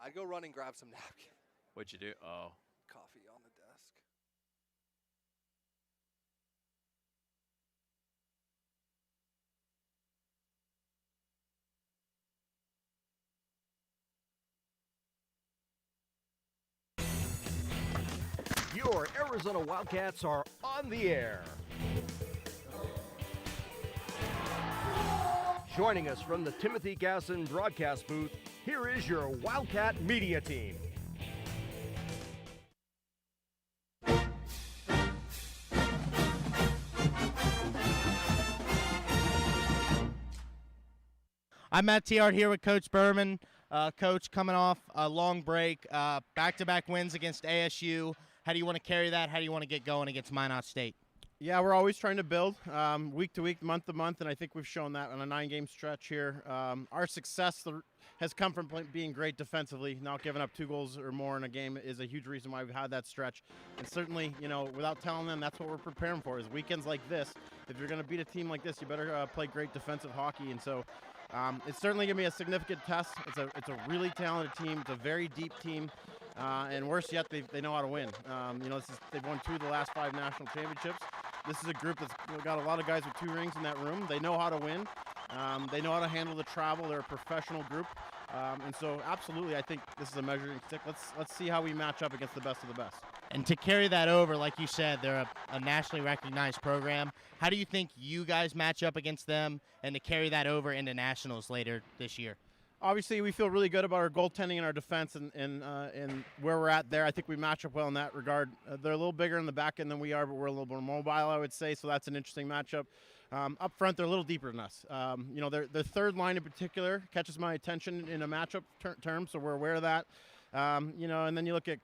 I'd go run and grab some napkins. What'd you do? Oh. Coffee on the desk. Your Arizona Wildcats are on the air. Joining us from the Timothy Gasson broadcast booth, here is your Wildcat media team. I'm Matt Tiart here with Coach Berman. Coach, coming off a long break, back-to-back wins against ASU. How do you want to carry that? How do you want to get going against Minot State? Yeah, we're always trying to build week to week, month to month, and I think we've shown that on a 9-game stretch here. Our success has come from being great defensively. Not giving up 2 goals or more in a game is a huge reason why we've had that stretch. And certainly, you know, without telling them, that's what we're preparing for, is weekends like this. If you're going to beat a team like this, you better play great defensive hockey. And so it's certainly going to be a significant test. It's a really talented team. It's a very deep team. And worse yet, they know how to win. You know, they've won 2 of the last 5 national championships. This is a group that's got a lot of guys with 2 rings in that room. They know how to win. They know how to handle the travel. They're a professional group. And so, absolutely, I think this is a measuring stick. Let's see how we match up against the best of the best. And to carry that over, like you said, they're a nationally recognized program. How do you think you guys match up against them and to carry that over into nationals later this year? Obviously, we feel really good about our goaltending and our defense and where we're at there. I think we match up well in that regard. They're a little bigger in the back end than we are, but we're a little more mobile, I would say, so that's an interesting matchup. Up front, they're a little deeper than us. You know, their third line in particular catches my attention in a matchup term, so we're aware of that. You know, and then you look at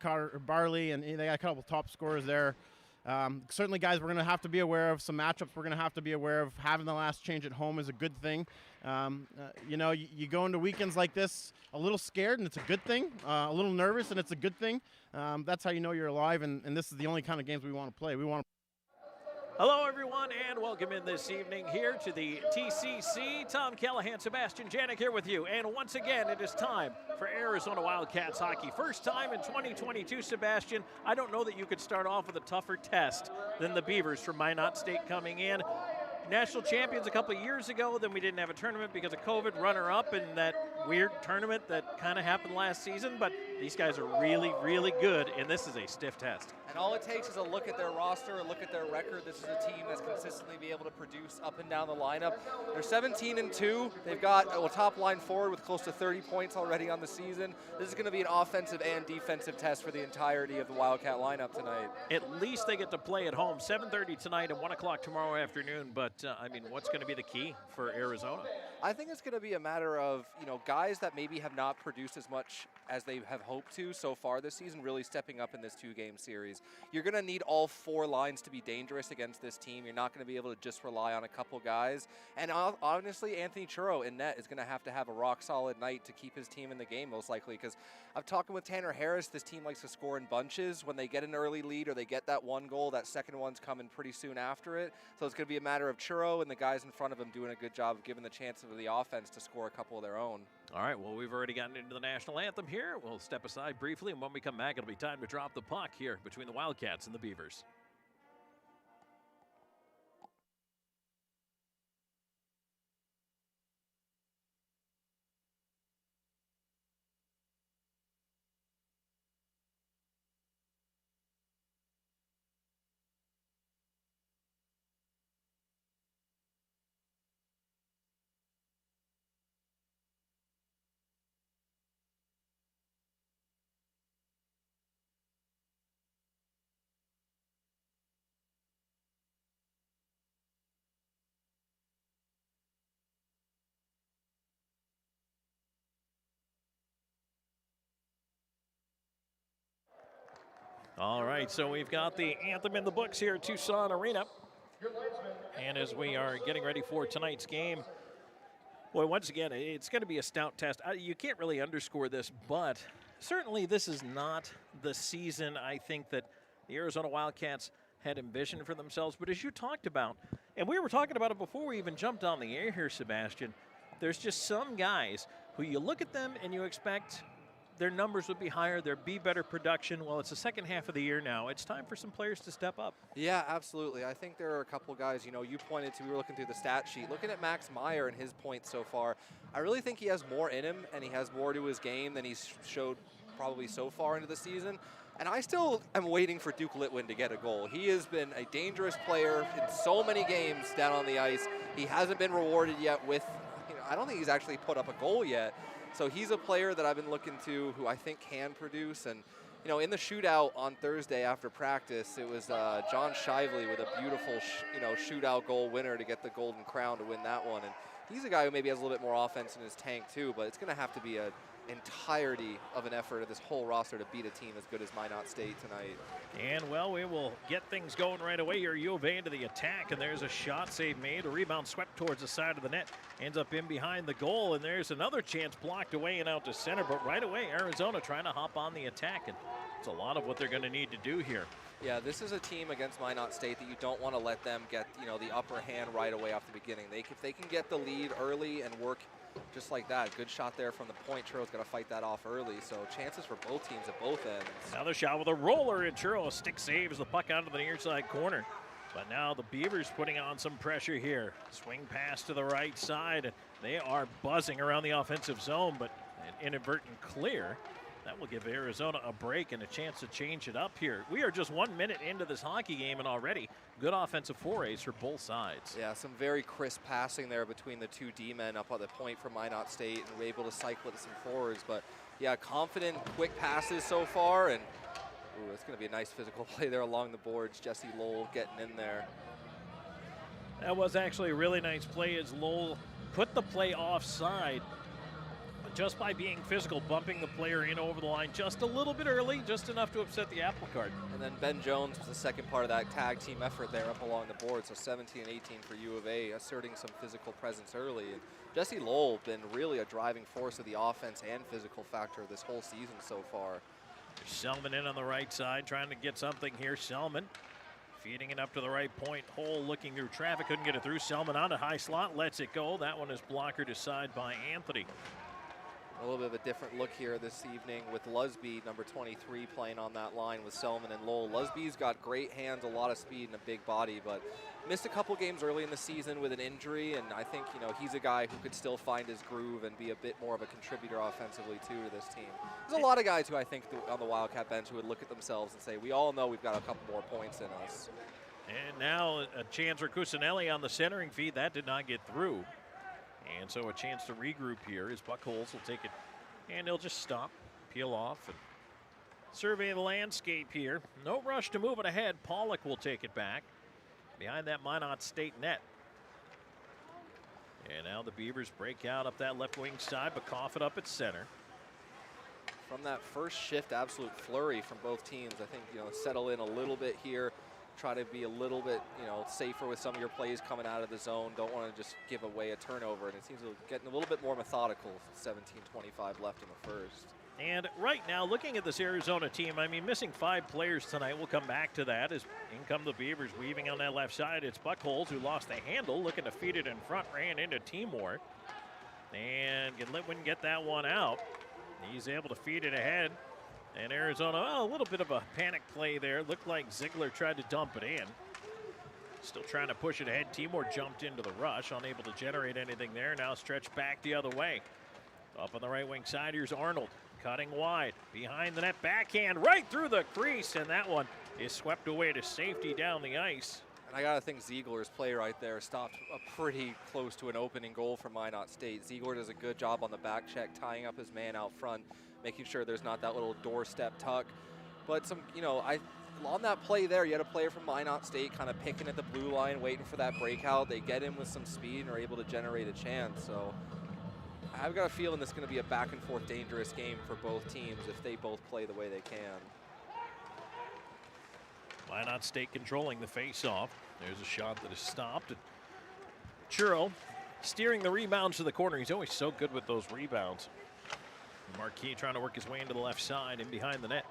Barley, and they got a couple top scorers there. Certainly, guys, we're going to have to be aware of some matchups. We're going to have to be aware of having the last change at home is a good thing. You know, you go into weekends like this a little scared, and it's a good thing. A little nervous, and it's a good thing. That's how you know you're alive, and this is the only kind of games we want to play. Hello, everyone, and welcome in this evening here to the TCC. Tom Callahan, Sebastian Janik here with you. And once again, it is time for Arizona Wildcats hockey. First time in 2022, Sebastian. I don't know that you could start off with a tougher test than the Beavers from Minot State coming in. National champions a couple of years ago, then we didn't have a tournament because of COVID, runner-up in that weird tournament that kind of happened last season, but these guys are really, really good, and this is a stiff test. And all it takes is a look at their roster, a look at their record. This is a team that's consistently be able to produce up and down the lineup. They're 17-2. They've got a top line forward with close to 30 points already on the season. This is going to be an offensive and defensive test for the entirety of the Wildcat lineup tonight. At least they get to play at home, 7:30 tonight and 1 o'clock tomorrow afternoon, but I mean, what's going to be the key for Arizona? I think it's going to be a matter of, you know, guys that maybe have not produced as much as they have hoped to so far this season really stepping up in this 2-game series. You're going to need all 4 lines to be dangerous against this team. You're not going to be able to just rely on a couple guys. And honestly, Anthony Churro in net is going to have a rock-solid night to keep his team in the game, most likely, because I'm talking with Tanner Harris. This team likes to score in bunches. When they get an early lead or they get that 1 goal, that second one's coming pretty soon after it. So it's going to be a matter of Churro and the guys in front of him doing a good job of giving the chance of the offense to score a couple of their own. All right, well, we've already gotten into the national anthem here. We'll step aside briefly, and when we come back, it'll be time to drop the puck here between the Wildcats and the Beavers. All right, so we've got the anthem in the books here at Tucson Arena. And as we are getting ready for tonight's game, boy, once again, it's going to be a stout test. You can't really underscore this, but certainly this is not the season I think that the Arizona Wildcats had envisioned for themselves. But as you talked about, and we were talking about it before we even jumped on the air here, Sebastian, there's just some guys who you look at them and you expect their numbers would be higher, there'd be better production. Well, it's the second half of the year now. It's time for some players to step up. Yeah, absolutely. I think there are a couple guys, you pointed to, we were looking through the stat sheet, looking at Max Meyer and his points so far. I really think he has more in him, and he has more to his game than he's showed probably so far into the season. And I still am waiting for Duke Litwin to get a goal. He has been a dangerous player in so many games down on the ice. He hasn't been rewarded yet with, I don't think he's actually put up a goal yet. So he's a player that I've been looking to who I think can produce. And, in the shootout on Thursday after practice, it was John Shively with a beautiful, shootout goal winner to get the Golden Crown to win that one. And he's a guy who maybe has a little bit more offense in his tank too, but it's going to have to be an entirety of an effort of this whole roster to beat a team as good as Minot State tonight. And, well, we will get things going right away here. U of A into the attack, and there's a shot save made. A rebound swept towards the side of the net. Ends up in behind the goal, and there's another chance blocked away and out to center. But right away, Arizona trying to hop on the attack, and it's a lot of what they're going to need to do here. Yeah, this is a team against Minot State that you don't want to let them get, the upper hand right away off the beginning. If they can get the lead early and work just like that. Good shot there from the point. Churro's got to fight that off early, so chances for both teams at both ends. Another shot with a roller, and Churro stick saves the puck out of the near side corner. But now the Beavers putting on some pressure here. Swing pass to the right side, and they are buzzing around the offensive zone, but an inadvertent clear. That will give Arizona a break and a chance to change it up here. We are just 1 minute into this hockey game, and already good offensive forays for both sides. Yeah, some very crisp passing there between the two D-men up on the point for Minot State, and we're able to cycle it to some forwards. But yeah, confident, quick passes so far, and it's going to be a nice physical play there along the boards. Jesse Lowell getting in there. That was actually a really nice play as Lowell put the play offside. Just by being physical, bumping the player in over the line just a little bit early, just enough to upset the apple cart. And then Ben Jones was the second part of that tag team effort there up along the board. So 17 and 18 for U of A, asserting some physical presence early. And Jesse Lowell been really a driving force of the offense and physical factor this whole season so far. Selman in on the right side, trying to get something here. Selman feeding it up to the right point. Hole looking through traffic, couldn't get it through. Selman on a high slot, lets it go. That one is blockered aside by Anthony. A little bit of a different look here this evening with Lusby, number 23, playing on that line with Selman and Lowell. Lusby's got great hands, a lot of speed, and a big body, but missed a couple games early in the season with an injury, and I think, he's a guy who could still find his groove and be a bit more of a contributor offensively, too, to this team. There's a lot of guys who I think on the Wildcat bench who would look at themselves and say, we all know we've got a couple more points in us. And now a chance for Cusinelli on the centering feed. That did not get through. And so a chance to regroup here as Buckholz will take it, and he'll just stop, peel off, and survey the landscape here. No rush to move it ahead. Pollock will take it back behind that Minot State net. And now the Beavers break out up that left wing side, but cough it up at center. From that first shift, absolute flurry from both teams. I think, settle in a little bit here. Try to be a little bit, safer with some of your plays coming out of the zone. Don't want to just give away a turnover. And it seems to be getting a little bit more methodical. 17:25 left in the first. And right now, looking at this Arizona team, missing 5 players tonight. We'll come back to that as in come the Beavers weaving on that left side. It's Buckholz who lost the handle, looking to feed it in front, ran into Timor. And can Litwin get that one out? He's able to feed it ahead. And Arizona, a little bit of a panic play there. Looked like Ziegler tried to dump it in. Still trying to push it ahead. Timor jumped into the rush, unable to generate anything there. Now stretched back the other way. Up on the right wing side, here's Arnold. Cutting wide, behind the net, backhand, right through the crease. And that one is swept away to safety down the ice. And I got to think Ziegler's play right there stopped pretty close to an opening goal for Minot State. Ziegler does a good job on the back check, tying up his man out front, making sure there's not that little doorstep tuck. But on that play there, you had a player from Minot State kind of picking at the blue line, waiting for that breakout. They get in with some speed and are able to generate a chance. So I've got a feeling this is going to be a back and forth dangerous game for both teams if they both play the way they can. Minot State controlling the face-off. There's a shot that is stopped. And Churro steering the rebounds to the corner. He's always so good with those rebounds. Marquis trying to work his way into the left side and behind the net.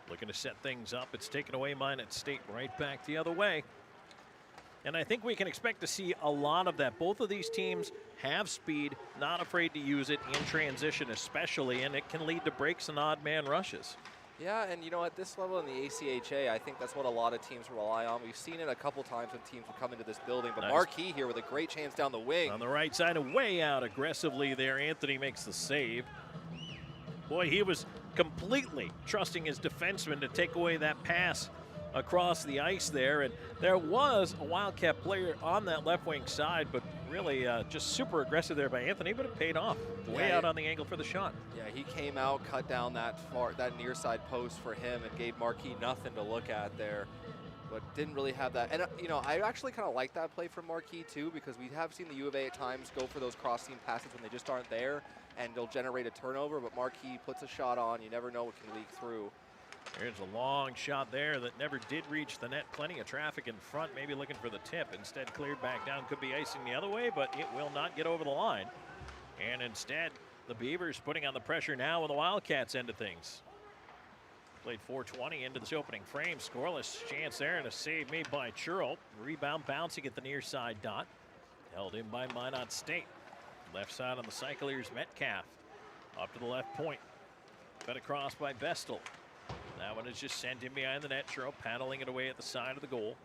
Looking to set things up. It's taken away Minot State right back the other way. And I think we can expect to see a lot of that. Both of these teams have speed, not afraid to use it in transition especially, and it can lead to breaks and odd man rushes. Yeah, and at this level in the ACHA, I think that's what a lot of teams rely on. We've seen it a couple times when teams would come into this building, but nice. Marquis here with a great chance down the wing. On the right side and way out aggressively there. Anthony makes the save. Boy, he was completely trusting his defenseman to take away that pass across the ice there, and there was a Wildcat player on that left wing side, but really just super aggressive there by Anthony, but it paid off. Way out on the angle for the shot. Yeah, he came out, cut down that near side post for him, and gave Marquis nothing to look at there, but didn't really have that. And I actually kind of like that play from Marquis too, because we have seen the U of A at times go for those cross seam passes when they just aren't there, and they'll generate a turnover, but Marquis puts a shot on. You never know what can leak through. There's a long shot there that never did reach the net. Plenty of traffic in front, maybe looking for the tip. Instead cleared back down. Could be icing the other way, but it will not get over the line. And instead, the Beavers putting on the pressure now on the Wildcats end of things. Played 4:20 into this opening frame. Scoreless chance there and a save made by Churro. Rebound bouncing at the near side dot. Held in by Minot State. Left side on the Cycleers, Metcalf. Up to the left point. Fed across by Bestel. That one is just sent in behind the net. Churro paddling it away at the side of the goal.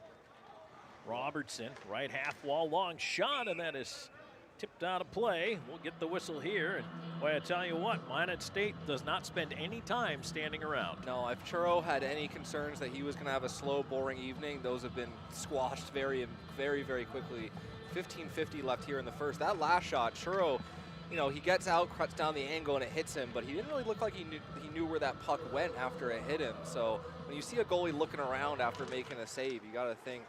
Robertson, right half wall, long shot, and that is tipped out of play. We'll get the whistle here. And boy, I tell you what, Minot State does not spend any time standing around. No, if Churro had any concerns that he was going to have a slow, boring evening, those have been squashed very, very, very quickly. 15:50 left here in the first. That last shot, Churro, he gets out, cuts down the angle, and it hits him, but he didn't really look like he knew where that puck went after it hit him. So when you see a goalie looking around after making a save, you got to think,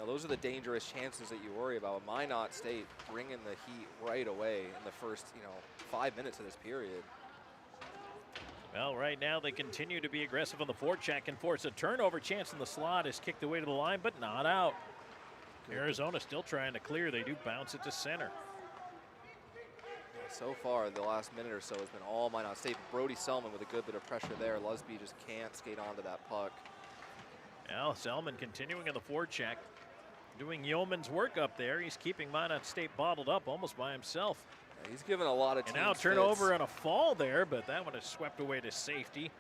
those are the dangerous chances that you worry about. Minot State bringing the heat right away in the first, 5 minutes of this period. Well, right now they continue to be aggressive on the forecheck and force a turnover. Chance in the slot is kicked away to the line, but not out. Arizona still trying to clear. They do bounce it to center. So far, the last minute or so has been all Minot State. Brody Selman with a good bit of pressure there. Lusby just can't skate onto that puck. Now Selman continuing on the forecheck, doing yeoman's work up there. He's keeping Minot State bottled up almost by himself. Yeah, he's given a lot of teams and now turnover and a fall there, but that one is swept away to safety.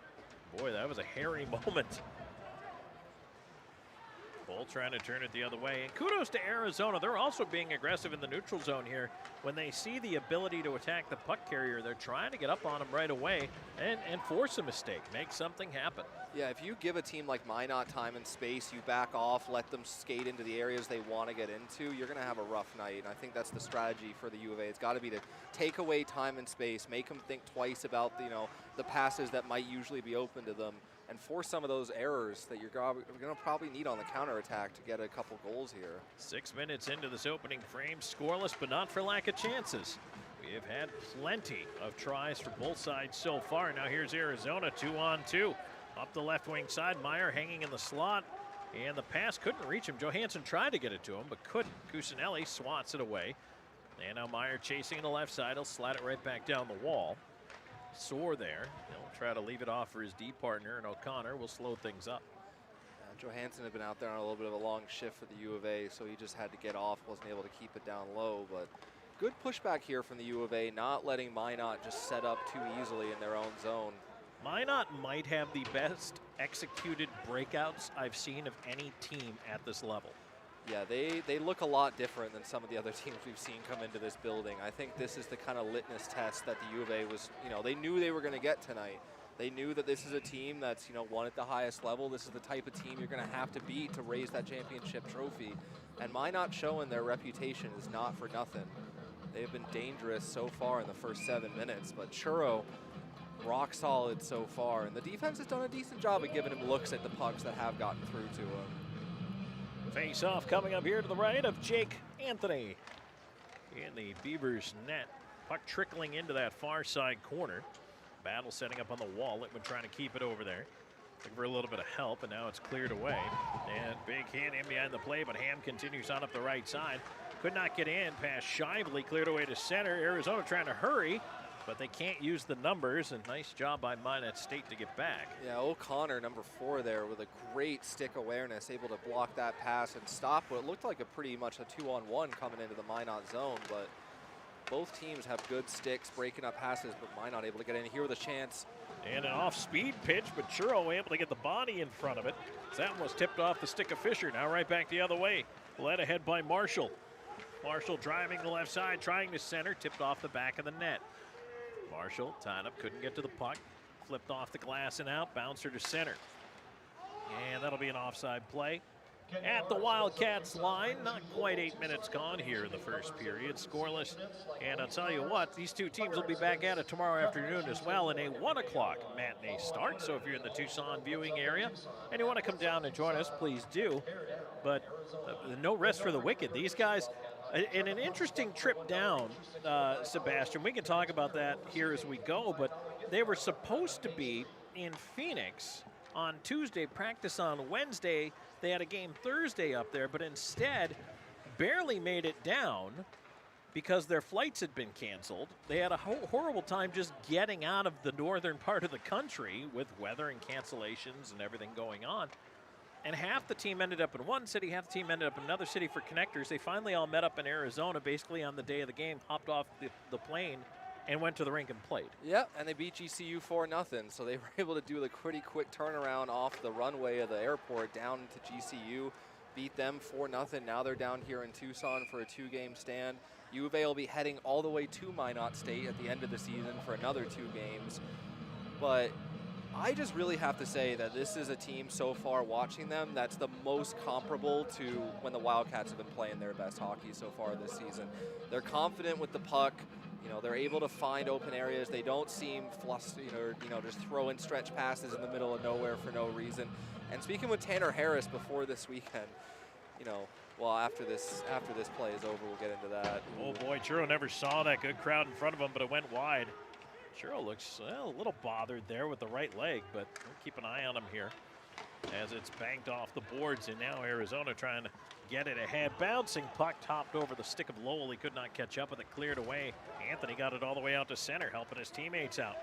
Boy, that was a hairy moment. Bull trying to turn it the other way. And kudos to Arizona. They're also being aggressive in the neutral zone here. When they see the ability to attack the puck carrier, they're trying to get up on him right away and force a mistake, make something happen. Yeah, if you give a team like Minot time and space, you back off, let them skate into the areas they want to get into, you're going to have a rough night. And I think that's the strategy for the U of A. It's got to be to take away time and space, make them think twice about the passes that might usually be open to them, and force some of those errors that you're going to probably need on the counterattack to get a couple goals here. 6 minutes into this opening frame, scoreless, but not for lack of chances. We have had plenty of tries for both sides so far. Now here's Arizona, 2-on-2. Up the left wing side, Meyer hanging in the slot, and the pass couldn't reach him. Johansson tried to get it to him, but couldn't. Cusinelli swats it away. And now Meyer chasing in the left side. He'll slide it right back down the wall. Sore there. He'll try to leave it off for his D partner, and O'Connor will slow things up. Johansson had been out there on a little bit of a long shift for the U of A, so he just had to get off, wasn't able to keep it down low. But good pushback here from the U of A, not letting Minot just set up too easily in their own zone. Minot might have the best executed breakouts I've seen of any team at this level. Yeah, they look a lot different than some of the other teams we've seen come into this building. I think this is the kind of litmus test that the U of A was, they knew they were going to get tonight. They knew that this is a team that's, won at the highest level. This is the type of team you're going to have to beat to raise that championship trophy. And Minot showing their reputation is not for nothing. They've been dangerous so far in the first 7 minutes, but Churro, rock solid so far. And the defense has done a decent job of giving him looks at the pucks that have gotten through to him. Face off coming up here to the right of Jake Anthony in the Beavers net. Puck trickling into that far side corner. Battle setting up on the wall. Littman trying to keep it over there. Looking for a little bit of help, and now it's cleared away. And big hit in behind the play, but Ham continues on up the right side. Could not get in. Pass Shively, cleared away to center. Arizona trying to hurry. but they can't use the numbers, and nice job by Minot State to get back. Yeah, O'Connor, number 4 there, with a great stick awareness, able to block that pass and stop what looked like a pretty much a 2-on-1 coming into the Minot zone, but both teams have good sticks, breaking up passes, but Minot able to get in here with a chance. And an off-speed pitch, but Churro able to get the body in front of it. That was tipped off the stick of Fisher. Now right back the other way. Led ahead by Marshall. Marshall driving the left side, trying to center, tipped off the back of the net. Marshall tied up, couldn't get to the puck. Flipped off the glass and out, bouncer to center. And that'll be an offside play. At the Wildcats line, not quite 8 minutes gone here in the first period, scoreless. And I'll tell you what, these two teams will be back at it tomorrow afternoon as well in a 1 o'clock matinee start. So if you're in the Tucson viewing area and you want to come down and join us, please do. But no rest for the wicked. These guys, in an interesting trip down, Sebastian, we can talk about that here as we go, but they were supposed to be in Phoenix on Tuesday, practice on Wednesday. They had a game Thursday up there, but instead barely made it down because their flights had been canceled. They had a horrible time just getting out of the northern part of the country with weather and cancellations and everything going on. And half the team ended up in one city, half the team ended up in another city for connectors. They finally all met up in Arizona basically on the day of the game, hopped off the plane, and went to the rink and played. Yep, and they beat GCU 4-0, so they were able to do the pretty quick turnaround off the runway of the airport down to GCU, beat them 4-0. Now they're down here in Tucson for a 2-game stand. U of A will be heading all the way to Minot State at the end of the season for another 2 games. But I just really have to say that this is a team so far watching them that's the most comparable to when the Wildcats have been playing their best hockey so far this season. They're confident with the puck. You know, they're able to find open areas. They don't seem flustered or, just throw in stretch passes in the middle of nowhere for no reason. And speaking with Tanner Harris before this weekend, well, after this play is over, we'll get into that. Oh boy, Churro never saw that good crowd in front of him, but it went wide. Churro looks a little bothered there with the right leg, but we'll keep an eye on him here as it's banked off the boards, and now Arizona trying to get it ahead. Bouncing puck topped over the stick of Lowell. He could not catch up with it, cleared away. Anthony got it all the way out to center, helping his teammates out.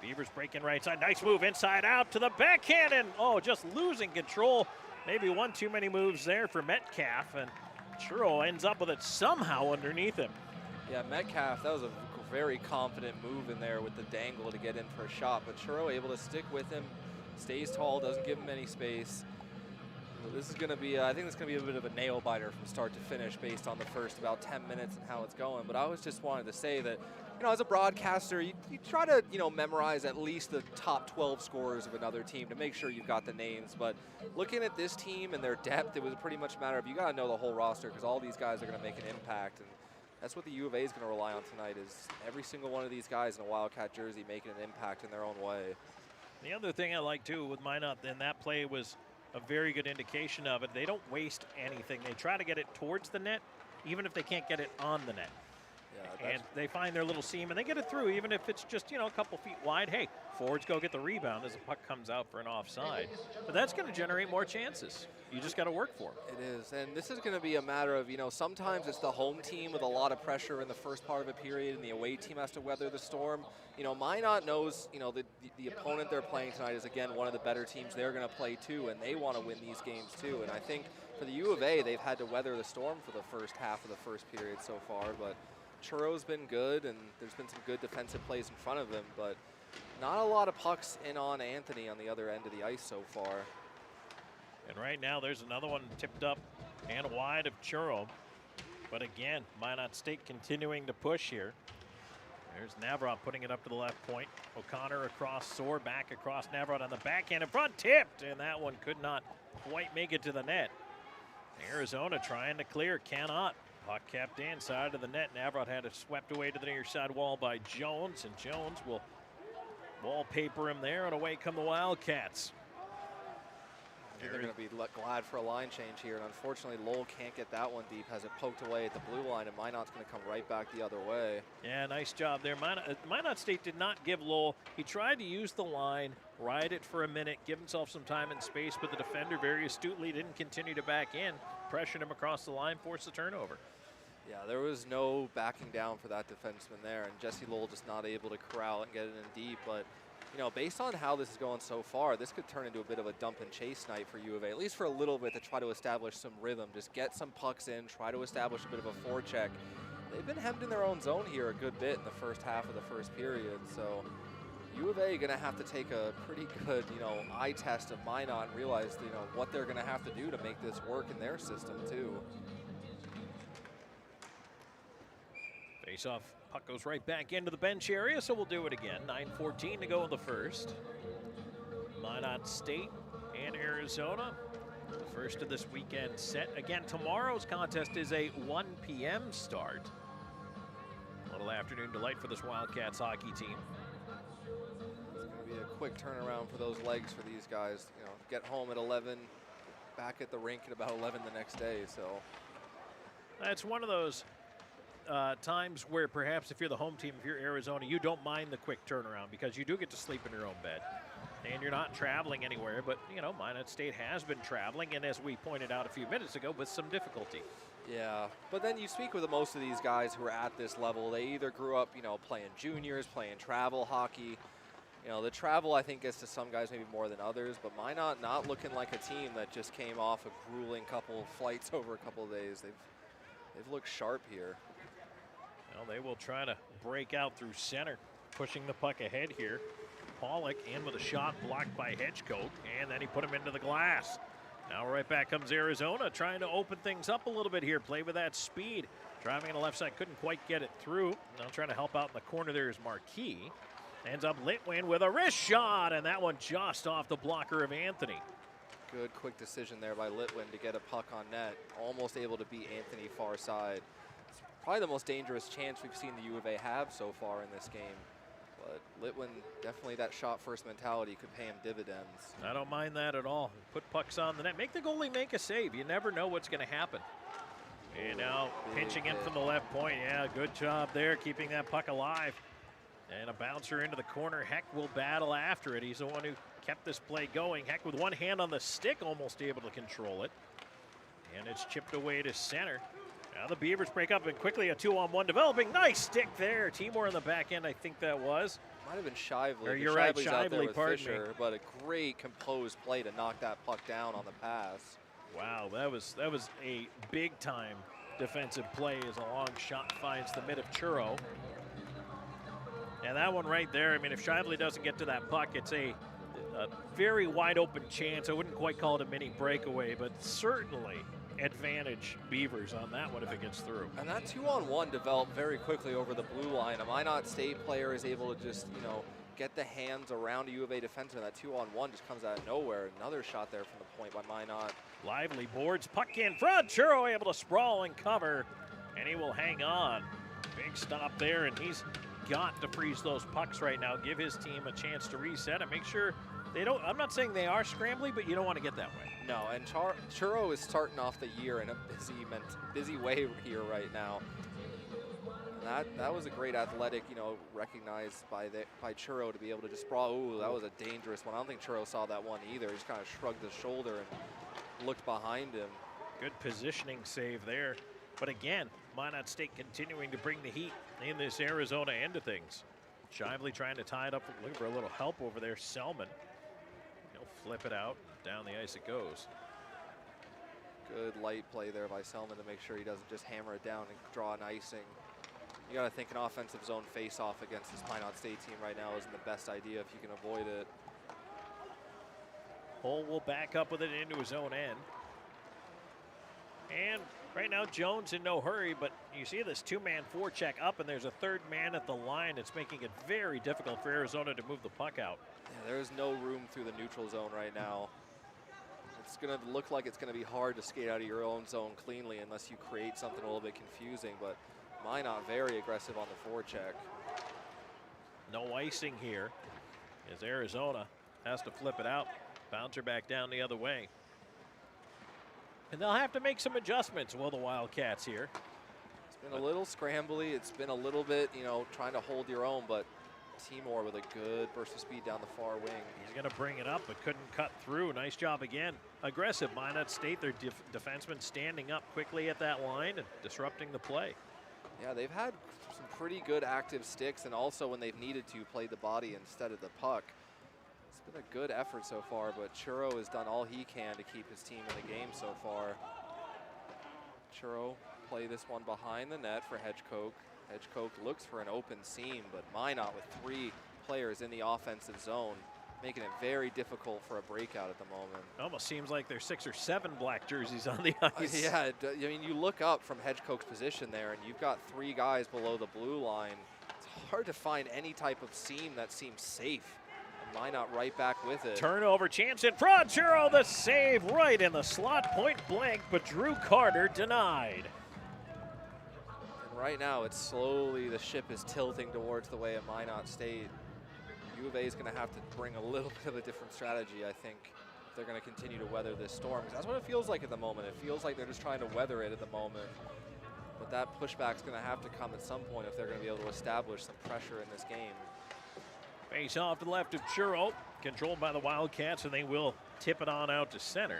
Beavers breaking right side. Nice move inside out to the backhand, and just losing control. Maybe one too many moves there for Metcalf, and Churro ends up with it somehow underneath him. Yeah, Metcalf, that was a very confident move in there with the dangle to get in for a shot, but Churro able to stick with him, stays tall, doesn't give him any space. This is going to be, I think it's going to be a bit of a nail biter from start to finish based on the first about 10 minutes and how it's going. But I was just wanted to say that, as a broadcaster, you try to, memorize at least the top 12 scorers of another team to make sure you've got the names. But looking at this team and their depth, it was pretty much a matter of you got to know the whole roster because all these guys are going to make an impact. And that's what the U of A is going to rely on tonight is every single one of these guys in a Wildcat jersey making an impact in their own way. The other thing I like, too, with Minot, then that play was a very good indication of it. They don't waste anything. They try to get it towards the net, even if they can't get it on the net. Yeah, and they find their little seam, and they get it through, even if it's just, a couple feet wide. Hey, forwards go get the rebound as the puck comes out for an offside. But that's going to generate more chances. You just got to work for it. It is, and this is going to be a matter of, sometimes it's the home team with a lot of pressure in the first part of a period, and the away team has to weather the storm. Minot knows, the opponent they're playing tonight is, again, one of the better teams they're going to play, too, and they want to win these games, too. And I think for the U of A, they've had to weather the storm for the first half of the first period so far, but Churro's been good, and there's been some good defensive plays in front of him, but not a lot of pucks in on Anthony on the other end of the ice so far. And right now, there's another one tipped up and wide of Churro. But again, Minot State continuing to push here. There's Navarrete putting it up to the left point. O'Connor across, Soar back across Navarrete on the backhand in front, tipped, and that one could not quite make it to the net. Arizona trying to clear, cannot. Puck kept inside of the net. Navarrete had it swept away to the near side wall by Jones, and Jones will wallpaper him there, and away come the Wildcats. They're going to be glad for a line change here, and unfortunately Lowell can't get that one deep, has it poked away at the blue line, and Minot's going to come right back the other way. Yeah, nice job there. Minot State did not give Lowell. He tried to use the line, ride it for a minute, give himself some time and space, but the defender very astutely didn't continue to back in, pressured him across the line, forced the turnover. Yeah, there was no backing down for that defenseman there, and Jesse Lowell just not able to corral and get it in deep. But, you know, based on how this is going so far, this could turn into a bit of a dump and chase night for U of A, at least for a little bit, to try to establish some rhythm. Just get some pucks in, try to establish a bit of a forecheck. They've been hemmed in their own zone here a good bit in the first half of the first period, so U of A going to have to take a pretty good, you know, eye test of Minot and realize, you know, what they're going to have to do to make this work in their system too. Face-off puck goes right back into the bench area, so we'll do it again. 9:14 to go in the first. Minot State and Arizona, the first of this weekend set. Again, tomorrow's contest is a 1 p.m. start. A little afternoon delight for this Wildcats hockey team. It's going to be a quick turnaround for those legs for these guys. You know, get home at 11, back at the rink at about 11 the next day. So that's one of those times where perhaps if you're the home team, if you're Arizona, you don't mind the quick turnaround because you do get to sleep in your own bed. And you're not traveling anywhere, but, you know, Minot State has been traveling, and as we pointed out a few minutes ago, with some difficulty. yeah, but then you speak with most of these guys who are at this level. They either grew up, you know, playing juniors, playing travel hockey. You know, the travel, I think, gets to some guys maybe more than others, but Minot not looking like a team that just came off a grueling couple of flights over a couple of days. They've looked sharp here. Well, they will try to break out through center, pushing the puck ahead here. Pollock in with a shot blocked by Hedgecote, and then he put him into the glass. Now right back comes Arizona, trying to open things up a little bit here, play with that speed. Driving on the left side, couldn't quite get it through. Now trying to help out in the corner there is Marquis. Ends up Litwin with a wrist shot, and that one just off the blocker of Anthony. Good quick decision there by Litwin to get a puck on net. Almost able to beat Anthony far side. It's probably the most dangerous chance we've seen the U of A have so far in this game. But Litwin, definitely that shot first mentality could pay him dividends. I don't mind that at all. Put pucks on the net. Make the goalie make a save. You never know what's going to happen. And now pinching in from the left point. Yeah, good job there, keeping that puck alive. And a bouncer into the corner. Heck will battle after it. He's the one who kept this play going. Heck with one hand on the stick, almost able to control it. And it's chipped away to center. Now the Beavers break up and quickly a 2-on-1 developing. Nice stick there. Timor in the back end, I think that was. Might have been Shively. Or you're right, Shively's out there Shively, with pardon Fisher, me. but a great composed play to knock that puck down on the pass. Wow, that was a big time defensive play as a long shot finds the mid of Churro. And that one right there, I mean, if Shively doesn't get to that puck, it's a very wide open chance. I wouldn't quite call it a mini breakaway, but certainly advantage Beavers on that one if it gets through. And that 2-on-1 developed very quickly over the blue line. A Minot State player is able to just, you know, get the hands around a U of A defenseman. That 2-on-1 just comes out of nowhere. Another shot there from the point by Minot. Lively boards, puck in front. Churro able to sprawl and cover, and he will hang on. Big stop there, and he's got to freeze those pucks right now. Give his team a chance to reset and make sure they don't. I'm not saying they are scrambly, but you don't want to get that way. No, and Churro is starting off the year in a busy way here right now. And that was a great athletic, you know, recognized by Churro to be able to just sprawl. Ooh, that was a dangerous one. I don't think Churro saw that one either. He just kind of shrugged his shoulder and looked behind him. Good positioning save there. But again, Minot State continuing to bring the heat in this Arizona end of things. Shively trying to tie it up, looking for a little help over there. Selman, he'll flip it out. Down the ice it goes. Good light play there by Selman to make sure he doesn't just hammer it down and draw an icing. You got to think an offensive zone face-off against this Minot State team right now isn't the best idea if you can avoid it. Hull will back up with it into his own end. And right now Jones in no hurry, but you see this two-man forecheck up, and there's a third man at the line. It's making it very difficult for Arizona to move the puck out. Yeah, there's no room through the neutral zone right now. It's going to look like it's going to be hard to skate out of your own zone cleanly unless you create something a little bit confusing, but Minot very aggressive on the forecheck. No icing here as Arizona has to flip it out. Bouncer back down the other way. And they'll have to make some adjustments, will the Wildcats here. It's been a little scrambly. It's been a little bit, you know, trying to hold your own, but Timor with a good burst of speed down the far wing. He's going to bring it up, but couldn't cut through. Nice job again. Aggressive Minot State, their defensemen standing up quickly at that line and disrupting the play. Yeah, they've had some pretty good active sticks, and also when they've needed to, play the body instead of the puck. It's been a good effort so far, but Churro has done all he can to keep his team in the game so far. Churro play this one behind the net for Hedgecoke. Hedgecoke looks for an open seam, but Minot with 3 players in the offensive zone, making it very difficult for a breakout at the moment. Almost seems like there's 6 or 7 black jerseys on the ice. Yeah, I mean, you look up from Hedgecoke's position there, and you've got 3 guys below the blue line. It's hard to find any type of seam that seems safe. And Minot right back with it. Turnover chance in front. Churro the save right in the slot, point blank, but Drew Carter denied. Right now, it's slowly, the ship is tilting towards the way of Minot State. U of A is going to have to bring a little bit of a different strategy, I think, if they're going to continue to weather this storm. Because that's what it feels like at the moment. It feels like they're just trying to weather it at the moment. But that pushback's going to have to come at some point if they're going to be able to establish some pressure in this game. Face off to the left of Churro, controlled by the Wildcats, and they will tip it on out to center.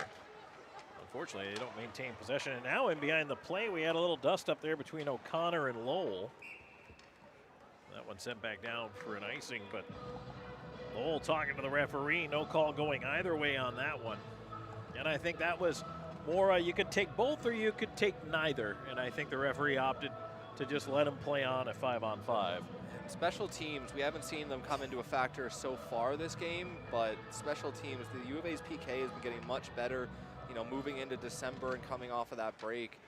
Unfortunately, they don't maintain possession. And now in behind the play, we had a little dust up there between O'Connor and Lowell. That one sent back down for an icing, but Lowell talking to the referee. No call going either way on that one. And I think that was more, you could take both or you could take neither. And I think the referee opted to just let him play on at 5-on-5. And special teams, we haven't seen them come into a factor so far this game, but special teams, the U of A's PK has been getting much better, you know, moving into December and coming off of that break.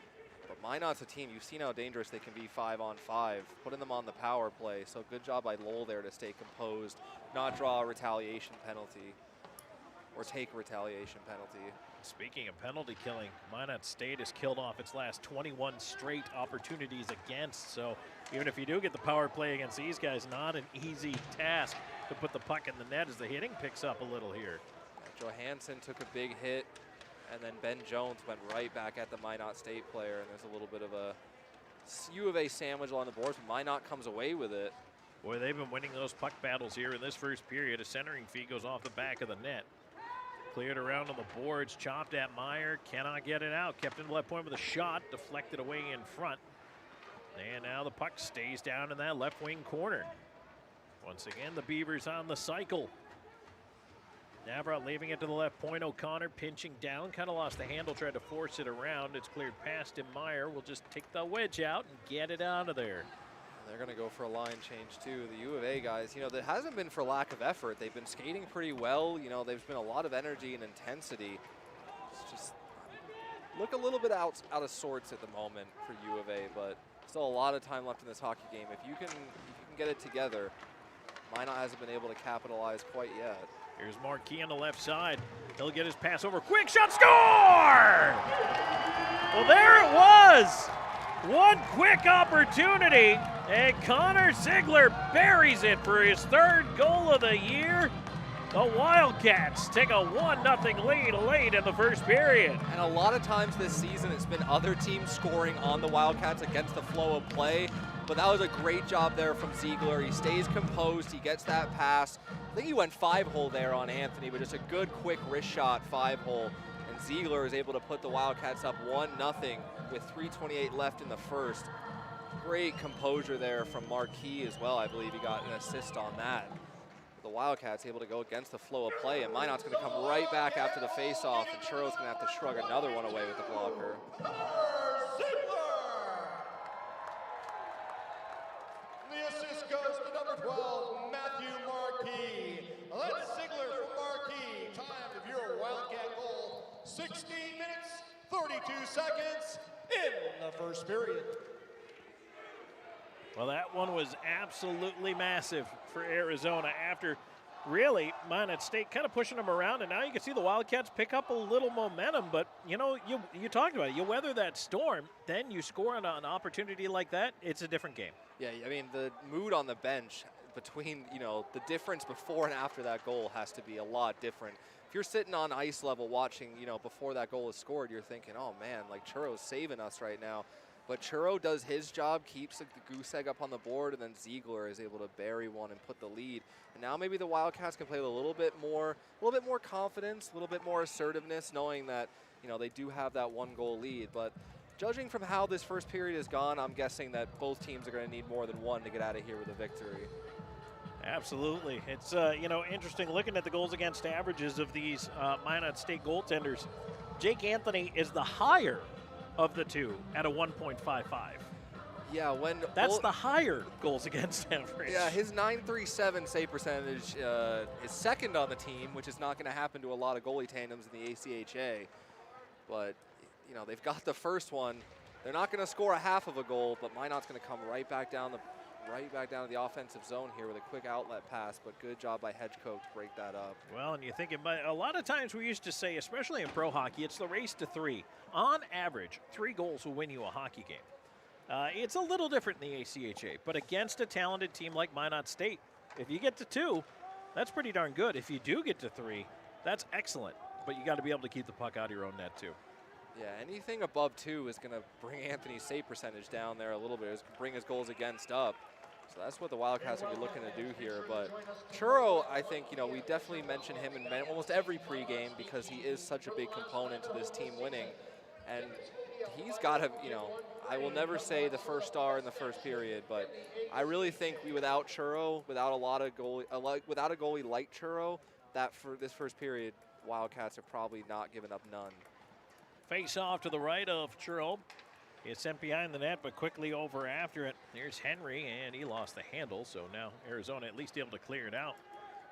But Minot's a team, you've seen how dangerous they can be 5-on-5, putting them on the power play. So good job by Lowell there to stay composed, not draw a retaliation penalty or take a retaliation penalty. Speaking of penalty killing, Minot State has killed off its last 21 straight opportunities against. So even if you do get the power play against these guys, not an easy task to put the puck in the net as the hitting picks up a little here. Johansson took a big hit, and then Ben Jones went right back at the Minot State player, and there's a little bit of a U of A sandwich on the boards, but Minot comes away with it. Boy, they've been winning those puck battles here in this first period. A centering feed goes off the back of the net. Cleared around on the boards, chopped at Meyer, cannot get it out. Kept in the left point with a shot, deflected away in front. And now the puck stays down in that left wing corner. Once again, the Beavers on the cycle. Navrat leaving it to the left point. O'Connor pinching down, kind of lost the handle, tried to force it around. It's cleared past him. Meyer will just take the wedge out and get it out of there. They're going to go for a line change too. The U of A guys, you know, that hasn't been for lack of effort. They've been skating pretty well. You know, there's been a lot of energy and intensity. It's just look a little bit out of sorts at the moment for U of A, but still a lot of time left in this hockey game. If you can get it together, Minot hasn't been able to capitalize quite yet. Here's Marquis on the left side. He'll get his pass over. Quick shot, score! Well, there it was. One quick opportunity, and Connor Ziegler buries it for his 3rd goal of the year. The Wildcats take a 1-0 lead late in the first period. And a lot of times this season, it's been other teams scoring on the Wildcats against the flow of play. But that was a great job there from Ziegler. He stays composed, he gets that pass. I think he went 5-hole there on Anthony, but just a good, quick wrist shot 5-hole. And Ziegler is able to put the Wildcats up 1-0 with 3:28 left in the first. Great composure there from Marquis as well. I believe he got an assist on that. The Wildcats able to go against the flow of play, and Minot's going to come right back after the face-off, and Churro's going to have to shrug another one away with the blocker. The assist goes to number 12, Matthew Marquis. That's Ziegler from Marquis. Time of your Wildcat goal, 16 minutes, 32 seconds in the first period. Well, that one was absolutely massive for Arizona after really Minot State kind of pushing them around, and now you can see the Wildcats pick up a little momentum. But you know, you talked about it. You weather that storm, then you score on an opportunity like that. It's a different game. Yeah, I mean, the mood on the bench between, you know, the difference before and after that goal has to be a lot different. If you're sitting on ice level watching, you know, before that goal is scored, you're thinking, oh man, like Churro's saving us right now. But Churro does his job, keeps the goose egg up on the board, and then Ziegler is able to bury one and put the lead. And now maybe the Wildcats can play with a little bit more confidence, a little bit more assertiveness, knowing that, you know, they do have that 1-goal lead. But judging from how this first period has gone, I'm guessing that both teams are going to need more than one to get out of here with a victory. Absolutely. It's, you know, interesting looking at the goals against averages of these Minot State goaltenders. Jake Anthony is the higher of the two at a 1.55. Yeah, that's the higher goals against average. Yeah, his .937 save percentage is second on the team, which is not going to happen to a lot of goalie tandems in the ACHA. But, you know, they've got the first one. They're not going to score a half of a goal, but Minot's going to come right back down to the offensive zone here with a quick outlet pass, but good job by Hedgecote to break that up. Well, and you think about a lot of times we used to say, especially in pro hockey, it's the race to 3. On average, 3 goals will win you a hockey game. It's a little different in the ACHA, but against a talented team like Minot State, if you get to 2, that's pretty darn good. If you do get to 3, that's excellent, but you got to be able to keep the puck out of your own net too. Yeah, anything above 2 is going to bring Anthony's save percentage down there a little bit. It's going to bring his goals against up. So that's what the Wildcats will be looking to do here. But Churro, I think, you know, we definitely mention him in almost every pregame because he is such a big component to this team winning. And he's got to, you know, I will never say the first star in the first period, but I really think without Churro, without a goalie like Churro, that for this first period, Wildcats are probably not giving up none. Face off to the right of Churro. It's sent behind the net, but quickly over after it. There's Henry, and he lost the handle, so now Arizona at least able to clear it out.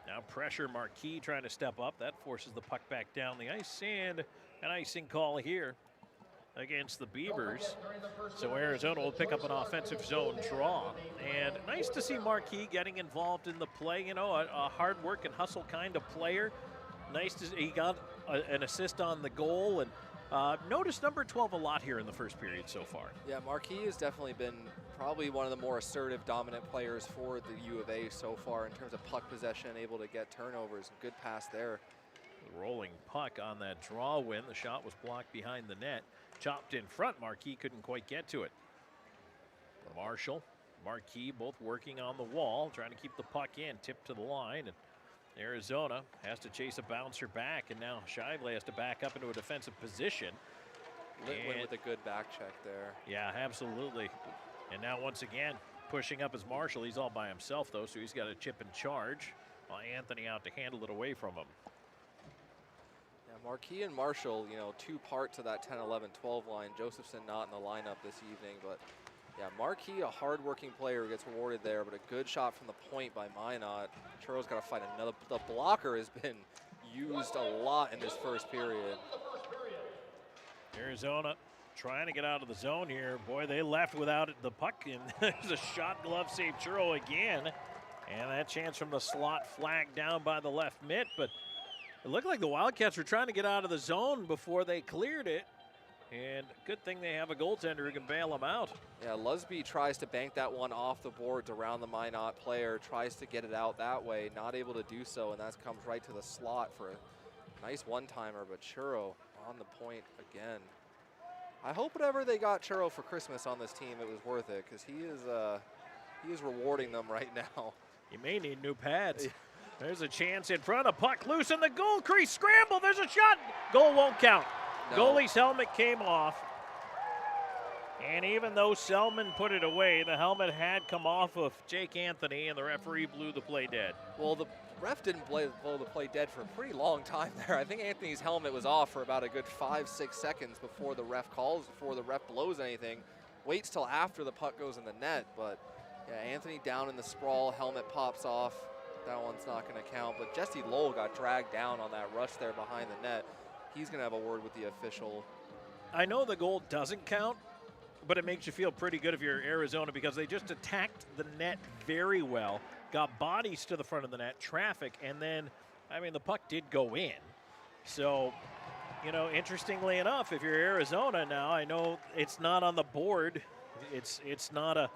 Now pressure, Marquis trying to step up. That forces the puck back down the ice, and an icing call here against the Beavers. So Arizona will pick up an offensive zone draw. And nice to see Marquis getting involved in the play. You know, a hard work and hustle kind of player. Nice to see he got an assist on the goal, and notice number 12 a lot here in the first period so far. Yeah, Marquis has definitely been probably one of the more assertive, dominant players for the U of A so far in terms of puck possession, able to get turnovers. Good pass there. The rolling puck on that draw win. The shot was blocked behind the net. Chopped in front. Marquis couldn't quite get to it. Marshall, Marquis both working on the wall, trying to keep the puck in, tipped to the line. And Arizona has to chase a bouncer back, and now Shively has to back up into a defensive position. Litwin with a good back check there. Yeah, absolutely. And now once again, pushing up as Marshall. He's all by himself, though, so he's got a chip in charge. While Anthony out to handle it away from him. Yeah, Marquis and Marshall, you know, 2 parts of that 10, 11, 12 line. Josephson not in the lineup this evening, but yeah, Marquis, a hard-working player, gets rewarded there, but a good shot from the point by Minot. Churro's got to find another. The blocker has been used a lot in this first period. Arizona trying to get out of the zone here. Boy, they left without the puck, and there's a shot glove save Churro again. And that chance from the slot flagged down by the left mitt, but it looked like the Wildcats were trying to get out of the zone before they cleared it. And good thing they have a goaltender who can bail them out. Yeah, Lusby tries to bank that one off the boards around the Minot player, tries to get it out that way, not able to do so, and that comes right to the slot for a nice one-timer, but Churro on the point again. I hope whatever they got Churro for Christmas on this team, it was worth it, because he is rewarding them right now. You may need new pads. There's a chance in front, a puck loose in the goal crease, scramble, there's a shot, goal won't count. No. Goalie's helmet came off, and even though Selman put it away, the helmet had come off of Jake Anthony, and the referee blew the play dead. Well, the ref didn't blow the play dead for a pretty long time there. I think Anthony's helmet was off for about a good 5-6 seconds before the ref blows anything. Waits till after the puck goes in the net, but yeah, Anthony down in the sprawl, helmet pops off. That one's not going to count, but Jesse Lowell got dragged down on that rush there behind the net. He's going to have a word with the official. I know the goal doesn't count, but it makes you feel pretty good if you're Arizona because they just attacked the net very well, got bodies to the front of the net, traffic, and then, I mean, the puck did go in. So, you know, interestingly enough, if you're Arizona now, I know it's not on the board. It's not a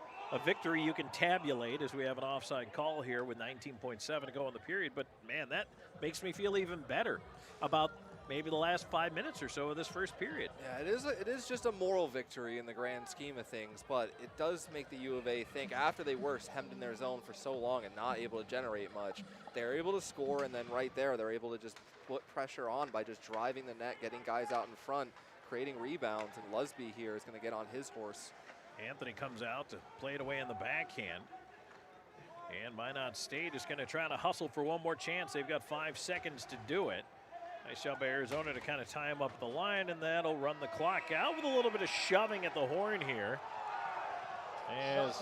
victory you can tabulate as we have an offside call here with 19.7 to go in the period. But, man, that makes me feel even better about maybe the last 5 minutes or so of this first period. Yeah, it is just a moral victory in the grand scheme of things, but it does make the U of A think after they were hemmed in their zone for so long and not able to generate much, they're able to score, and then right there they're able to just put pressure on by just driving the net, getting guys out in front, creating rebounds, and Lusby here is going to get on his horse. Anthony comes out to play it away in the backhand. And Minot State is going to try to hustle for one more chance. They've got 5 seconds to do it. Nice job by Arizona to kind of tie him up the line, and that'll run the clock out with a little bit of shoving at the horn here. As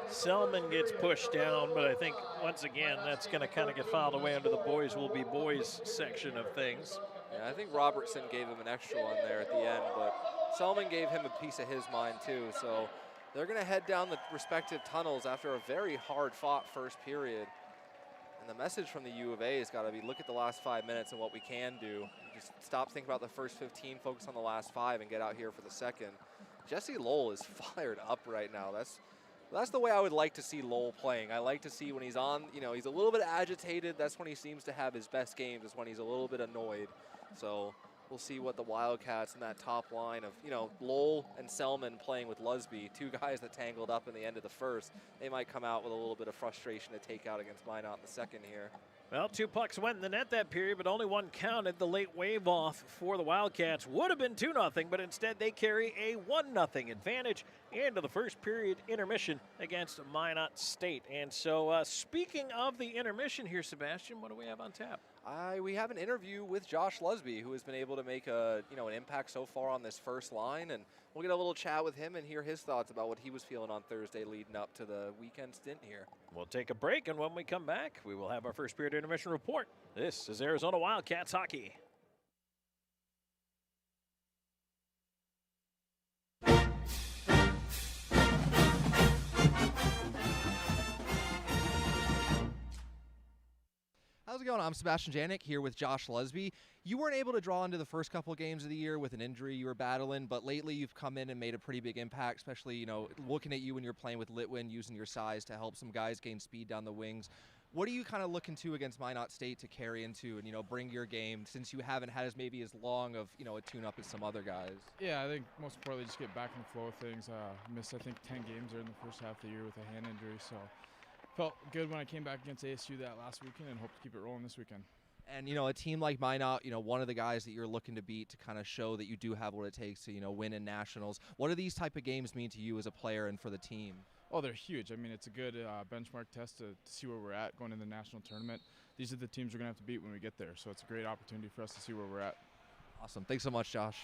Selman gets pushed down, but I think once again that's going to kind of get filed away under the boys will be boys section of things. Yeah, I think Robertson gave him an extra one there at the end, but Selman gave him a piece of his mind too. So they're going to head down the respective tunnels after a very hard-fought first period. And the message from the U of A has got to be, look at the last 5 minutes and what we can do. Just stop thinking about the first 15, focus on the last 5, and get out here for the second. Jesse Lowell is fired up right now. That's the way I would like to see Lowell playing. I like to see when he's on, he's a little bit agitated. That's when he seems to have his best games, is when he's a little bit annoyed. So we'll see what the Wildcats in that top line of, Lowell and Selman playing with Lusby, 2 guys that tangled up in the end of the first. They might come out with a little bit of frustration to take out against Minot in the second here. Well, 2 pucks went in the net that period, but only one counted. The late wave off for the Wildcats would have been 2-0, but instead they carry a 1-0 advantage into the first period intermission against Minot State. And so speaking of the intermission here, Sebastian, what do we have on tap? We have an interview with Josh Lusby, who has been able to make an impact so far on this first line, and we'll get a little chat with him and hear his thoughts about what he was feeling on Thursday leading up to the weekend stint here. We'll take a break, and when we come back, we will have our first period intermission report. This is Arizona Wildcats hockey. How's it going? I'm Sebastian Janik here with Josh Lusby. You weren't able to draw into the first couple of games of the year with an injury you were battling, but lately you've come in and made a pretty big impact, especially, looking at you when you're playing with Litwin, using your size to help some guys gain speed down the wings. What are you kind of looking to against Minot State to carry into and, bring your game, since you haven't had as long of, a tune-up as some other guys? Yeah, I think most importantly just get back in the flow of things. Missed, I think, 10 games there in the first half of the year with a hand injury, so felt good when I came back against ASU that last weekend and hope to keep it rolling this weekend. And, a team like Minot, one of the guys that you're looking to beat to kind of show that you do have what it takes to, win in nationals. What do these type of games mean to you as a player and for the team? Oh, they're huge. I mean, it's a good benchmark test to see where we're at going in the national tournament. These are the teams we're going to have to beat when we get there, so it's a great opportunity for us to see where we're at. Awesome. Thanks so much, Josh.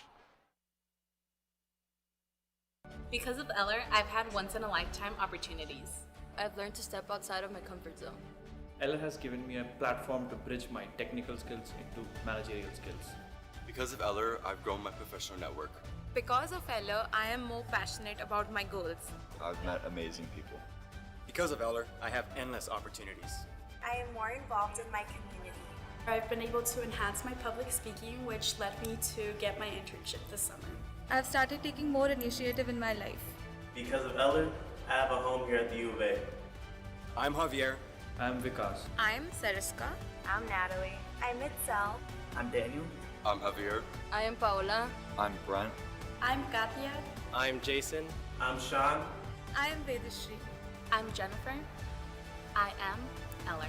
Because of Eller, I've had once-in-a-lifetime opportunities. I've learned to step outside of my comfort zone. Eller has given me a platform to bridge my technical skills into managerial skills. Because of Eller, I've grown my professional network. Because of Eller, I am more passionate about my goals. I've met amazing people. Because of Eller, I have endless opportunities. I am more involved in my community. I've been able to enhance my public speaking, which led me to get my internship this summer. I've started taking more initiative in my life. Because of Eller, I have a home here at the U of A. I'm Javier. I'm Vikas. I'm Sariska. I'm Natalie. I'm Itzel. I'm Daniel. I'm Javier. I am Paola. I'm Brent. I'm Katia. I'm Jason. I'm Sean. I am Vedashri. I'm Jennifer. I am Eller.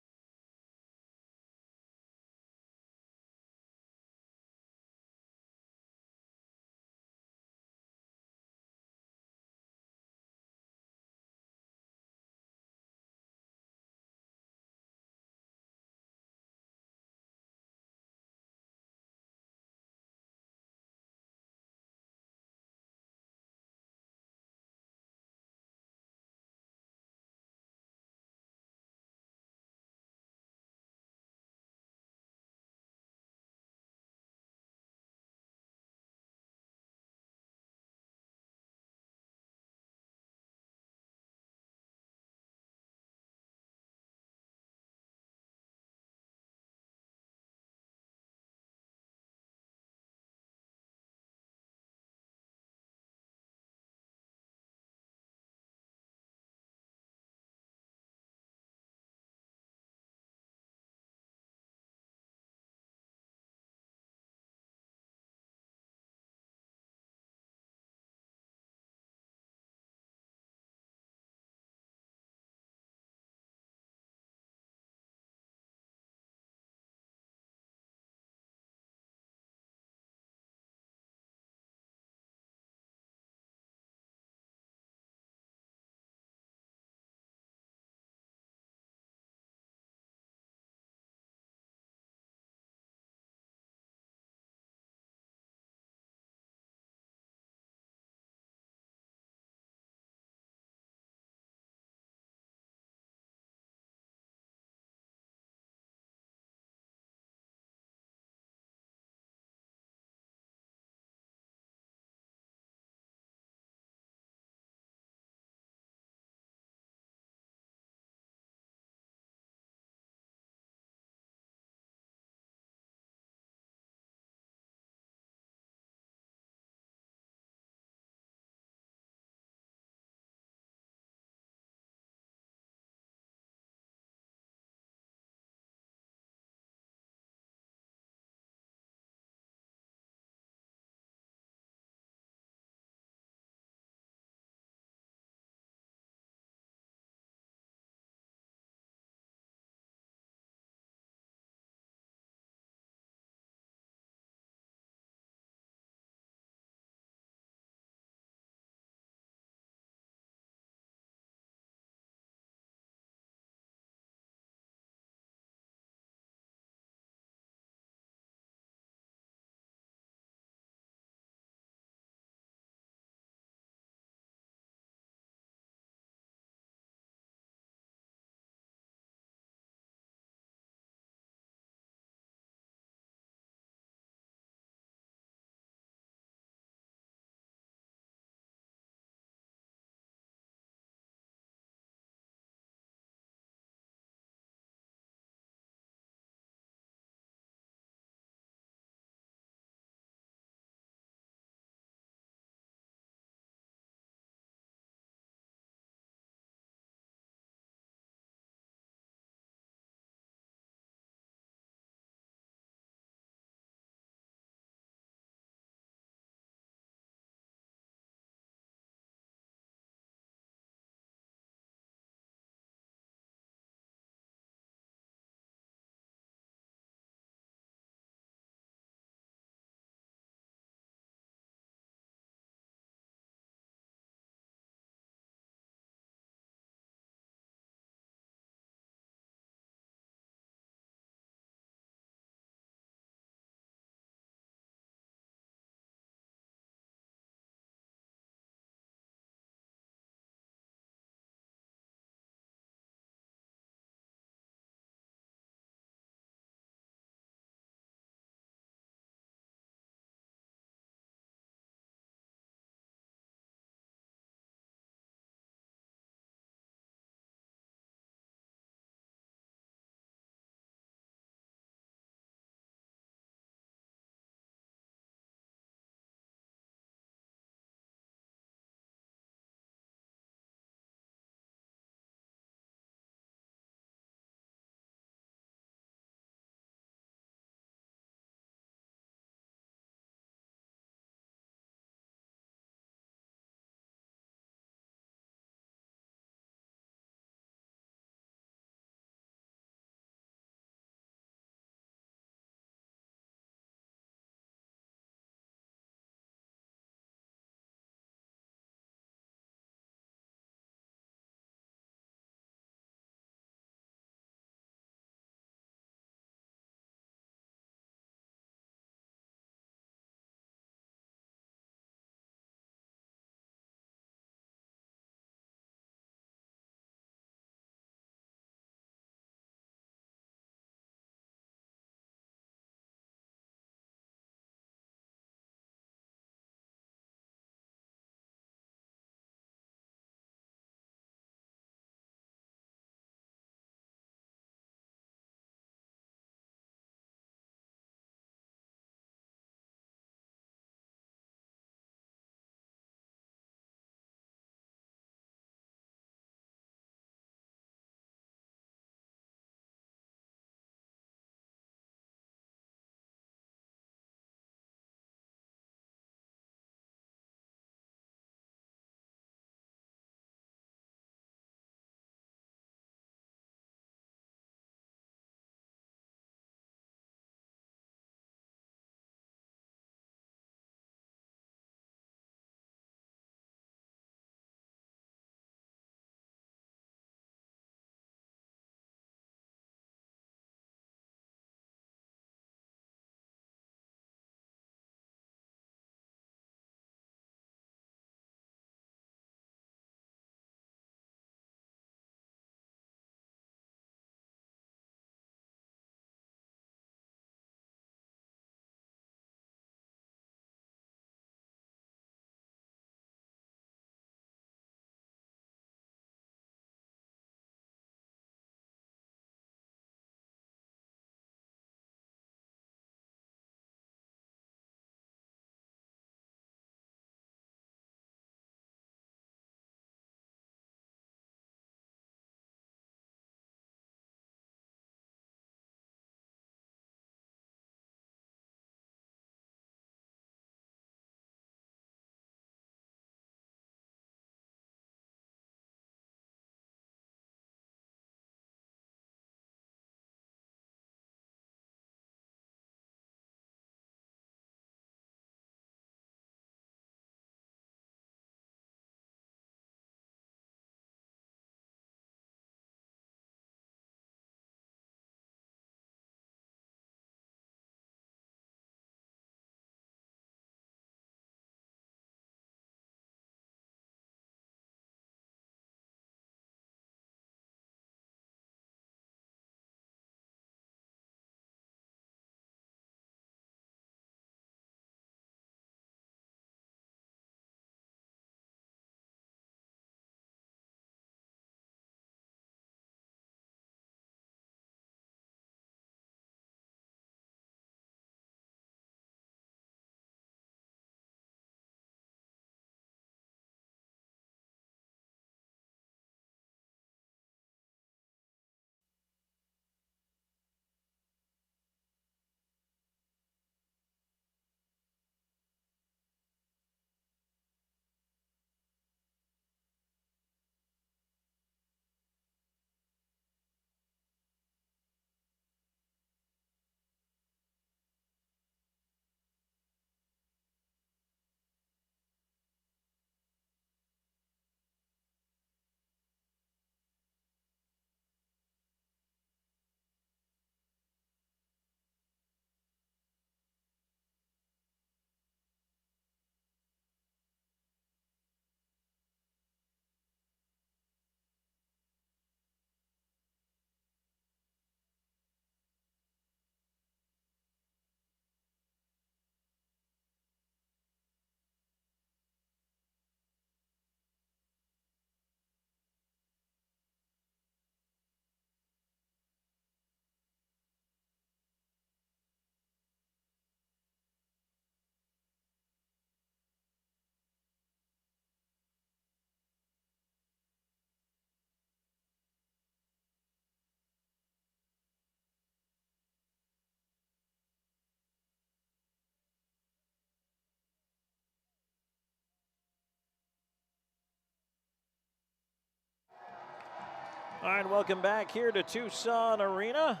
All right, welcome back here to Tucson Arena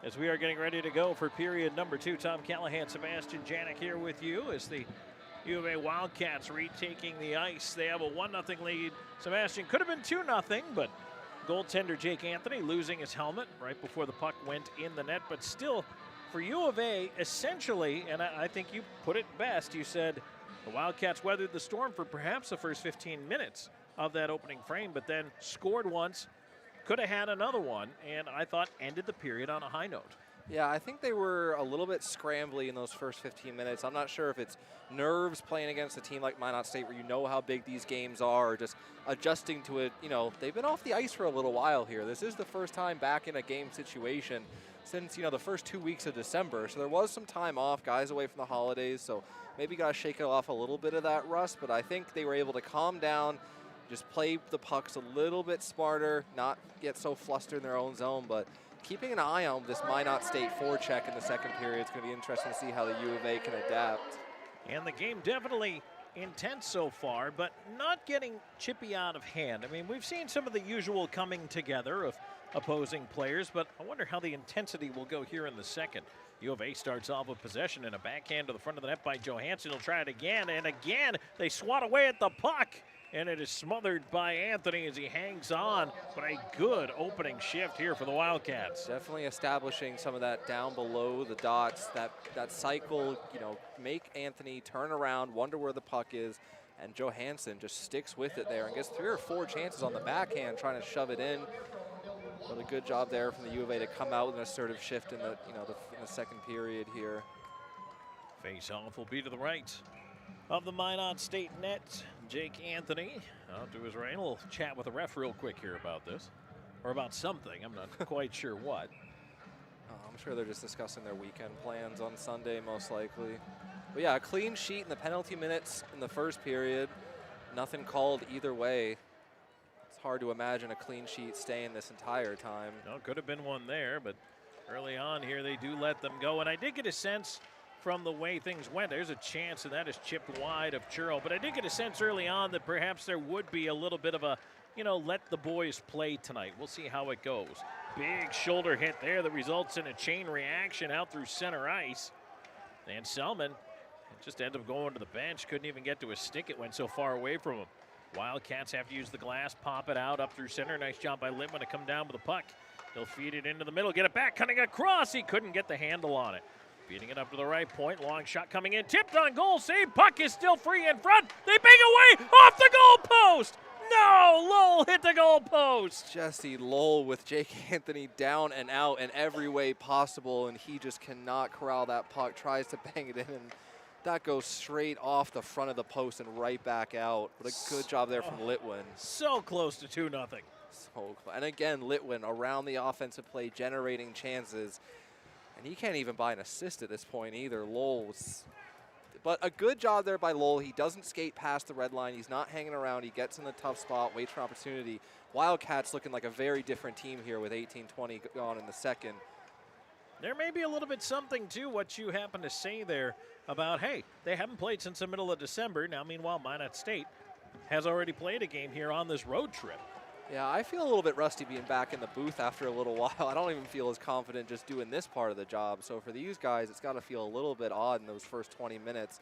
as we are getting ready to go for period number 2. Tom Callahan, Sebastian Janik here with you as the U of A Wildcats retaking the ice. They have a 1-0 lead. Sebastian, could have been 2-0, but goaltender Jake Anthony losing his helmet right before the puck went in the net. But still, for U of A, essentially, and I think you put it best, you said the Wildcats weathered the storm for perhaps the first 15 minutes of that opening frame, but then scored once, could have had another one, and I thought ended the period on a high note. Yeah, I think they were a little bit scrambly in those first 15 minutes. I'm not sure if it's nerves playing against a team like Minot State where you know how big these games are, or just adjusting to it. You know, they've been off the ice for a little while here. This is the first time back in a game situation since, you know, the first 2 weeks of December. So there was some time off, guys away from the holidays, so maybe got to shake it off a little bit of that rust, but I think they were able to calm down, just play the pucks a little bit smarter, not get so flustered in their own zone, but keeping an eye on this Minot State forecheck in the second period. It's going to be interesting to see how the U of A can adapt. And the game definitely intense so far, but not getting chippy out of hand. I mean, we've seen some of the usual coming together of opposing players, but I wonder how the intensity will go here in the second. U of A starts off with possession and a backhand to the front of the net by Johansson. He'll try it again, and again they swat away at the puck, and it is smothered by Anthony as he hangs on. But a good opening shift here for the Wildcats. Definitely establishing some of that down below the dots, that cycle, you know, make Anthony turn around, wonder where the puck is, and Johansson just sticks with it there and gets 3 or 4 chances on the backhand trying to shove it in. But a good job there from the U of A to come out with an assertive shift in the, in the second period here. Face-off will be to the right of the Minot State net. Jake Anthony out to his right. A little chat with the ref real quick here about this, or about something. I'm not quite sure what. I'm sure they're just discussing their weekend plans on Sunday, most likely. But yeah, a clean sheet in the penalty minutes in the first period. Nothing called either way. It's hard to imagine a clean sheet staying this entire time. No, could have been one there, but early on here they do let them go. And I did get a sense from the way things went, there's a chance, and that is chipped wide of Churro. But I did get a sense early on that perhaps there would be a little bit of a, let the boys play tonight. We'll see how it goes. Big shoulder hit there that results in a chain reaction out through center ice. And Selman just ended up going to the bench, couldn't even get to his stick. It went so far away from him. Wildcats have to use the glass, pop it out up through center. Nice job by Litwin to come down with the puck. He'll feed it into the middle, get it back, cutting across. He couldn't get the handle on it. Feeding it up to the right point, long shot coming in, tipped on goal, save, puck is still free in front. They bang away off the goal post. No, Lowell hit the goal post. Jesse Lowell with Jake Anthony down and out in every way possible, and he just cannot corral that puck, tries to bang it in, and that goes straight off the front of the post and right back out. But a good job there from Litwin. So close to 2-0. So close. And again, Litwin around the offensive play, generating chances. And he can't even buy an assist at this point either. Lowell's, but a good job there by Lowell. He doesn't skate past the red line. He's not hanging around. He gets in the tough spot, waits for an opportunity. Wildcats looking like a very different team here with 18-20 gone in the second. There may be a little bit something to what you happen to say there about, hey, they haven't played since the middle of December. Now, meanwhile, Minot State has already played a game here on this road trip. Yeah, I feel a little bit rusty being back in the booth after a little while. I don't even feel as confident just doing this part of the job. So for these guys, it's got to feel a little bit odd in those first 20 minutes.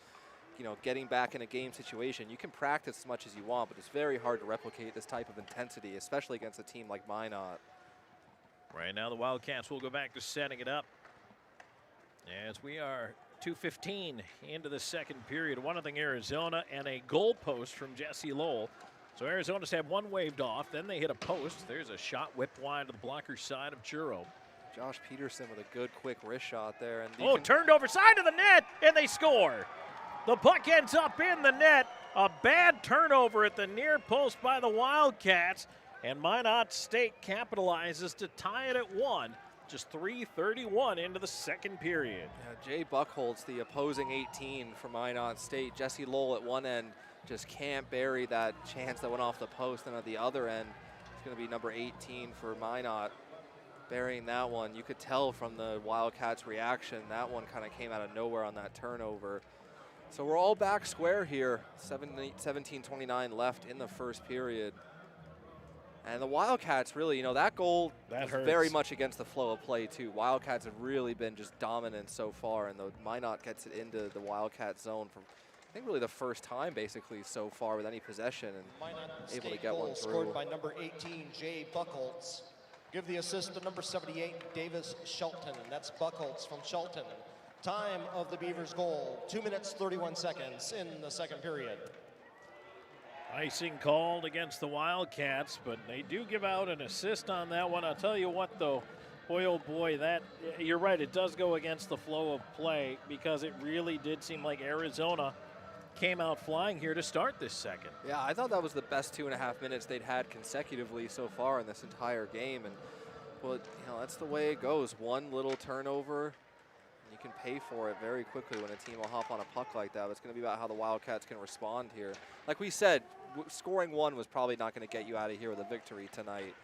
Getting back in a game situation. You can practice as much as you want, but it's very hard to replicate this type of intensity, especially against a team like Minot. Right now, the Wildcats will go back to setting it up as we are 2:15 into the second period. 1-0 Arizona and a goal post from Jesse Lowell. So Arizona's had one waved off, then they hit a post. There's a shot whipped wide to the blocker side of Churro. Josh Peterson with a good quick wrist shot there. And turned over side of the net, and they score. The puck ends up in the net. A bad turnover at the near post by the Wildcats. And Minot State capitalizes to tie it at 1. Just 3:31 into the second period. Yeah, Jay Buckholz, the opposing 18 for Minot State. Jesse Lowell at one end just can't bury that chance that went off the post. And at the other end, it's going to be number 18 for Minot burying that one. You could tell from the Wildcats' reaction, that one kind of came out of nowhere on that turnover. So we're all back square here. 17-29 left in the first period. And the Wildcats really, that goal That was hurts. very much against the flow of play too. Wildcats have really been just dominant so far, and the Minot gets it into the Wildcat zone for, I think, really the first time basically so far with any possession, and Minot able to State get goal one through. scored by number 18, Jay Buckholz. Give the assist to number 78, Davis Shelton. That's Buckholz from Shelton. Time of the Beavers goal, 2 minutes, 31 seconds in the second period. Icing called against the Wildcats, but they do give out an assist on that one. I'll tell you what, though, boy, oh boy, you're right, it does go against the flow of play, because it really did seem like Arizona came out flying here to start this second. Yeah, I thought that was the best 2.5 minutes they'd had consecutively so far in this entire game, and well, that's the way it goes. One little turnover, you can pay for it very quickly when a team will hop on a puck like that. It's going to be about how the Wildcats can respond here. Like we said, scoring one was probably not going to get you out of here with a victory tonight.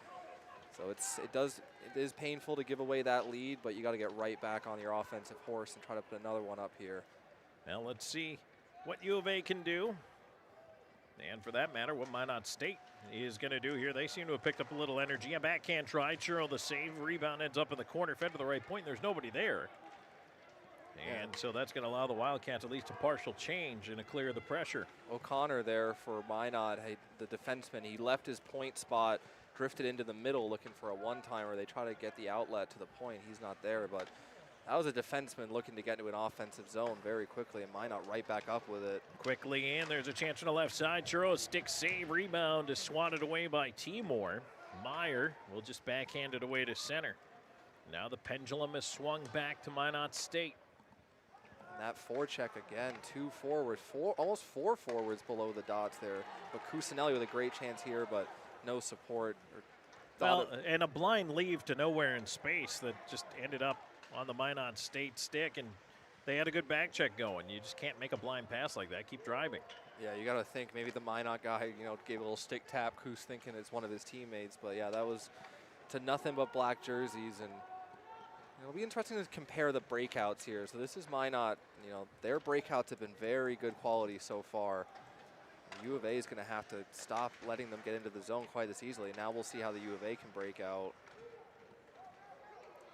So it is painful to give away that lead, but you got to get right back on your offensive horse and try to put another one up here. Now let's see what U of A can do, and for that matter, what Minot State is going to do here. They seem to have picked up a little energy. A backhand try, Churro the save, rebound ends up in the corner, fed to the right point. There's nobody there. And so that's going to allow the Wildcats at least a partial change and to clear the pressure. O'Connor there for Minot, the defenseman, he left his point spot, drifted into the middle looking for a one-timer. They try to get the outlet to the point. He's not there, but that was a defenseman looking to get into an offensive zone very quickly, and Minot right back up with it. Quickly in, there's a chance on the left side. Churro, stick save, rebound is swatted away by Timor. Meyer will just backhand it away to center. Now the pendulum is swung back to Minot State. And that forecheck again, 2 forwards, almost 4 forwards below the dots there. But Cusinelli with a great chance here, but no support. Well, and a blind leave to nowhere in space that just ended up on the Minot State stick, and they had a good back check going. You just can't make a blind pass like that. Keep driving. Yeah, you got to think maybe the Minot guy, gave a little stick tap. Coos thinking it's one of his teammates, but yeah, that was to nothing but black jerseys, and it'll be interesting to compare the breakouts here. So this is Minot. Their breakouts have been very good quality so far. U of A is going to have to stop letting them get into the zone quite as easily. Now we'll see how the U of A can break out.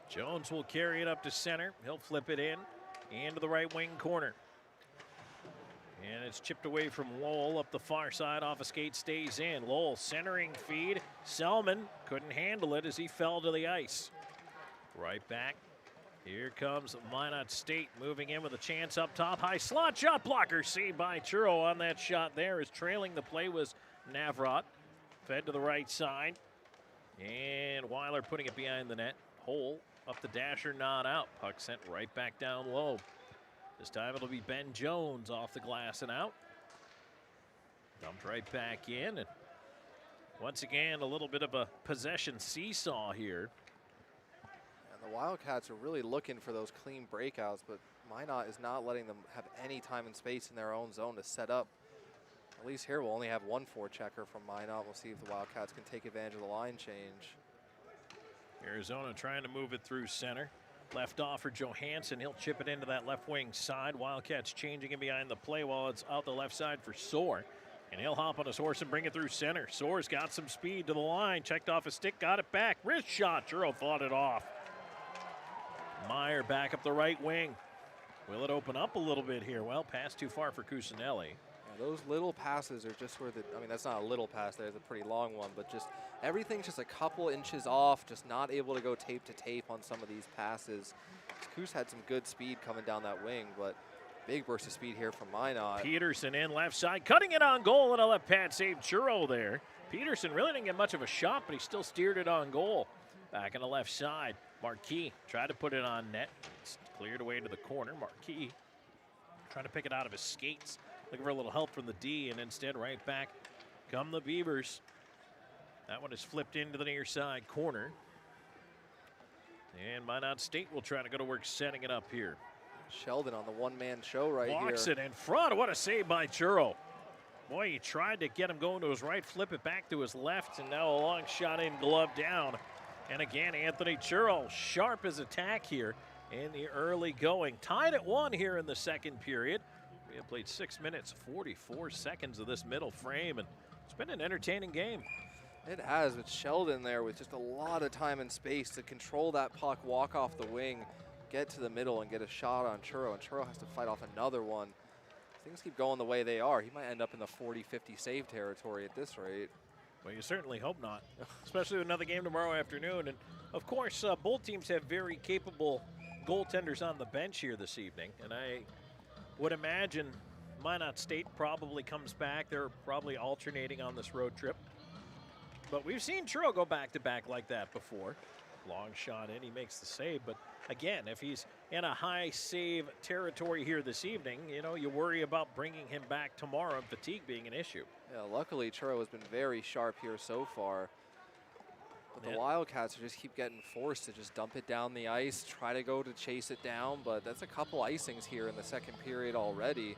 Jones will carry it up to center. He'll flip it in into the right wing corner. And it's chipped away from Lowell up the far side. Off a skate, stays in. Lowell centering feed. Selman couldn't handle it as he fell to the ice. Right back. Here comes Minot State moving in with a chance up top. High slot shot blocker saved by Churro on that shot there. As trailing the play was Navrat. Fed to the right side. And Weiler putting it behind the net. Hole up the dasher, not out. Puck sent right back down low. This time it'll be Ben Jones off the glass and out. Dumped right back in. And once again, a little bit of a possession seesaw here. And the Wildcats are really looking for those clean breakouts, but Minot is not letting them have any time and space in their own zone to set up. At least here we'll only have one forechecker from Minot. We'll see if the Wildcats can take advantage of the line change. Arizona trying to move it through center. Left off for Johansson. He'll chip it into that left wing side. Wildcats changing it behind the play while it's out the left side for Soar. And he'll hop on his horse and bring it through center. Soar's got some speed to the line. Checked off a stick, got it back. Wrist shot. Churro fought it off. Meyer back up the right wing. Will it open up a little bit here? Well, pass too far for Cusinelli. Yeah, those little passes are just where that's not a little pass. There's a pretty long one, but just everything's just a couple inches off, just not able to go tape to tape on some of these passes. Coos had some good speed coming down that wing, but big burst of speed here from Minot. Peterson in left side, cutting it on goal, and a left pad save Churro there. Peterson really didn't get much of a shot, but he still steered it on goal. Back on the left side, Marquis tried to put it on net. It's cleared away to the corner. Marquis trying to pick it out of his skates. Looking for a little help from the D, and instead right back come the Beavers. That one is flipped into the near side corner. And Minot State will try to go to work setting it up here. Sheldon on the one-man show right here. Walks it in front. What a save by Churro. Boy, he tried to get him going to his right, flip it back to his left, and now a long shot in, glove down. And again, Anthony Churro, sharp as attack here in the early going. Tied at 1 here in the second period. We have played 6 minutes, 44 seconds of this middle frame, and it's been an entertaining game. It has, with Sheldon there with just a lot of time and space to control that puck, walk off the wing, get to the middle and get a shot on Churro, and Churro has to fight off another one. If things keep going the way they are, he might end up in the 40-50 save territory at this rate. Well, you certainly hope not, especially with another game tomorrow afternoon. And, of course, both teams have very capable goaltenders on the bench here this evening. And I would imagine Minot State probably comes back. They're probably alternating on this road trip. But we've seen Churro go back-to-back like that before. Long shot in, he makes the save. But, again, if he's in a high save territory here this evening, you know, you worry about bringing him back tomorrow and fatigue being an issue. Yeah, luckily Churro has been very sharp here so far. But the Wildcats just keep getting forced to just dump it down the ice, try to go to chase it down, but that's a couple icings here in the second period already.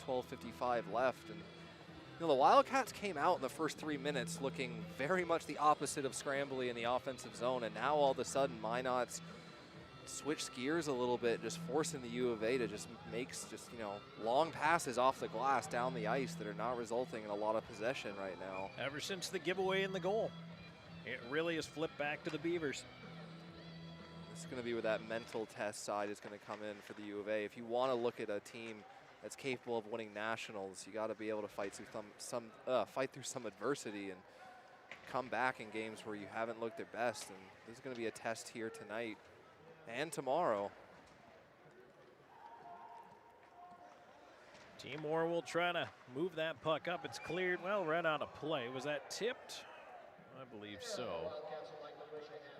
12:55 left. And you know, the Wildcats came out in the first 3 minutes looking very much the opposite of scrambly in the offensive zone, and now all of a sudden Minot's switched gears a little bit, just forcing the U of A to just makes you know, long passes off the glass down the ice that are not resulting in a lot of possession right now. Ever since the giveaway in the goal, it really has flipped back to the Beavers. This is going to be where that mental test side is going to come in for the U of A. If you want to look at a team that's capable of winning nationals, you got to be able to fight through fight through some adversity and come back in games where you haven't looked their best. And this is going to be a test here tonight and tomorrow. Timor will try to move that puck up. It's cleared, well, right out of play. Was that tipped? I believe so.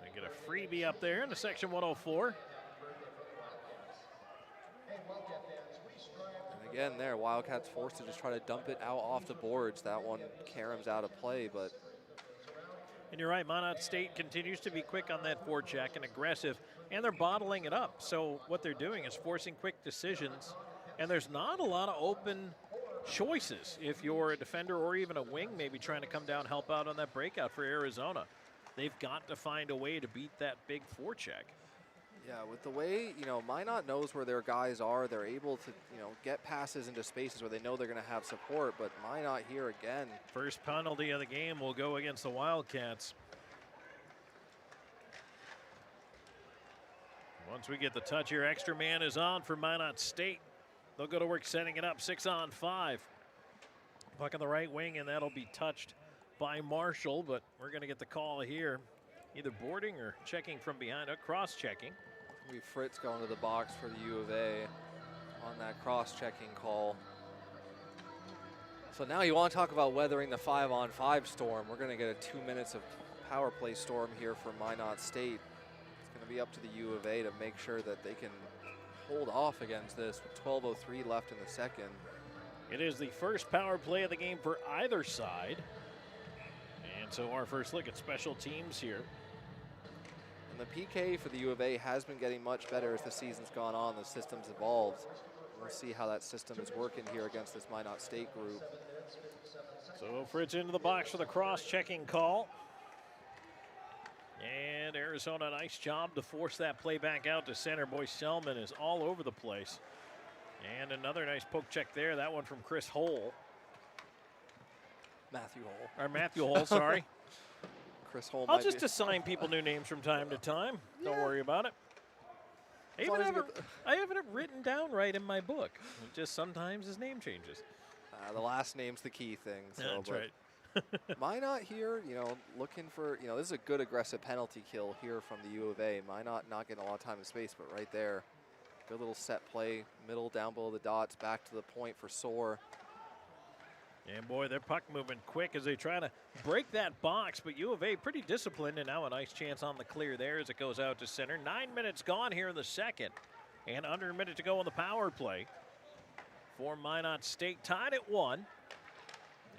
They get a freebie up there in the section 104. And again there, Wildcats forced to just try to dump it out off the boards. That one caroms out of play, but. And you're right, Minot State continues to be quick on that forecheck and aggressive, and they're bottling it up. So what they're doing is forcing quick decisions, and there's not a lot of open choices if you're a defender or even a wing maybe trying to come down and help out on that breakout for Arizona. They've got to find a way to beat that big forecheck. Yeah, with the way, you know, Minot knows where their guys are, they're able to, you know, get passes into spaces where they know they're going to have support, but Minot here again. First penalty of the game will go against the Wildcats. Once we get the touch here, extra man is on for Minot State. They'll go to work setting it up, 6-on-5. Puck on the right wing, and that'll be touched by Marshall, but we're going to get the call here. Either boarding or checking from behind, cross-checking. We Fritz going to the box for the U of A on that cross-checking call. So now you want to talk about weathering the 5-on-5 storm. We're going to get a 2 minutes of power play storm here for Minot State. It's going to be up to the U of A to make sure that they can hold off against this with 12:03 left in the second. It is the first power play of the game for either side. And so our first look at special teams here. And the PK for the U of A has been getting much better as the season's gone on, the system's evolved. We'll see how that system is working here against this Minot State group. So Fritz into the box for the cross-checking call. And Arizona, nice job to force that play back out to center. Boy, Selman is all over the place. And another nice poke check there. That one from Chris Hole. Matthew Hole. Or Matthew Hole, sorry. Chris Hole. I'll just assign people new names from time to time. Don't worry about it. I have it written down right in my book. It just sometimes his name changes. The last name's the key thing. So, that's right. Minot here, you know, looking for, you know, this is a good aggressive penalty kill here from the U of A. Minot not getting a lot of time and space, but right there, good little set play, middle down below the dots, back to the point for Soar. And boy, they're puck moving quick as they try to break that box, but U of A pretty disciplined, and now a nice chance on the clear there as it goes out to center. 9 minutes gone here in the second, and under a minute to go on the power play for Minot State, tied at 1.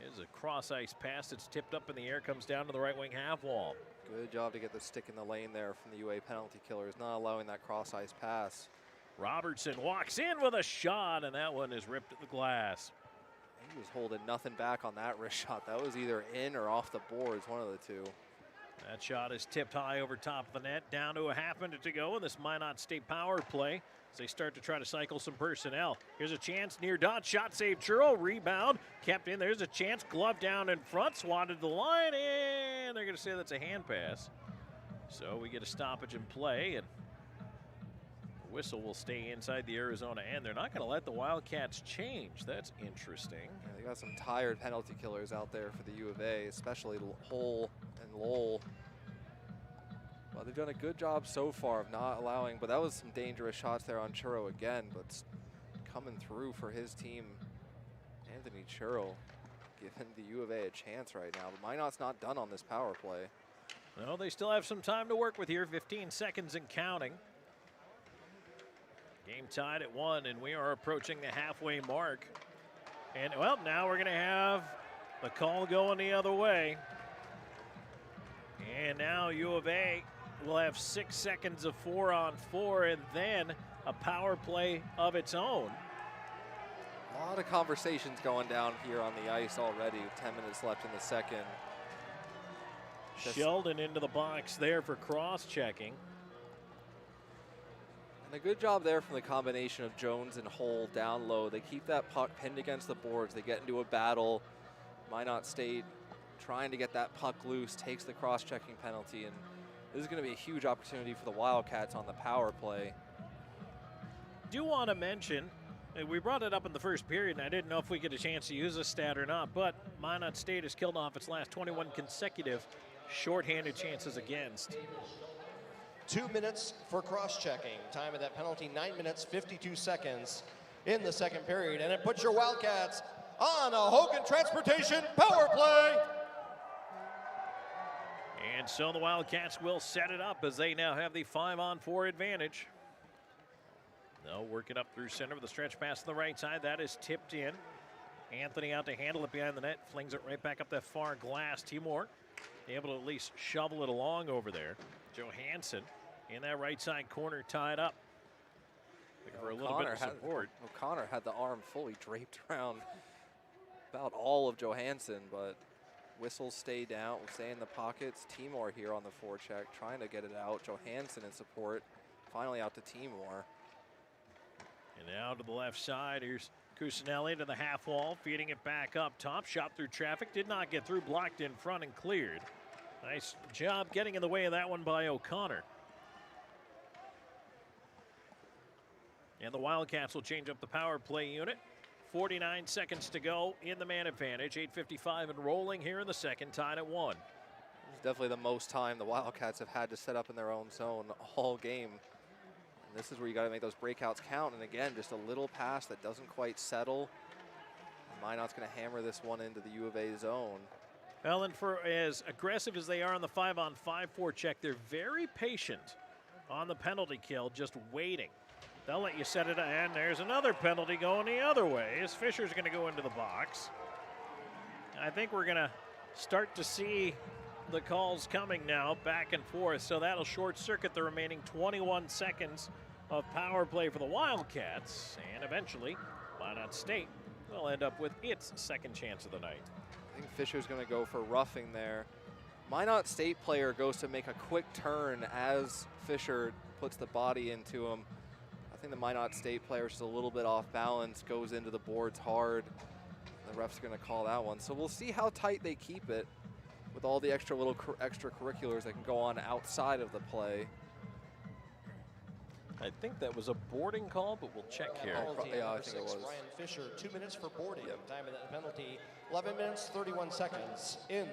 There's a cross ice pass that's tipped up in the air, comes down to the right wing half wall. Good job to get the stick in the lane there from the UA penalty killers, not allowing that cross ice pass. Robertson walks in with a shot, and that one is ripped at the glass. He was holding nothing back on that wrist shot. That was either in or off the boards, one of the two. That shot is tipped high over top of the net, down to a half minute to go in this Minot State power play as they start to try to cycle some personnel. Here's a chance near dot, shot save Churro, rebound, kept in. There's a chance, glove down in front, swatted the line, and they're going to say that's a hand pass. So we get a stoppage in play, and the whistle will stay inside the Arizona end. They're not going to let the Wildcats change. That's interesting. Yeah, they got some tired penalty killers out there for the U of A, especially Hull and Lowell. Well, they've done a good job so far of not allowing, but that was some dangerous shots there on Churro again, but coming through for his team, Anthony Churro, giving the U of A a chance right now. But Minot's not done on this power play. No, they still have some time to work with here, 15 seconds and counting. Game tied at 1, and we are approaching the halfway mark. And, well, now we're going to have the call going the other way. And now U of A will have 6 seconds of 4-on-4 and then a power play of its own. A lot of conversations going down here on the ice already with 10 minutes left in the second. Sheldon into the box there for cross-checking. And a good job there from the combination of Jones and Hull down low. They keep that puck pinned against the boards. They get into a battle. Minot State trying to get that puck loose, takes the cross-checking penalty, and this is going to be a huge opportunity for the Wildcats on the power play. Do want to mention, we brought it up in the first period, and I didn't know if we get a chance to use this stat or not, but Minot State has killed off its last 21 consecutive shorthanded chances against. 2 minutes for cross-checking. Time of that penalty, 9 minutes, 52 seconds in the second period. And it puts your Wildcats on a Hogan Transportation power play. And so the Wildcats will set it up as they now have the 5-on-4 advantage. They'll work it up through center with a stretch pass on the right side. That is tipped in. Anthony out to handle it behind the net. Flings it right back up that far glass. Timor able to at least shovel it along over there. Johansson in that right side corner tied up. Looking for a little bit of support. O'Connor had the arm fully draped around about all of Johansson, but whistles stay down, stay in the pockets. Timor here on the forecheck, trying to get it out. Johansson in support, finally out to Timor. And now to the left side, here's Cusinelli to the half wall, feeding it back up top. Shot through traffic, did not get through, blocked in front and cleared. Nice job getting in the way of that one by O'Connor. And the Wildcats will change up the power play unit. 49 seconds to go in the man advantage. 8:55 and rolling here in the second, tied at 1. It's definitely the most time the Wildcats have had to set up in their own zone all game. And this is where you got to make those breakouts count. And again, just a little pass that doesn't quite settle. Minot's going to hammer this one into the U of A zone. Well, and for as aggressive as they are on the 5-on-5 forecheck, they're very patient on the penalty kill, just waiting. They'll let you set it, and there's another penalty going the other way as Fisher's going to go into the box. I think we're going to start to see the calls coming now back and forth, so that'll short circuit the remaining 21 seconds of power play for the Wildcats, and eventually Minot State will end up with its second chance of the night. I think Fisher's going to go for roughing there. Minot State player goes to make a quick turn as Fisher puts the body into him. I think the Minot State player is just a little bit off balance, goes into the boards hard. The ref's going to call that one. So we'll see how tight they keep it with all the extra little extracurriculars that can go on outside of the play. I think that was a boarding call, but we'll check here. Yeah, I think it was. Ryan Fisher, 2 minutes for boarding. Time of that penalty, 11 minutes, 31 seconds in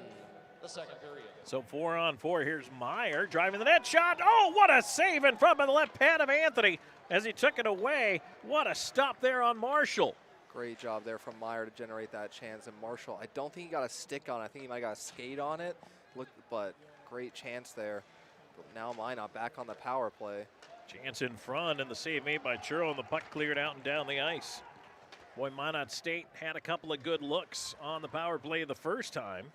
the second period. So 4-on-4, here's Meyer driving the net shot. Oh, what a save in front by the left pad of Anthony as he took it away. What a stop there on Marshall. Great job there from Meyer to generate that chance. And Marshall, I don't think he got a stick on it. I think he might got a skate on it. But great chance there. But now Minot back on the power play. Chance in front, and the save made by Churro, and the puck cleared out and down the ice. Boy, Minot State had a couple of good looks on the power play the first time.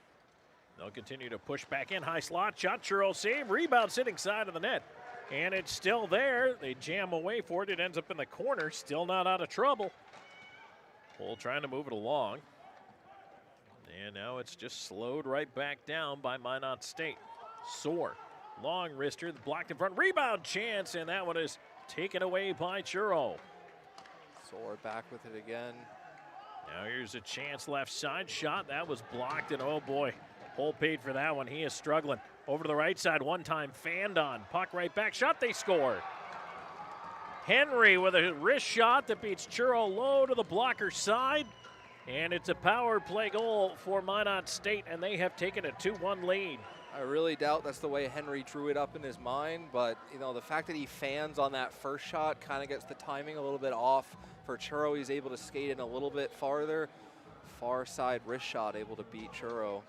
They'll continue to push back in. High slot shot, Churro save, rebound sitting side of the net. And it's still there. They jam away for it. It ends up in the corner, still not out of trouble. Bull trying to move it along. And now it's just slowed right back down by Minot State. Soar, long wrister, blocked in front, rebound chance, and that one is taken away by Churro. Soar back with it again. Now here's a chance left side shot. That was blocked, and oh boy, Pole paid for that one. He is struggling. Over to the right side, one time fanned on. Puck right back, shot, they score. Henry with a wrist shot that beats Churro low to the blocker side. And it's a power play goal for Minot State, and they have taken a 2-1 lead. I really doubt that's the way Henry drew it up in his mind, but you know, the fact that he fans on that first shot kind of gets the timing a little bit off for Churro. He's able to skate in a little bit farther. Far side wrist shot able to beat Churro.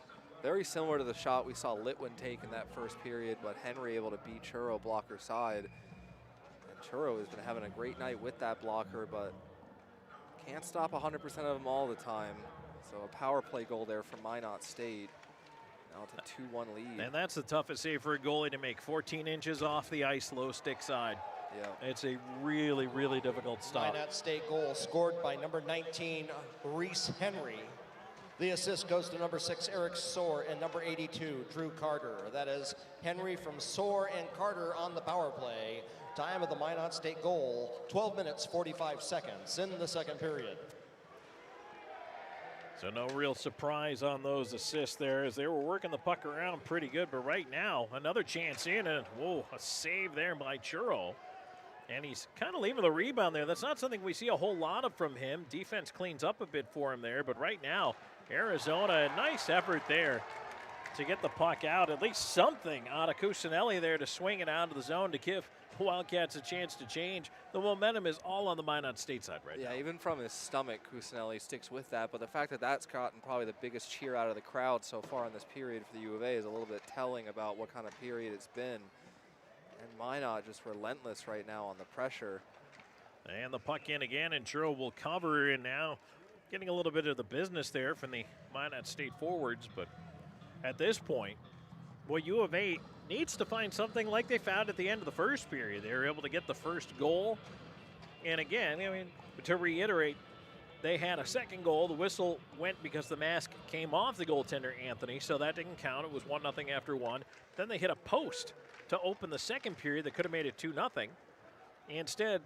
Very similar to the shot we saw Litwin take in that first period, but Henry able to beat Churro blocker side. And Churro has been having a great night with that blocker, but can't stop 100% of them all the time. So a power play goal there for Minot State. Now it's a 2-1 lead. And that's the toughest save for a goalie to make. 14 inches off the ice, low stick side. Yeah. It's a really, really difficult stop. Minot State goal scored by number 19, Reese Henry. The assist goes to number 6, Eric Soar, and number 82, Drew Carter. That is Henry from Soar and Carter on the power play. Time of the Minot State goal, 12 minutes, 45 seconds in the second period. So no real surprise on those assists there as they were working the puck around pretty good. But right now, another chance in, and whoa, a save there by Churro. And he's kind of leaving the rebound there. That's not something we see a whole lot of from him. Defense cleans up a bit for him there. But right now, Arizona, a nice effort there to get the puck out. At least something out of Cusinelli there to swing it out of the zone to give Wildcats a chance to change. The momentum is all on the Minot State side right now. Yeah, even from his stomach, Cusinelli sticks with that. But the fact that that's gotten probably the biggest cheer out of the crowd so far in this period for the U of A is a little bit telling about what kind of period it's been. And Minot just relentless right now on the pressure. And the puck in again, and Churro will cover, and now getting a little bit of the business there from the Minot State forwards. But at this point, well, U of A needs to find something like they found at the end of the first period. They were able to get the first goal. And again, I mean, to reiterate, they had a second goal. The whistle went because the mask came off the goaltender, Anthony, so that didn't count. It was 1-0 after one. Then they hit a post to open the second period that could have made it 2-0. Instead,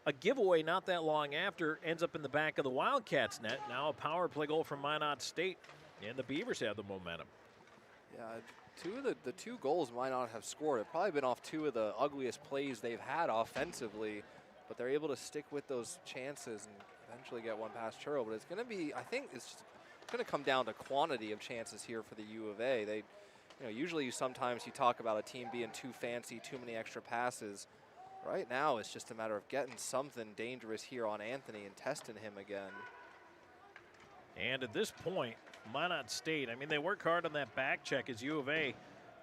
a giveaway not that long after ends up in the back of the Wildcats net. Now a power play goal from Minot State, and the Beavers have the momentum. Yeah, the two goals Minot have scored have probably been off two of the ugliest plays they've had offensively, but they're able to stick with those chances and eventually get one past Churro. But it's going to be, I think it's going to come down to quantity of chances here for the U of A. They, you know, usually sometimes you talk about a team being too fancy, too many extra passes. Right now, it's just a matter of getting something dangerous here on Anthony and testing him again. And at this point, Minot State, I mean, they work hard on that back check as U of A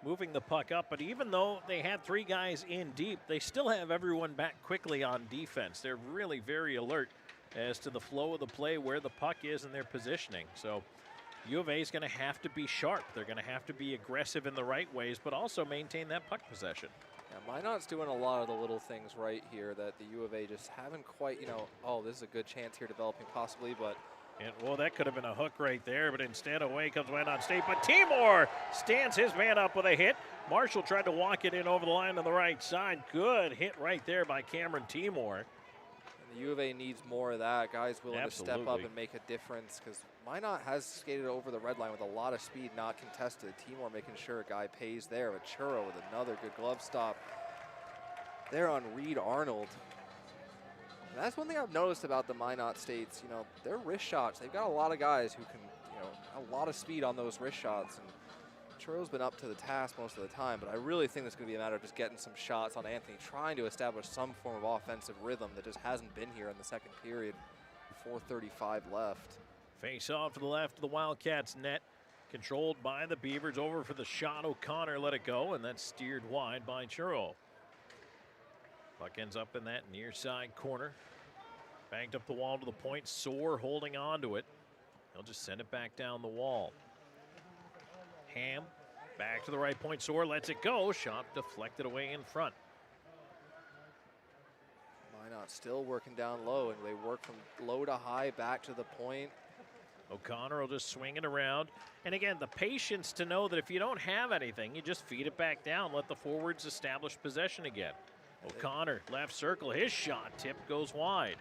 moving the puck up, but even though they had three guys in deep, they still have everyone back quickly on defense. They're really very alert as to the flow of the play, where the puck is and their positioning. So U of A is going to have to be sharp. They're going to have to be aggressive in the right ways, but also maintain that puck possession. Yeah, Minot's doing a lot of the little things right here that the U of A just haven't quite, you know, oh, this is a good chance here developing possibly, but and, well, that could have been a hook right there, but instead away comes Minot State. But Timor stands his man up with a hit. Marshall tried to walk it in over the line on the right side. Good hit right there by Cameron Timor. And the U of A needs more of that. Guys willing Absolutely. to step up and make a difference, because Minot has skated over the red line with a lot of speed, not contested. Timor making sure a guy pays there, but Churro with another good glove stop there on Reed Arnold. And that's one thing I've noticed about the Minot States, you know, their wrist shots, they've got a lot of guys who can, you know, a lot of speed on those wrist shots. And Churro's been up to the task most of the time, but I really think it's going to be a matter of just getting some shots on Anthony, trying to establish some form of offensive rhythm that just hasn't been here in the second period. 4:35 left. Face off to the left of the Wildcats net, controlled by the Beavers. Over for the shot, O'Connor let it go, and that's steered wide by Churro. Puck ends up in that near side corner. Banked up the wall to the point. Soar holding on to it. He'll just send it back down the wall. Ham back to the right point. Soar lets it go. Shot deflected away in front. Minot still working down low, and they work from low to high back to the point. O'Connor will just swing it around. And again, the patience to know that if you don't have anything, you just feed it back down, let the forwards establish possession again. O'Connor, left circle, his shot tip goes wide.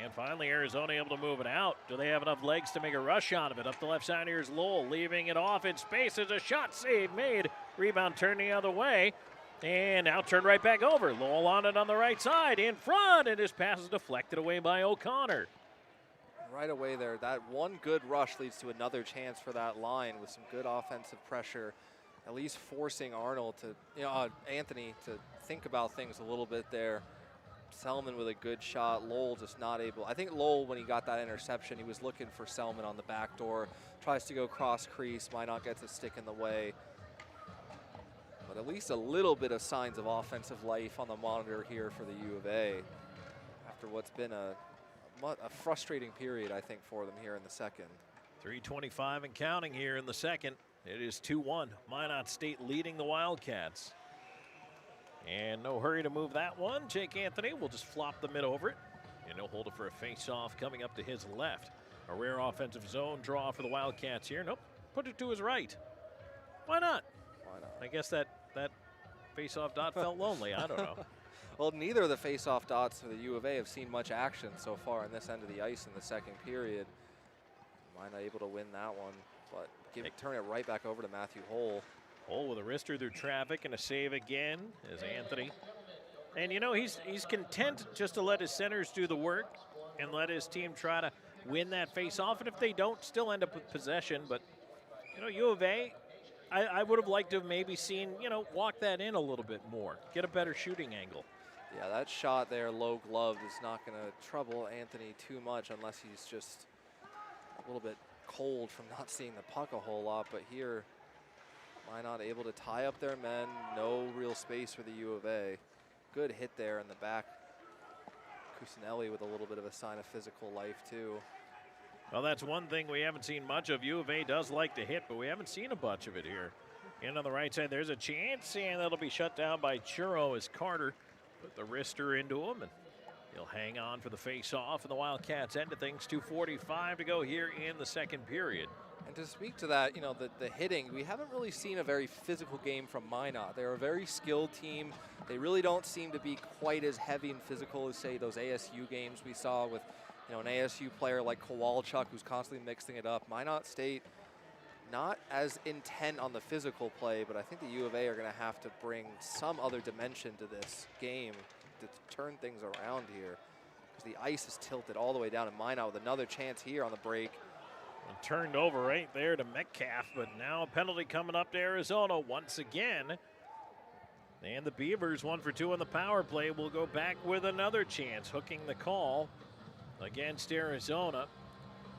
And finally, Arizona able to move it out. Do they have enough legs to make a rush out of it? Up the left side, here's Lowell, leaving it off in space. There's a shot save made. Rebound turned the other way. And now turned right back over. Lowell on it on the right side, in front, and his pass is deflected away by O'Connor. Right away there, that one good rush leads to another chance for that line with some good offensive pressure, at least forcing Arnold to, Anthony to think about things a little bit there. Selman with a good shot, Lowell just not able. I think Lowell, when he got that interception, he was looking for Selman on the back door, tries to go cross crease, Minot gets a stick in the way. But at least a little bit of signs of offensive life on the monitor here for the U of A after what's been a frustrating period, I think, for them here in the second. 3:25 and counting here in the second. It is 2-1. Minot State leading the Wildcats. And no hurry to move that one. Jake Anthony will just flop the mid over it. And he'll hold it for a face-off coming up to his left. A rare offensive zone draw for the Wildcats here. Nope, put it to his right. Why not? Why not? I guess that face-off dot felt lonely. I don't know. Well, neither of the face-off dots for the U of A have seen much action so far in this end of the ice in the second period. Minot able to win that one, but turn it right back over to Matthew Hull. Hull with a wrister through traffic and a save again as Anthony. And he's content just to let his centers do the work and let his team try to win that face-off. And if they don't, still end up with possession. But U of A, I would have liked to have maybe seen walk that in a little bit more, get a better shooting angle. Yeah, that shot there, low gloved, is not going to trouble Anthony too much unless he's just a little bit cold from not seeing the puck a whole lot. But here, Minot able to tie up their men. No real space for the U of A. Good hit there in the back. Cusinelli with a little bit of a sign of physical life too. Well, that's one thing we haven't seen much of. U of A does like to hit, but we haven't seen a bunch of it here. And on the right side, there's a chance, and that'll be shut down by Churro as Carter put the wrister into him, and he'll hang on for the face-off, and the Wildcats end of things. 2:45 to go here in the second period. And to speak to that, the hitting, we haven't really seen a very physical game from Minot. They're a very skilled team. They really don't seem to be quite as heavy and physical as, say, those ASU games we saw with, an ASU player like Kowalchuk who's constantly mixing it up. Minot State, not as intent on the physical play, but I think the U of A are going to have to bring some other dimension to this game to turn things around here. Because the ice is tilted all the way down, and Minot with another chance here on the break. And turned over right there to Metcalf, but now a penalty coming up to Arizona once again. And the Beavers, 1 for 2 on the power play, will go back with another chance, hooking the call against Arizona.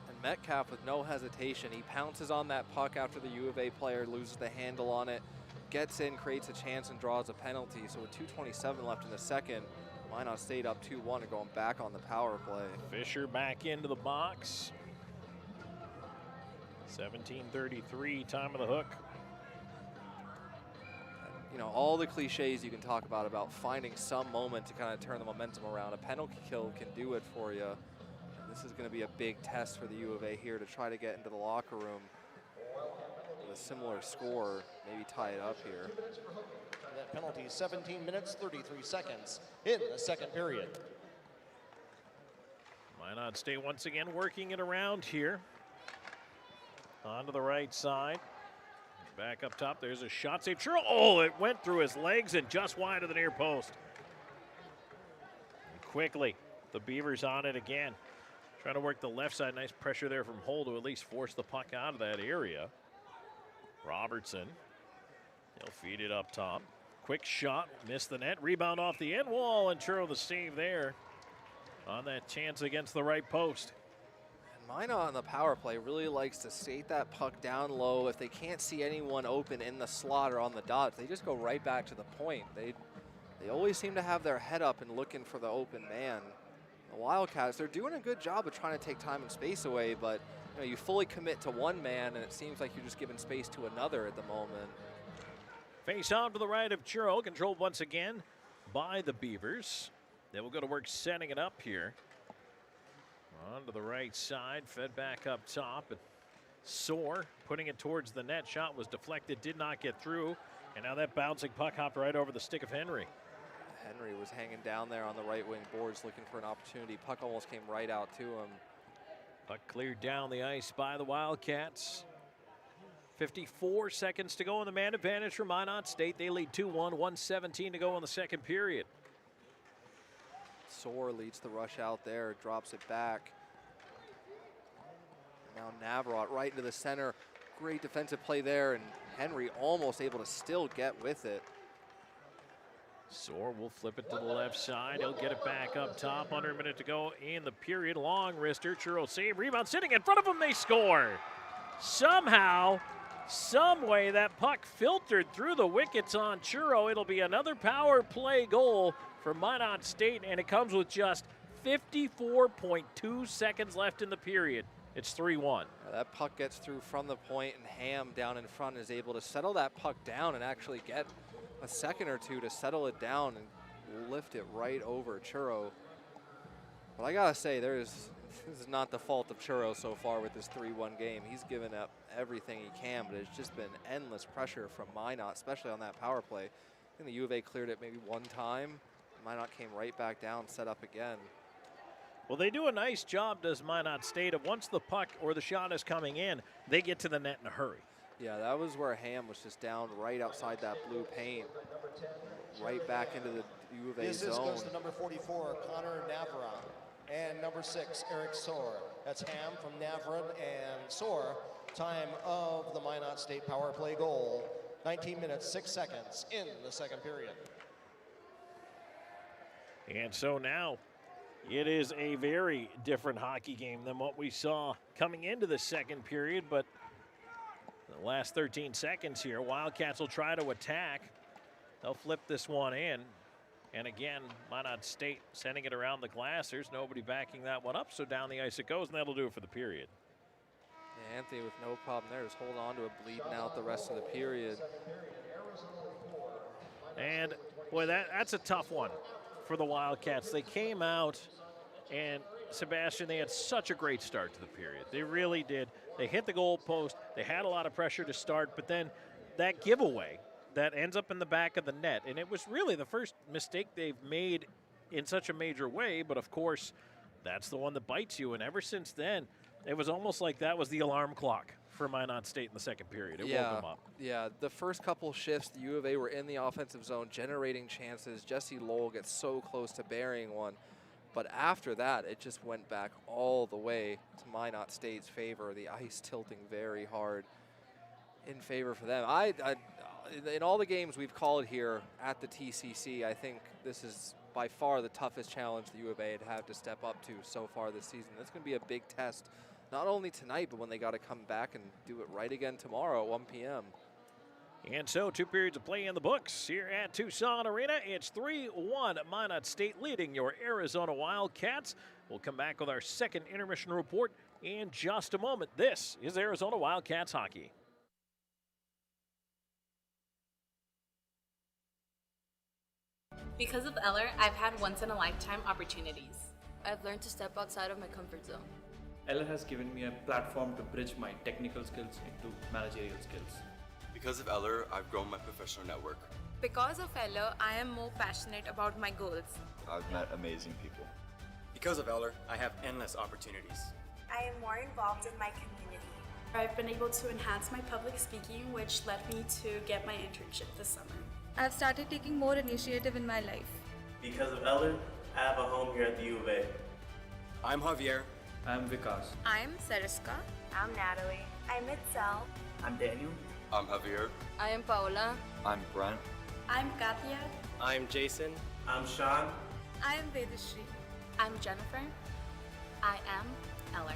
And Metcalf with no hesitation, he pounces on that puck after the U of A player loses the handle on it, gets in, creates a chance, and draws a penalty. So with 2:27 left in the second, Minot State up 2-1 and going back on the power play. Fisher back into the box. 17:33, time of the hook. All the cliches you can talk about finding some moment to kind of turn the momentum around. A penalty kill can do it for you. And this is going to be a big test for the U of A here to try to get into the locker room with a similar score, maybe tie it up here. And that penalty, 17 minutes, 33 seconds in the second period. Minot State once again working it around here. Onto the right side. Back up top, there's a shot save. Oh, it went through his legs and just wide of the near post. And quickly, the Beavers on it again. Trying to work the left side. Nice pressure there from Hull to at least force the puck out of that area. Robertson, he'll feed it up top. Quick shot, missed the net. Rebound off the end wall, and Churro the save there on that chance against the right post. Minot on the power play really likes to skate that puck down low. If they can't see anyone open in the slot or on the dots, they just go right back to the point. They always seem to have their head up and looking for the open man. The Wildcats, they're doing a good job of trying to take time and space away, but you fully commit to one man, and it seems like you're just giving space to another at the moment. Face off to the right of Churro, controlled once again by the Beavers. They will go to work setting it up here. On to the right side, fed back up top. And Soar putting it towards the net. Shot was deflected, did not get through. And now that bouncing puck hopped right over the stick of Henry. Henry was hanging down there on the right wing boards looking for an opportunity. Puck almost came right out to him. Puck cleared down the ice by the Wildcats. 54 seconds to go in the man advantage for Minot State. They lead 2-1, 1:17 to go in the second period. Soar leads the rush out there, drops it back. Now Navarrete right into the center. Great defensive play there, and Henry almost able to still get with it. Soar will flip it to the left side. He'll get it back up top. Under a minute to go in the period. Long wrister. Churro save. Rebound sitting in front of him. They score. Somehow, some way, that puck filtered through the wickets on Churro. It'll be another power play goal for Minot State, and it comes with just 54.2 seconds left in the period. It's 3-1. That puck gets through from the point, and Ham down in front is able to settle that puck down and actually get a second or two to settle it down and lift it right over Churro. But I gotta say, this is not the fault of Churro so far with this 3-1 game. He's given up everything he can, but it's just been endless pressure from Minot, especially on that power play. I think the U of A cleared it maybe one time. Minot came right back down, set up again. Well, they do a nice job, does Minot State, of once the puck or the shot is coming in, they get to the net in a hurry. Yeah, that was where Ham was just down right outside that blue paint, right back into the U of A The assist zone. goes to number 44, Connor Navarrete, and number 6, Eric Soar. That's Ham from Navarrete and Soar. Time of the Minot State power play goal, 19 minutes, 6 seconds in the second period. And so now it is a very different hockey game than what we saw coming into the second period, but the last 13 seconds here, Wildcats will try to attack. They'll flip this one in. And again, Minot State sending it around the glass. There's nobody backing that one up, so down the ice it goes, and that'll do it for the period. Yeah, Anthony with no problem there, just hold on to it, bleeding out the rest of the period. And boy, that's a tough one for the Wildcats. They came out, and Sebastian, they had such a great start to the period. They really did. They hit the goal post. They had a lot of pressure to start, but then that giveaway that ends up in the back of the net, and it was really the first mistake they've made in such a major way, but of course, that's the one that bites you, and ever since then, it was almost like that was the alarm clock for Minot State in the second period. It woke them up. Yeah, the first couple shifts, the U of A were in the offensive zone, generating chances. Jesse Lowell gets so close to burying one. But after that, it just went back all the way to Minot State's favor. The ice tilting very hard in favor for them. In all the games we've called here at the TCC, I think this is by far the toughest challenge the U of A had to step up to so far this season. It's going to be a big test, not only tonight, but when they got to come back and do it right again tomorrow at 1 p.m. And so 2 periods of play in the books here at Tucson Arena. It's 3-1, Minot State leading your Arizona Wildcats. We'll come back with our second intermission report in just a moment. This is Arizona Wildcats hockey. Because of Eller, I've had once-in-a-lifetime opportunities. I've learned to step outside of my comfort zone. Eller has given me a platform to bridge my technical skills into managerial skills. Because of Eller, I've grown my professional network. Because of Eller, I am more passionate about my goals. I've met amazing people. Because of Eller, I have endless opportunities. I am more involved in my community. I've been able to enhance my public speaking, which led me to get my internship this summer. I've started taking more initiative in my life. Because of Eller, I have a home here at the U of A. I'm Javier. I'm Vikas. I'm Sariska. I'm Natalie. I'm Itzel. I'm Daniel. I'm Javier. I am Paola. I'm Brent. I'm Katya. I'm Jason. I'm Sean. I am Vedashri. I'm Jennifer. I am Eller.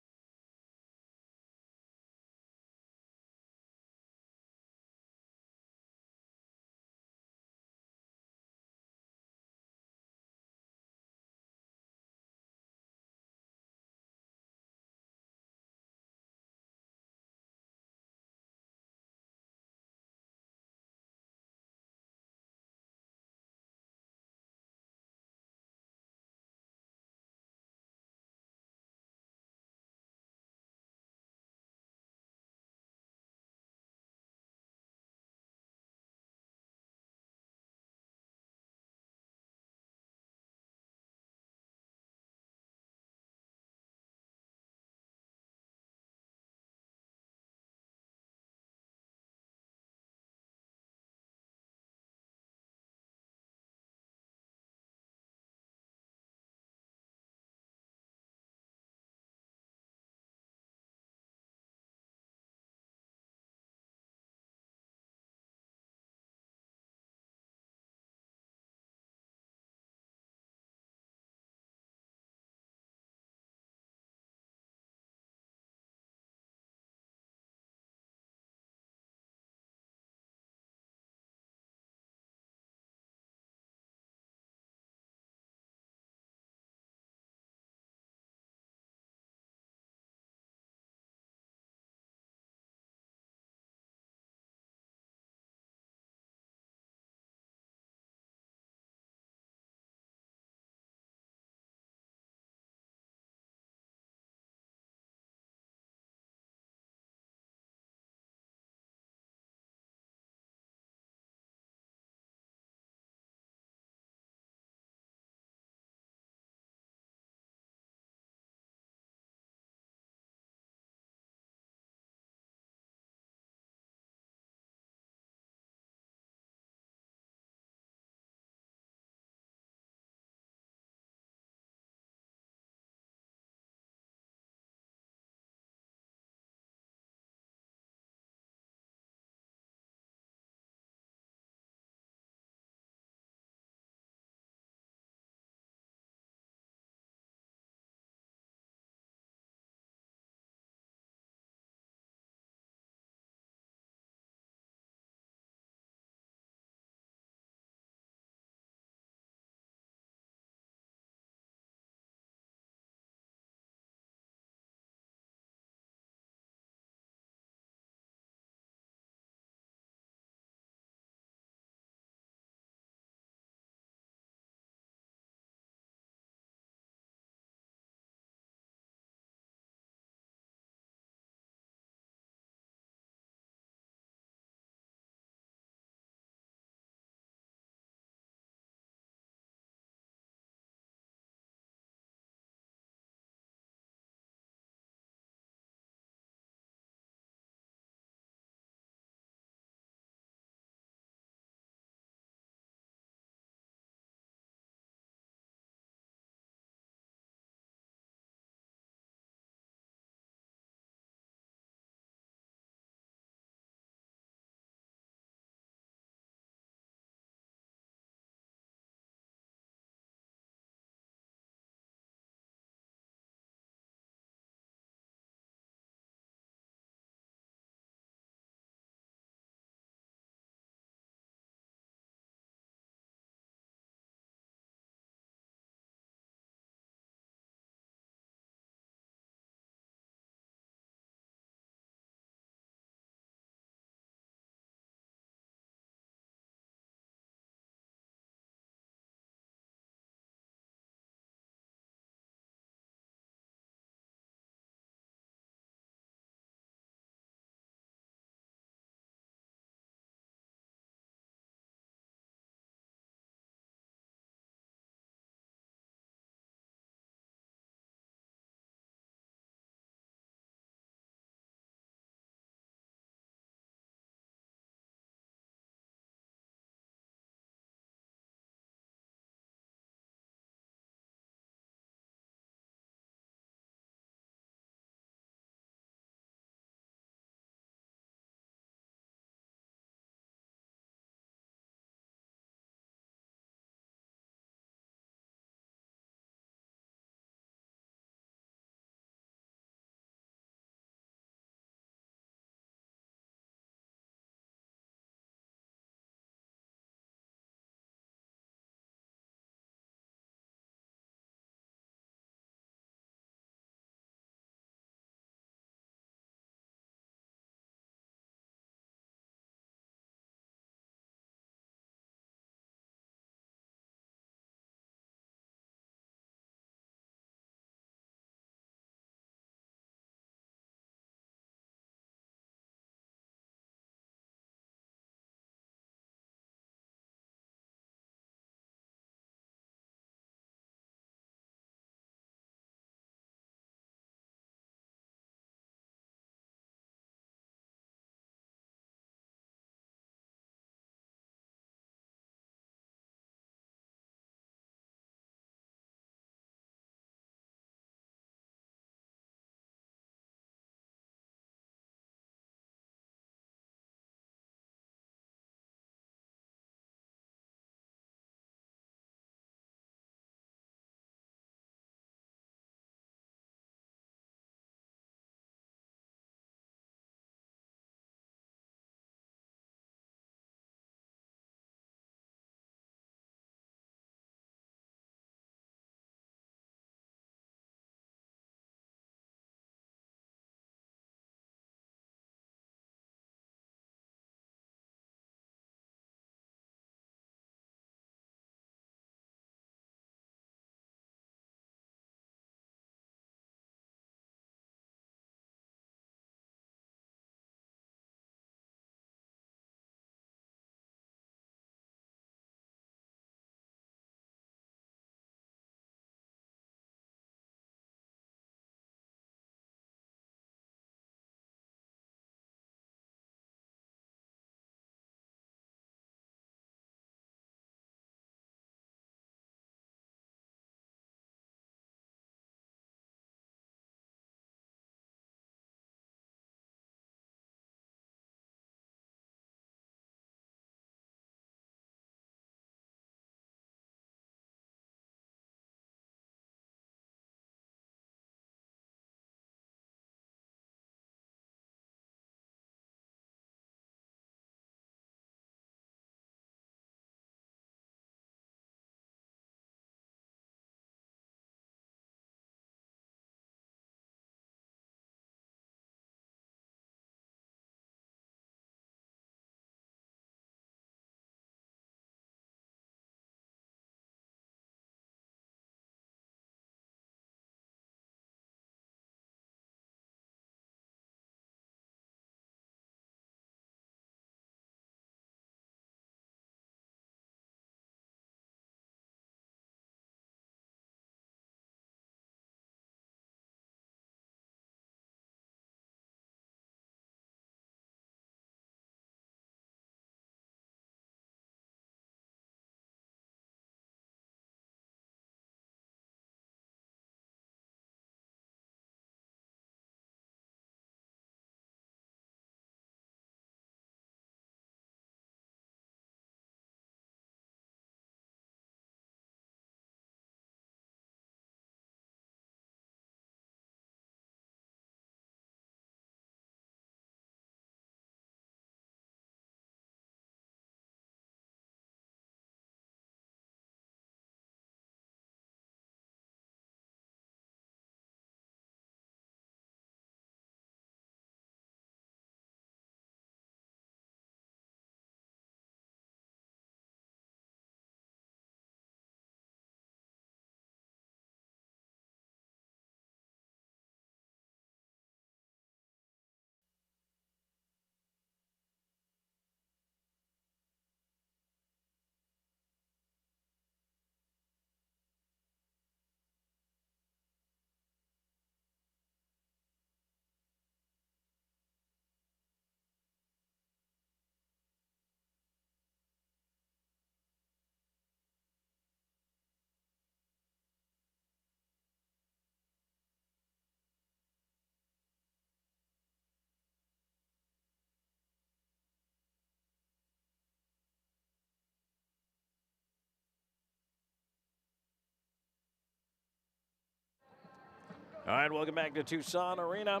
All right, welcome back to Tucson Arena.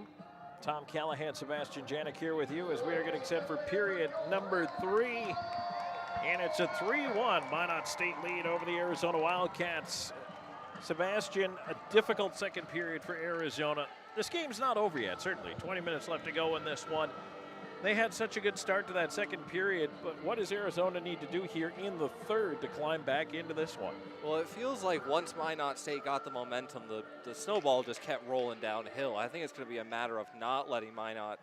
Tom Callahan, Sebastian Janik here with you as we are getting set for period number 3. And it's a 3-1 Minot State lead over the Arizona Wildcats. Sebastian, a difficult second period for Arizona. This game's not over yet, certainly. 20 minutes left to go in this one. They had such a good start to that second period, but what does Arizona need to do here in the third to climb back into this one? Well, it feels like once Minot State got the momentum, the snowball just kept rolling downhill. I think it's going to be a matter of not letting Minot,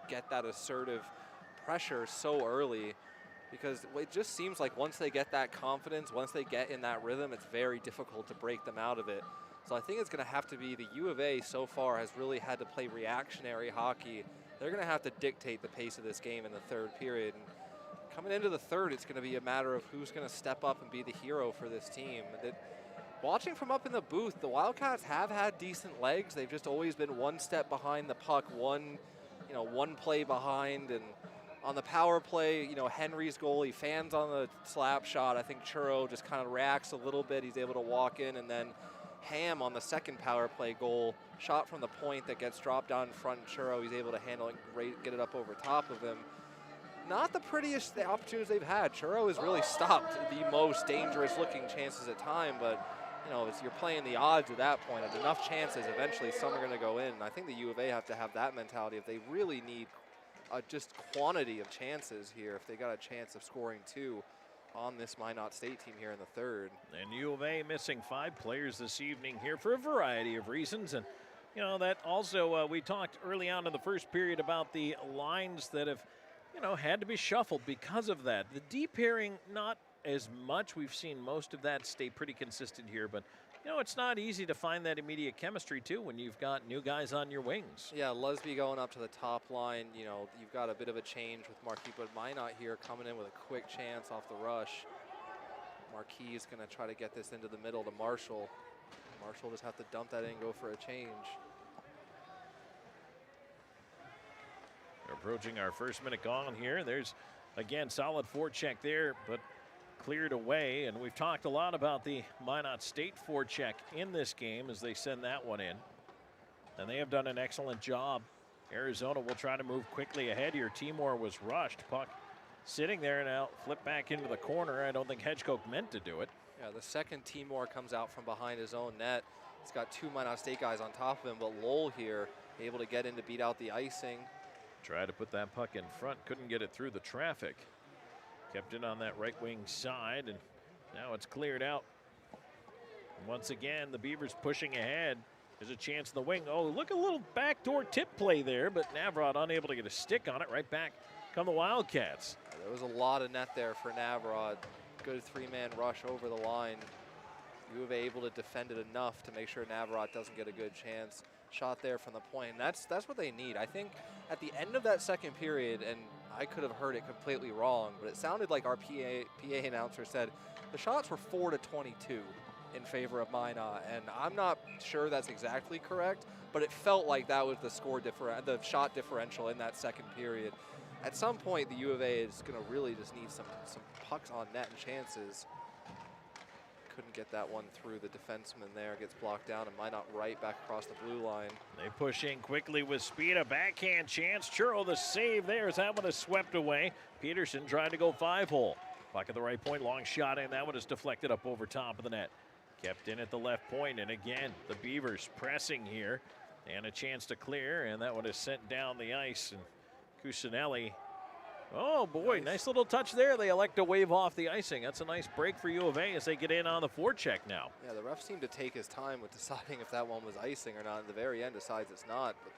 get that assertive pressure so early, because it just seems like once they get that confidence, once they get in that rhythm, it's very difficult to break them out of it. So I think it's going to have to be the U of A so far has really had to play reactionary hockey. They're going to have to dictate the pace of this game in the third period. And coming into the third, it's going to be a matter of who's going to step up and be the hero for this team. Watching from up in the booth, the Wildcats have had decent legs. They've just always been one step behind the puck, one play behind. And on the power play, Henry's goal, he fans on the slap shot. I think Churro just kind of reacts a little bit. He's able to walk in, and then Ham on the second power play goal, shot from the point that gets dropped down in front. Churro, he's able to handle it and get it up over top of him. Not the prettiest opportunities they've had. Churro has really stopped the most dangerous looking chances at time, but you're playing the odds at that point. At enough chances, eventually some are going to go in. And I think the U of A have to have that mentality if they really need just quantity of chances here, if they got a chance of scoring 2 on this Minot State team here in the third. And U of A missing 5 players this evening here for a variety of reasons. And, that also, we talked early on in the first period about the lines that have, had to be shuffled because of that. The deep pairing, not as much. We've seen most of that stay pretty consistent here, but it's not easy to find that immediate chemistry too when you've got new guys on your wings. Yeah, Lusby going up to the top line. You've got a bit of a change with Marquis, but Minot here coming in with a quick chance off the rush. Marquis is going to try to get this into the middle to Marshall. Marshall just have to dump that in and go for a change. We're approaching our first minute gone here. There's, again, solid forecheck there, but cleared away. And we've talked a lot about the Minot State forecheck in this game as they send that one in. And they have done an excellent job. Arizona will try to move quickly ahead here. Timor was rushed. Puck sitting there now, flip back into the corner. I don't think Hedgecock meant to do it. Yeah, the second Timor comes out from behind his own net. He's got 2 Minot State guys on top of him, but Lowell here able to get in to beat out the icing. Tried to put that puck in front, couldn't get it through the traffic. Kept it on that right wing side, and now it's cleared out. And once again, the Beavers pushing ahead. There's a chance in the wing. Oh, look, a little backdoor tip play there, but Navrod unable to get a stick on it. Right back come the Wildcats. There was a lot of net there for Navrod. Good 3-man rush over the line. U of A able to defend it enough to make sure Navrod doesn't get a good chance. Shot there from the point, and that's what they need. I think at the end of that second period, and I could have heard it completely wrong, but it sounded like our PA announcer said the shots were 4-22 in favor of Minot, and I'm not sure that's exactly correct, but it felt like that was the shot differential in that second period. At some point, the U of A is going to really just need some pucks on net and chances. Couldn't get that one through the defenseman there. Gets blocked down, and Minot right back across the blue line. They push in quickly with speed. A backhand chance. Churro the save there as that one is swept away. Peterson trying to go 5-hole. Puck at the right point. Long shot in. That one is deflected up over top of the net. Kept in at the left point. And again, the Beavers pressing here. And a chance to clear. And that one is sent down the ice. And Cusinelli. Oh boy, nice little touch there. They elect to wave off the icing. That's a nice break for U of A as they get in on the forecheck now. Yeah, the ref seemed to take his time with deciding if that one was icing or not. At the very end decides it's not. But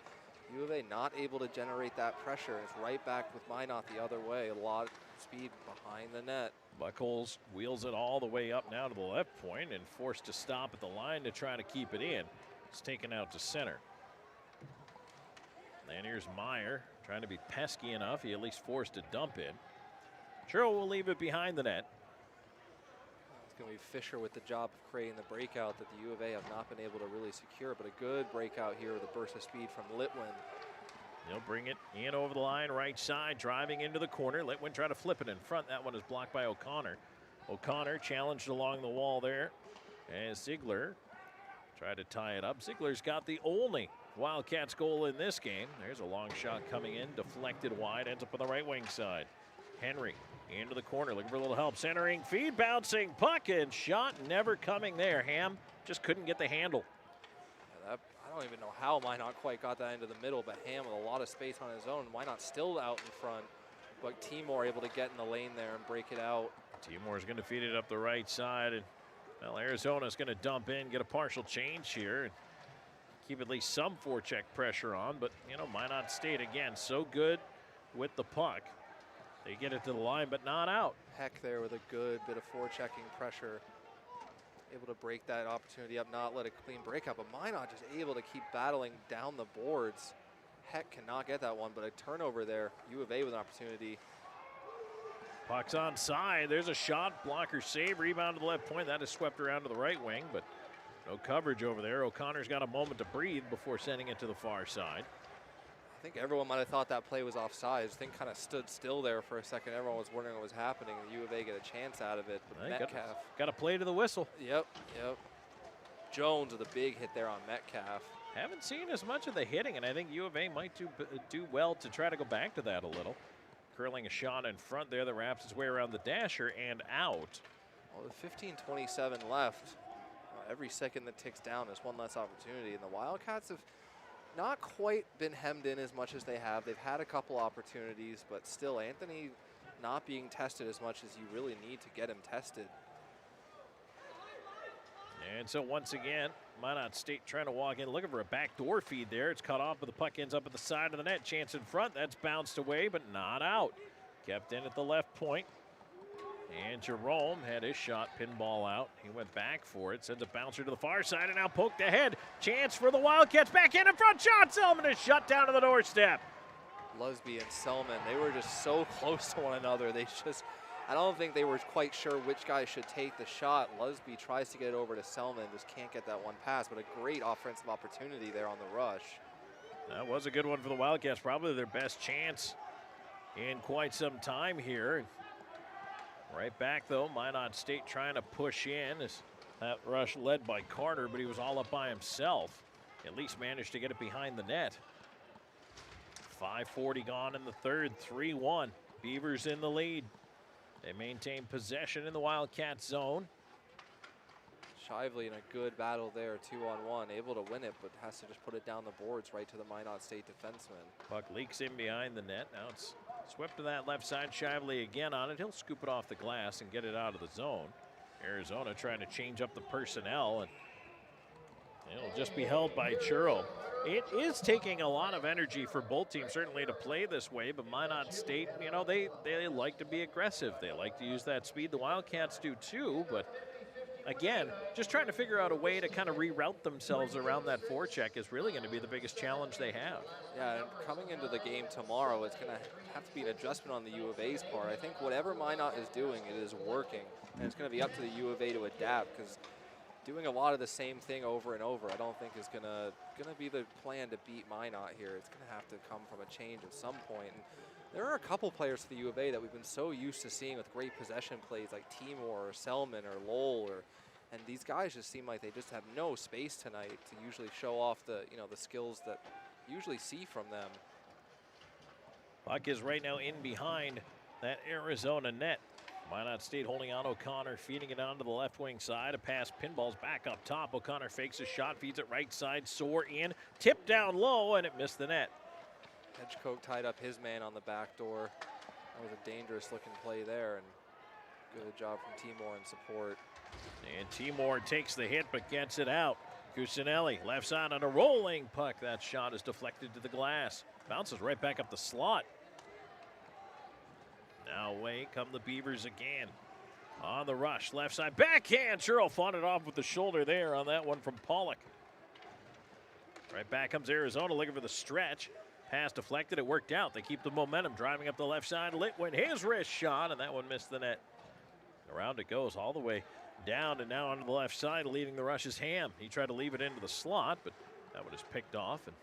U of A not able to generate that pressure. It's right back with Minot the other way. A lot of speed behind the net. Buckholz wheels it all the way up now to the left point and forced to stop at the line to try to keep it in. It's taken out to center. And here's Meyer. Trying to be pesky enough. He at least forced a dump in. Churro will leave it behind the net. It's going to be Fisher with the job of creating the breakout that the U of A have not been able to really secure, but a good breakout here with a burst of speed from Litwin. He'll bring it in over the line, right side, driving into the corner. Litwin trying to flip it in front. That one is blocked by O'Connor. O'Connor challenged along the wall there as Ziegler Try to tie it up. Ziegler's got the only Wildcats goal in this game. There's a long shot coming in, deflected wide, ends up on the right wing side. Henry into the corner, looking for a little help. Centering feed, bouncing puck, and shot never coming there. Ham just couldn't get the handle. Yeah, I don't even know how Minot quite got that into the middle, but Ham with a lot of space on his own. Minot still out in front, but Timor able to get in the lane there and break it out. Timor's going to feed it up the right side, and well, Arizona's going to dump in, get a partial change here, and keep at least some forecheck pressure on. But, you know, Minot State, again, so good with the puck. They get it to the line, but not out. Heck there with a good bit of forechecking pressure. Able to break that opportunity up, not let a clean breakup. But Minot just able to keep battling down the boards. Heck cannot get that one, but a turnover there. U of A with an opportunity. Puck's onside. There's a shot, blocker save, rebound to the left point. That is swept around to the right wing, but no coverage over there. O'Connor's got a moment to breathe before sending it to the far side. I think everyone might have thought that play was offside. The thing kind of stood still there for a second. Everyone was wondering what was happening. U of A get a chance out of it. But Metcalf got a play to the whistle. Yep. Jones with a big hit there on Metcalf. Haven't seen as much of the hitting, and I think U of A might do well to try to go back to that a little. Curling a shot in front there that wraps its way around the dasher and out. Well, with 15:27 left, every second that ticks down is one less opportunity. And the Wildcats have not quite been hemmed in as much as they have. They've had a couple opportunities, but still Anthony not being tested as much as you really need to get him tested. And so once again, Minot State trying to walk in, looking for a backdoor feed there. It's cut off, but the puck ends up at the side of the net. Chance in front, that's bounced away, but not out. Kept in at the left point. And Jerome had his shot pinball out. He went back for it, sends a bouncer to the far side, and now poked ahead. Chance for the Wildcats, back in front shot. Selman is shut down to the doorstep. Lusby and Selman, they were just so close to one another. I don't think they were quite sure which guy should take the shot. Lusby tries to get it over to Selman, just can't get that one pass, but a great offensive opportunity there on the rush. That was a good one for the Wildcats, probably their best chance in quite some time here. Right back though, Minot State trying to push in. As that rush led by Carter, but he was all up by himself. At least managed to get it behind the net. 5:40 gone in the third, 3-1. Beavers in the lead. They maintain possession in the Wildcat zone. Shively in a good battle there, 2-on-1, able to win it, but has to just put it down the boards right to the Minot State defenseman. Puck leaks in behind the net. Now it's swept to that left side. Shively again on it. He'll scoop it off the glass and get it out of the zone. Arizona trying to change up the personnel, and it'll just be held by Churro. It is taking a lot of energy for both teams, certainly, to play this way, but Minot State, you know, they like to be aggressive. They like to use that speed. The Wildcats do too, but again, just trying to figure out a way to kind of reroute themselves around that forecheck is really going to be the biggest challenge they have. Yeah, and coming into the game tomorrow, it's going to have to be an adjustment on the U of A's part. I think whatever Minot is doing, it is working, and it's going to be up to the U of A to adapt, because doing a lot of the same thing over and over, I don't think is gonna be the plan to beat Minot here. It's gonna have to come from a change at some point. And there are a couple players for the U of A that we've been so used to seeing with great possession plays, like Timor or Selman or Lowell, and these guys just seem like they just have no space tonight to usually show off the skills that you usually see from them. Puck is right now in behind that Arizona net. Minot State holding on O'Connor, feeding it onto the left wing side. A pass pinballs back up top. O'Connor fakes a shot, feeds it right side. Soar in, tipped down low, and it missed the net. Hedgecote tied up his man on the back door. That was a dangerous looking play there, and good job from Timor in support. And Timor takes the hit but gets it out. Cusinelli left side on a rolling puck. That shot is deflected to the glass. Bounces right back up the slot. Now away come the Beavers again. On the rush, left side, backhand. Churro fought it off with the shoulder there on that one from Pollock. Right back comes Arizona looking for the stretch. Pass deflected, it worked out. They keep the momentum, driving up the left side. Litwin, his wrist shot, and that one missed the net. Around it goes all the way down, and now onto the left side, leading the rush is Ham. He tried to leave it into the slot, but that one is picked off and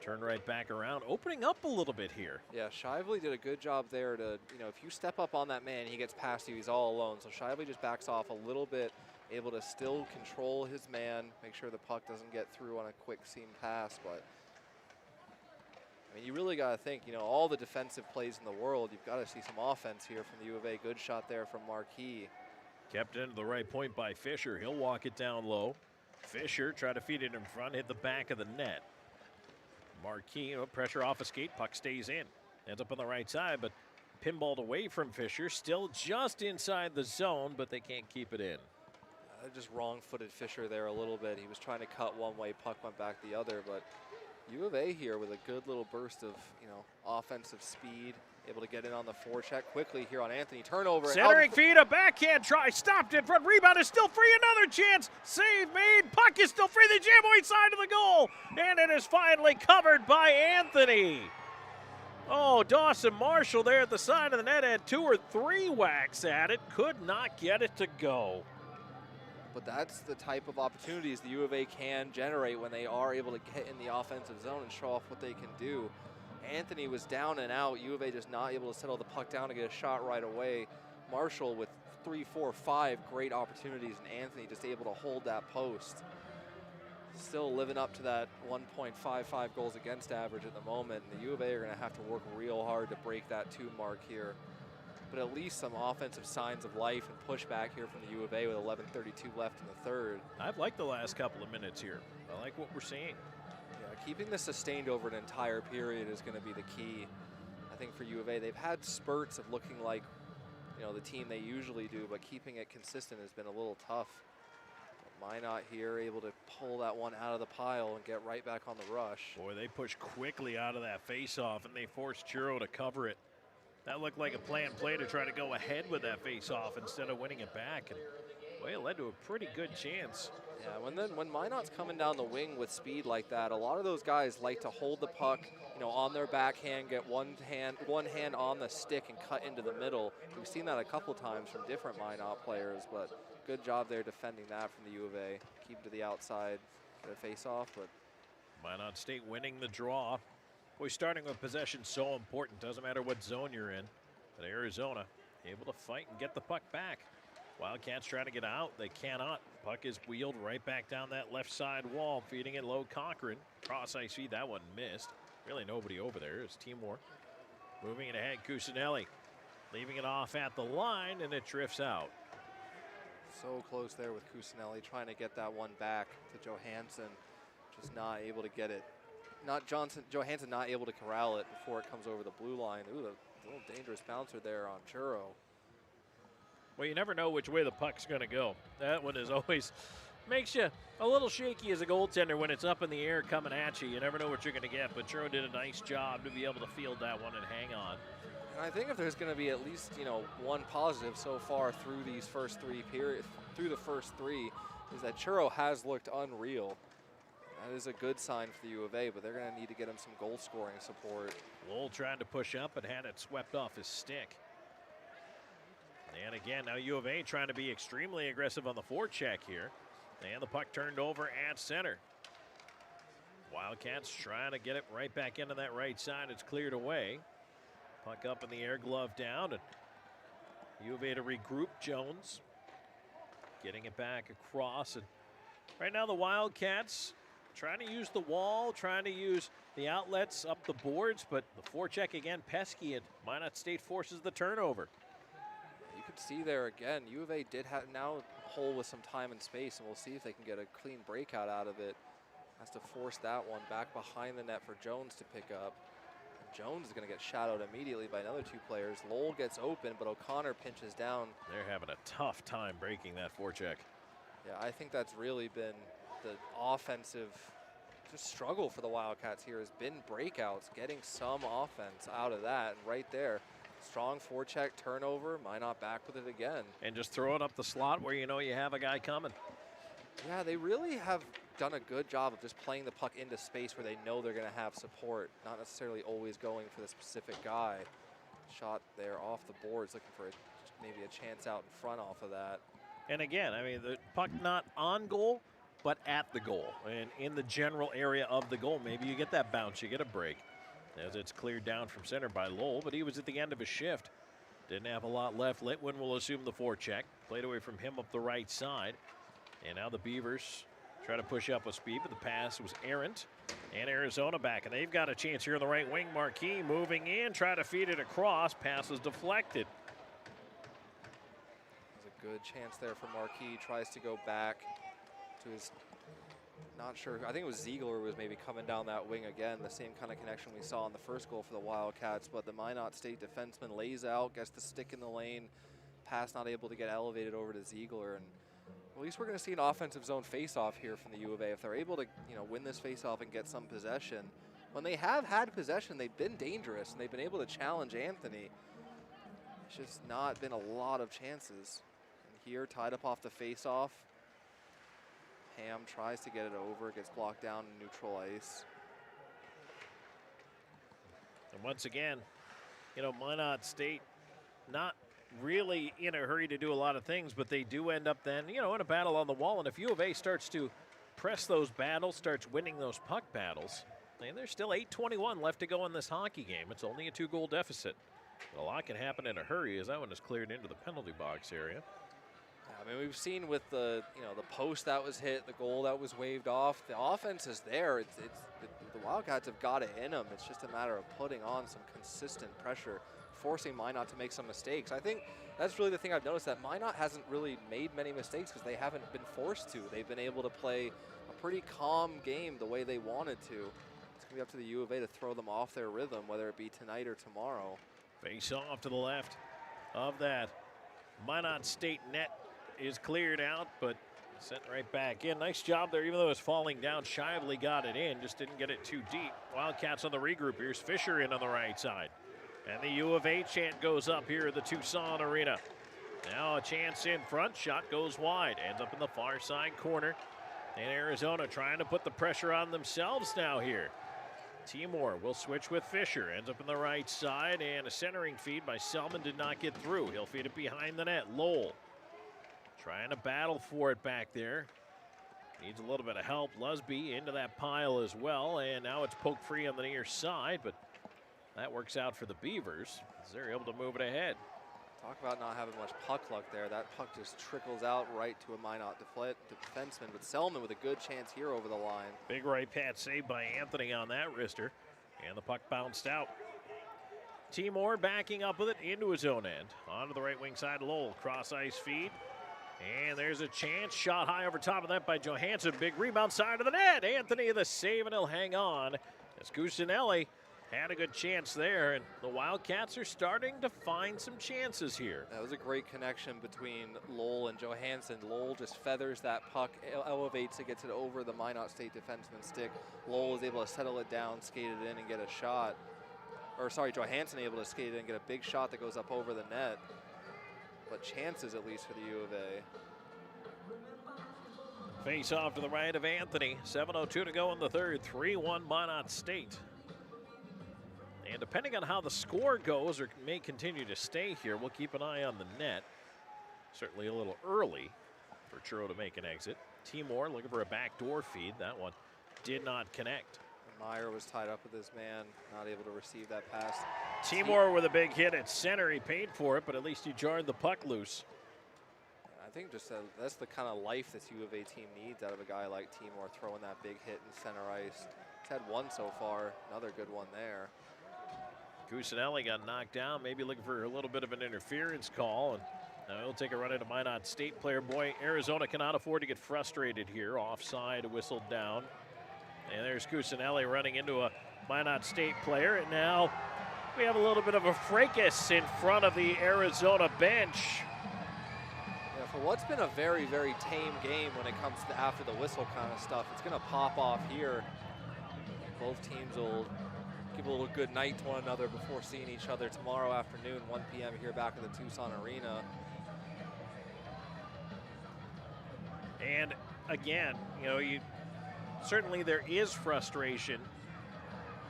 turned right back around, opening up a little bit here. Yeah, Shively did a good job there to, if you step up on that man, he gets past you, he's all alone. So Shively just backs off a little bit able to still control his man, make sure the puck doesn't get through on a quick seam pass. But I mean, you really got to think, you know, all the defensive plays in the world, you've got to see some offense here from the U of A. Good shot there from Marquis. Kept into the right point by Fisher. He'll walk it down low. Fisher try to feed it in front, hit the back of the net. Marquis, pressure off a skate, puck stays in. Ends up on the right side, but pinballed away from Fisher. Still just inside the zone, but they can't keep it in. Just wrong-footed Fisher there a little bit. He was trying to cut one way, puck went back the other, but U of A here with a good little burst of, you know, offensive speed, able to get in on the forecheck quickly here on Anthony. Turnover. Centering feed, a backhand try, stopped in front, rebound is still free, another chance, save made, puck is still free, the jamboy side of the goal, and it is finally covered by Anthony. Oh, Dawson Marshall there at the side of the net had 2 or 3 whacks at it, could not get it to go. But that's the type of opportunities the U of A can generate when they are able to get in the offensive zone and show off what they can do. Anthony was down and out. U of A just not able to settle the puck down to get a shot right away. Marshall with 3, 4, 5 great opportunities, and Anthony just able to hold that post. Still living up to that 1.55 goals against average at the moment. And the U of A are going to have to work real hard to break that 2 mark here. But at least some offensive signs of life and pushback here from the U of A with 11:32 left in the third. I've liked the last couple of minutes here. I like what we're seeing. Yeah, keeping this sustained over an entire period is going to be the key. I think for U of A, they've had spurts of looking like, you know, the team they usually do, but keeping it consistent has been a little tough. Minot here able to pull that one out of the pile and get right back on the rush. Boy, they push quickly out of that face-off, and they force Churro to cover it. That looked like a planned play to try to go ahead with that face-off instead of winning it back. And well, it led to a pretty good chance. Yeah, when Minot's coming down the wing with speed like that, a lot of those guys like to hold the puck, you know, on their backhand, get one hand on the stick and cut into the middle. We've seen that a couple times from different Minot players, but good job there defending that from the U of A. Keep to the outside, get a face-off, but Minot State winning the draw. Boy, starting with possession so important. Doesn't matter what zone you're in. But Arizona able to fight and get the puck back. Wildcats trying to get out. They cannot. Puck is wheeled right back down that left side wall, feeding it low. Cochran. Cross ice feed, that one missed. Really nobody over there. It's Timor. Moving it ahead, Cusinelli. Leaving it off at the line, and it drifts out. So close there with Cusinelli trying to get that one back to Johansson. Just not able to get it. Johansson not able to corral it before it comes over the blue line. Ooh, a little dangerous bouncer there on Churro. Well, you never know which way the puck's going to go. That one is always makes you a little shaky as a goaltender when it's up in the air coming at you. You never know what you're going to get, but Churro did a nice job to be able to field that one and hang on. And I think if there's going to be at least, you know, one positive so far through these first 3 periods, through the first 3, is that Churro has looked unreal. That is a good sign for the U of A, but they're going to need to get him some goal scoring support. Lowell trying to push up and had it swept off his stick. And again, now U of A trying to be extremely aggressive on the forecheck here. And the puck turned over at center. Wildcats trying to get it right back into that right side. It's cleared away. Puck up in the air, glove down. And U of A to regroup. Jones getting it back across. And right now the Wildcats trying to use the wall, trying to use the outlets up the boards, but the forecheck again pesky, and Minot State forces the turnover. You could see there again, U of A did have now a hole with some time and space, and we'll see if they can get a clean breakout out of it. Has to force that one back behind the net for Jones to pick up. And Jones is going to get shadowed immediately by another 2 players. Lowell gets open, but O'Connor pinches down. They're having a tough time breaking that forecheck. Yeah, I think that's really been the offensive just struggle for the Wildcats here, has been breakouts, getting some offense out of that. And right there, strong forecheck, turnover, Minot back with it again. And just throw it up the slot where you know you have a guy coming. Yeah, they really have done a good job of just playing the puck into space where they know they're going to have support, not necessarily always going for the specific guy. Shot there off the boards, looking for maybe a chance out in front off of that. And again, I mean, the puck not on goal, but at the goal and in the general area of the goal. Maybe you get that bounce, you get a break, as it's cleared down from center by Lowell, but he was at the end of his shift. Didn't have a lot left. Litwin will assume the forecheck. Played away from him up the right side. And now the Beavers try to push up with speed, but the pass was errant. And Arizona back, and they've got a chance here in the right wing. Marquis moving in, try to feed it across. Pass is deflected. There's a good chance there for Marquis. Tries to go back to his, not sure, I think it was Ziegler who was maybe coming down that wing again. The same kind of connection we saw in the first goal for the Wildcats, but the Minot State defenseman lays out, gets the stick in the lane. Pass not able to get elevated over to Ziegler, and at least we're going to see an offensive zone face-off here from the U of A. If they're able to, win this face-off and get some possession, when they have had possession, they've been dangerous and they've been able to challenge Anthony. It's just not been a lot of chances. And here, tied up off the face-off. Ham tries to get it over, gets blocked down in neutral ice. And once again, Minot State not really in a hurry to do a lot of things, but they do end up then, in a battle on the wall. And if U of A starts to press those battles, starts winning those puck battles, and there's still 8:21 left to go in this hockey game. It's only a 2-goal deficit. But a lot can happen in a hurry as that one is cleared into the penalty box area. I mean, we've seen with the, the post that was hit, the goal that was waved off, the offense is there. The Wildcats have got it in them. It's just a matter of putting on some consistent pressure, forcing Minot to make some mistakes. I think that's really the thing I've noticed, that Minot hasn't really made many mistakes because they haven't been forced to. They've been able to play a pretty calm game the way they wanted to. It's going to be up to the U of A to throw them off their rhythm, whether it be tonight or tomorrow. Face off to the left of that Minot State net is cleared out, but sent right back in. Nice job there, even though it's falling down. Shively got it in, just didn't get it too deep. Wildcats on the regroup. Here's Fisher in on the right side. And the U of A chant goes up here at the Tucson Arena. Now a chance in front, shot goes wide, ends up in the far side corner. And Arizona trying to put the pressure on themselves now here. Timor will switch with Fisher, ends up in the right side, and a centering feed by Selman did not get through. He'll feed it behind the net. Lowell trying to battle for it back there. Needs a little bit of help. Lusby into that pile as well, and now it's poked free on the near side, but that works out for the Beavers as they're able to move it ahead. Talk about not having much puck luck there. That puck just trickles out right to a Minot defenseman, but Selman with a good chance here over the line. Big right pad saved by Anthony on that wrister, and the puck bounced out. Timor backing up with it into his own end. Onto the right wing side, Lowell, cross ice feed. And there's a chance, shot high over top of that by Johansson. Big rebound side of the net. Anthony the save, and he'll hang on as Cusinelli had a good chance there, and the Wildcats are starting to find some chances here. That was a great connection between Lowell and Johansson. Lowell just feathers that puck, elevates it, gets it over the Minot State defenseman's stick. Lowell is able to settle it down, skate it in, and get a shot. Or sorry, Johansson able to skate it in and get a big shot that goes up over the net. But chances at least for the U of A. Face off to the right of Anthony. 7:02 to go in the third. 3-1 Minot State. And depending on how the score goes, or may continue to stay here, we'll keep an eye on the net. Certainly a little early for Churro to make an exit. Timor looking for a backdoor feed. That one did not connect. Meyer was tied up with his man, not able to receive that pass. Timor with a big hit at center. He paid for it, but at least he jarred the puck loose. I think just that's the kind of life this U of A team needs out of a guy like Timor, throwing that big hit in center ice. He's had one so far, another good one there. Cusinelli got knocked down, maybe looking for a little bit of an interference call, and now he'll take a run into Minot State player. Boy, Arizona cannot afford to get frustrated here. Offside, whistled down. And there's Cusinelli running into a Minot State player, and now we have a little bit of a fracas in front of the Arizona bench. Yeah, for what's been a very, very tame game when it comes to after the whistle kind of stuff, it's going to pop off here. Both teams will give a little good night to one another before seeing each other tomorrow afternoon, 1 p.m. here back at the Tucson Arena. And again, certainly there is frustration.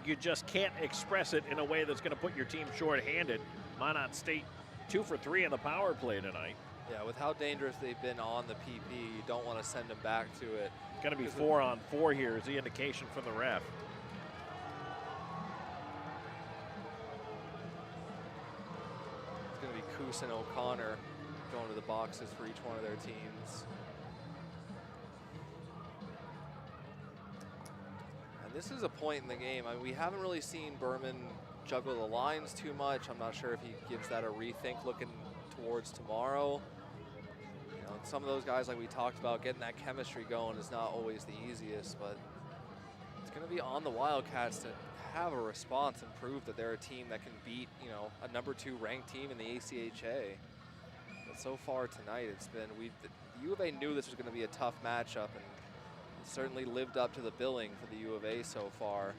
You just can't express it in a way that's going to put your team short-handed. Minot State 2 for 3 in the power play tonight. Yeah, with how dangerous they've been on the PP, you don't want to send them back to it. It's going to be 4-on-4 here is the indication from the ref. It's going to be Coos and O'Connor going to the boxes for each one of their teams. This is a point in the game. I mean, we haven't really seen Berman juggle the lines too much. I'm not sure if he gives that a rethink looking towards tomorrow. You know, some of those guys, like we talked about, getting that chemistry going is not always the easiest, but it's going to be on the Wildcats to have a response and prove that they're a team that can beat, you know, a #2 ranked team in the ACHA. But so far tonight, it's been, the U of A knew this was going to be a tough matchup, and it certainly lived up to the billing for the U of A so far.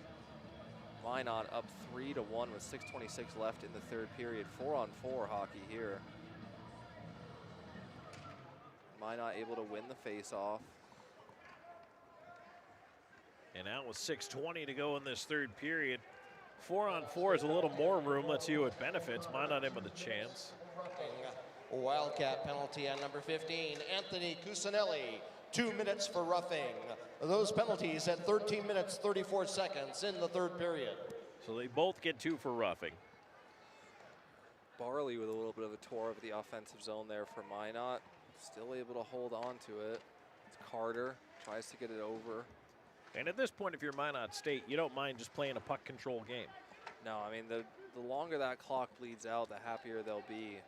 Minot up 3-1 with 6:26 left in the third period. 4-on-4 hockey here. Minot able to win the face-off. And now with 6:20 to go in this third period, 4-on-4 is a little more room. Let's see who it benefits. Minot in with a chance. Wildcat penalty on number 15, Anthony Cusinelli. 2 minutes for roughing. Those penalties at 13 minutes, 34 seconds in the third period. So they both get 2 for roughing. Barley with a little bit of a tour of the offensive zone there for Minot. Still able to hold on to it. It's Carter, tries to get it over. And at this point, if you're Minot State, you don't mind just playing a puck control game. No, I mean, the longer that clock bleeds out, the happier they'll be.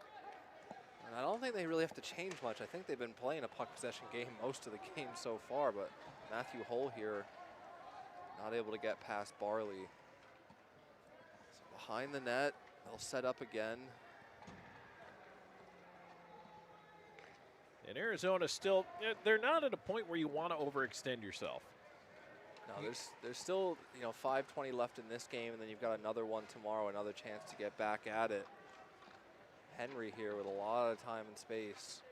And I don't think they really have to change much. I think they've been playing a puck possession game most of the game so far, but Matthew Hull here not able to get past Barley. So behind the net, they'll set up again. And Arizona still, they're not at a point where you want to overextend yourself. No, there's still, you know, 5:20 left in this game, and then you've got another one tomorrow, another chance to get back at it. Henry here with a lot of time and space.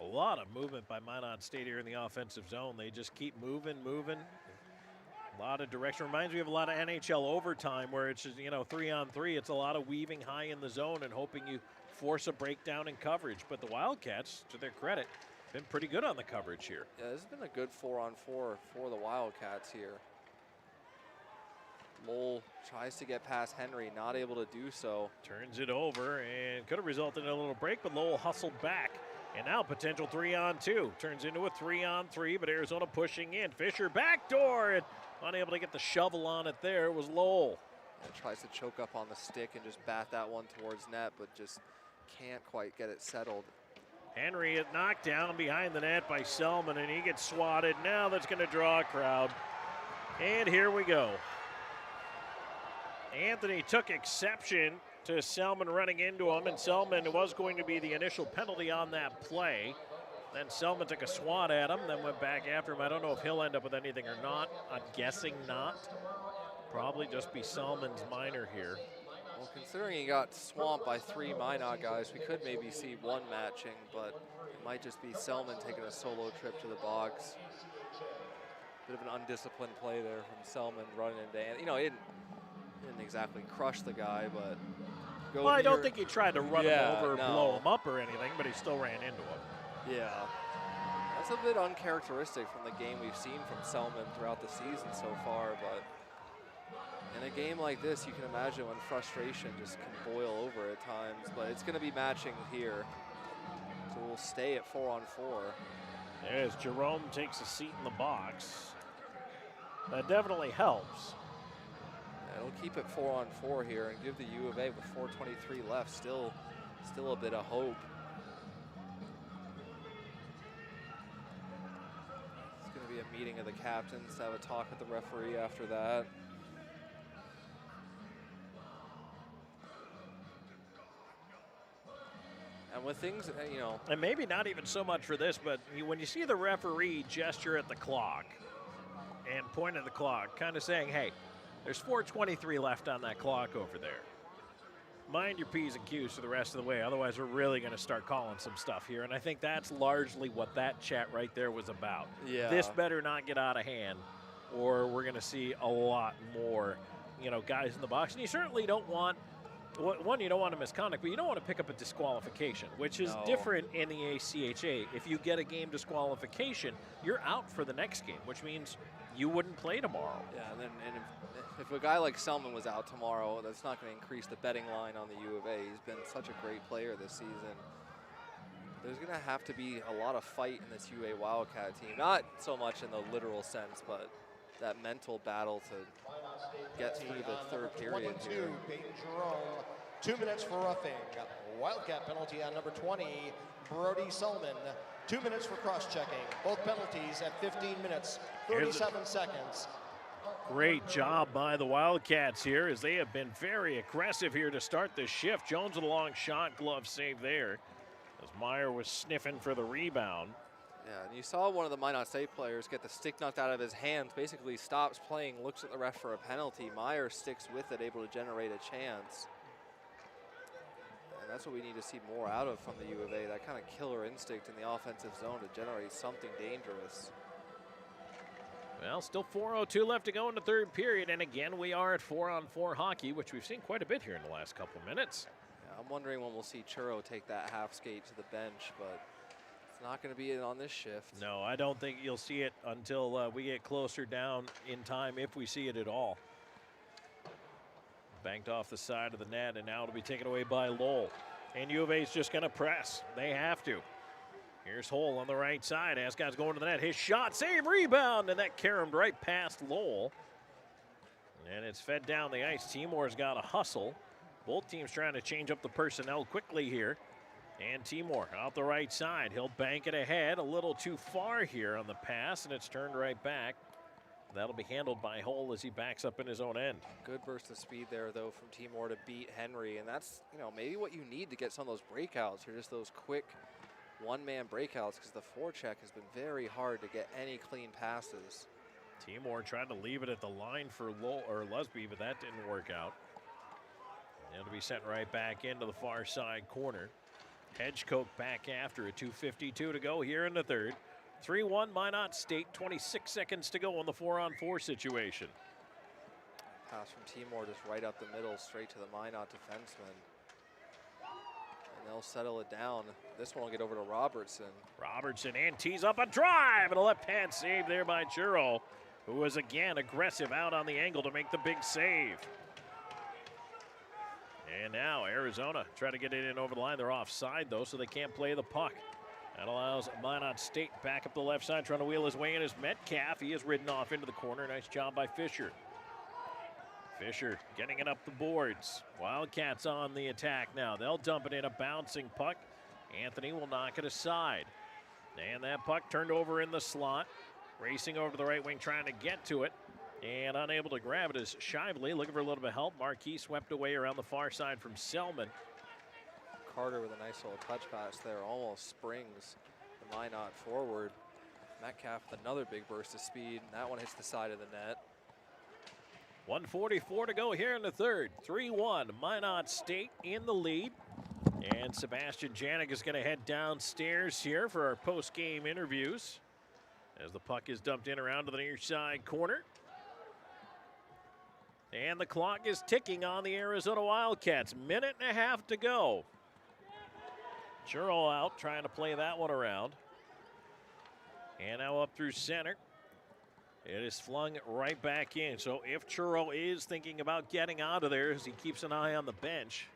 A lot of movement by Minot State here in the offensive zone. They just keep moving. A lot of direction. Reminds me of a lot of NHL overtime where it's just, you know, 3-on-3. It's a lot of weaving high in the zone and hoping you force a breakdown in coverage. But the Wildcats, to their credit, been pretty good on the coverage here. Yeah, this has been a good 4-on-4 for the Wildcats here. Lowell tries to get past Henry, not able to do so. Turns it over and could have resulted in a little break, but Lowell hustled back. And now potential 3-on-2. Turns into a 3-on-3, but Arizona pushing in. Fisher backdoor and unable to get the shovel on it there. It was Lowell. And tries to choke up on the stick and just bat that one towards net, but just can't quite get it settled. Henry is knocked down behind the net by Selman, and he gets swatted. Now that's going to draw a crowd. And here we go. Anthony took exception to Selman running into him, and Selman was going to be the initial penalty on that play. Then Selman took a swat at him, then went back after him. I don't know if he'll end up with anything or not. I'm guessing not. Probably just be Selman's minor here. Well, considering he got swamped by 3 Minot guys, we could maybe see one matching, but it might just be Selman taking a solo trip to the box. Bit of an undisciplined play there from Selman running into, you know, he didn't exactly crush the guy, but well, I don't think he tried to run him over or blow him up or anything, but he still ran into him. Yeah. That's a bit uncharacteristic from the game we've seen from Selman throughout the season so far, but in a game like this, you can imagine when frustration just can boil over at times, but it's going to be matching here. So we'll stay at 4-on-4. As Jerome takes a seat in the box. That definitely helps. It'll keep it 4-on-4 here and give the U of A with 4:23 left still a bit of hope. It's going to be a meeting of the captains to have a talk with the referee after that. And with things, you know. And maybe not even so much for this, but when you see the referee gesture at the clock and point at the clock, kind of saying, hey, there's 4:23 left on that clock over there. Mind your P's and Q's for the rest of the way. Otherwise, we're really going to start calling some stuff here. And I think that's largely what that chat right there was about. Yeah. This better not get out of hand, or we're going to see a lot more, you know, guys in the box. And you certainly don't want, one, you don't want a misconduct, but you don't want to pick up a disqualification, which is different in the ACHA. If you get a game disqualification, you're out for the next game, which means you wouldn't play tomorrow. Yeah, and if a guy like Selman was out tomorrow, that's not going to increase the betting line on the U of A. He's been such a great player this season. There's going to have to be a lot of fight in this UA Wildcat team. Not so much in the literal sense, but that mental battle to get through the third period here. Peyton Jerome, 2 minutes for roughing. Wildcat penalty on number 20, Brody Sullivan. 2 minutes for cross-checking. Both penalties at 15 minutes, 37 seconds. Great job by the Wildcats here as they have been very aggressive here to start this shift. Jones with a long shot, glove save there as Meyer was sniffing for the rebound. Yeah, and you saw one of the Minot State players get the stick knocked out of his hands, basically stops playing, looks at the ref for a penalty. Meyer sticks with it, able to generate a chance. And that's what we need to see more out of from the U of A, that kind of killer instinct in the offensive zone to generate something dangerous. Well, still 4:02 left to go in the third period, and again we are at 4-on-4 hockey, which we've seen quite a bit here in the last couple minutes. Yeah, I'm wondering when we'll see Churro take that half skate to the bench, but it's not going to be it on this shift. No, I don't think you'll see it until we get closer down in time, if we see it at all. Banked off the side of the net, and now it'll be taken away by Lowell. And U of A's just going to press. They have to. Here's Hole on the right side. Ascot's going to the net. His shot, save, rebound, and that caromed right past Lowell. And it's fed down the ice. Timor's got a hustle. Both teams trying to change up the personnel quickly here. And Timor out the right side. He'll bank it ahead a little too far here on the pass, and it's turned right back. That'll be handled by Hole as he backs up in his own end. Good burst of speed there, though, from Timor to beat Henry. And that's, maybe what you need to get some of those breakouts, or just those quick one-man breakouts, because the forecheck has been very hard to get any clean passes. Timor tried to leave it at the line for Lusby, but that didn't work out. It'll be sent right back into the far side corner. Hedgecote back after it. 2:52 to go here in the third. 3-1 Minot State. 26 seconds to go on the 4-on-4 situation. Pass from Timor just right up the middle, straight to the Minot defenseman. And they'll settle it down. This one will get over to Robertson. Robertson and tees up a drive, and a left-hand save there by Churro, who was again aggressive out on the angle to make the big save. And now Arizona try to get it in over the line. They're offside, though, so they can't play the puck. That allows Minot State back up the left side, trying to wheel his way in as Metcalf. He is ridden off into the corner. Nice job by Fisher. Fisher getting it up the boards. Wildcats on the attack now. They'll dump it in, a bouncing puck. Anthony will knock it aside. And that puck turned over in the slot. Racing over to the right wing, trying to get to it. And unable to grab it is Shively, looking for a little bit of help. Marquis swept away around the far side from Selman. Carter with a nice little touch pass there, almost springs the Minot forward. Metcalf with another big burst of speed, and that one hits the side of the net. 1:44 to go here in the third. 3-1, Minot State in the lead. And Sebastian Janik is going to head downstairs here for our post-game interviews as the puck is dumped in around to the near side corner. And the clock is ticking on the Arizona Wildcats. Minute and a half to go. Churro out, trying to play that one around. And now up through center. It is flung right back in. So if Churro is thinking about getting out of there as he keeps an eye on the bench,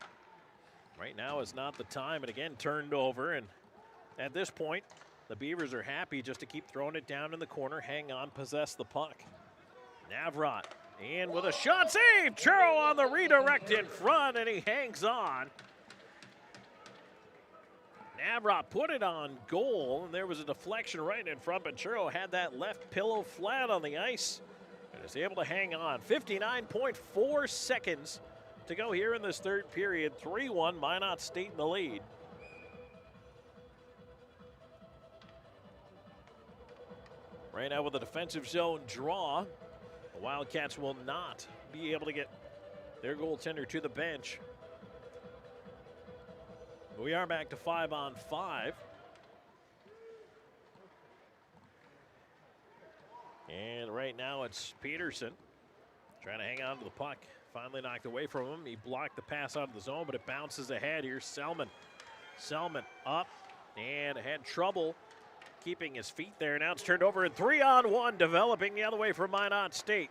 right now is not the time. And again, turned over. And at this point, the Beavers are happy just to keep throwing it down in the corner, hang on, possess the puck. Navrat in with a shot, save! Churro on the redirect in front, and he hangs on. Navrat put it on goal, and there was a deflection right in front, but Churro had that left pillow flat on the ice and is able to hang on. 59.4 seconds to go here in this third period. 3-1, Minot State in the lead. Right now with a defensive zone draw, the Wildcats will not be able to get their goaltender to the bench. We are back to 5-on-5. And right now it's Peterson trying to hang on to the puck. Finally knocked away from him. He blocked the pass out of the zone, but it bounces ahead. Here's Selman. Selman up and had trouble keeping his feet there. Now it's turned over, and 3-on-1 developing the other way for Minot State.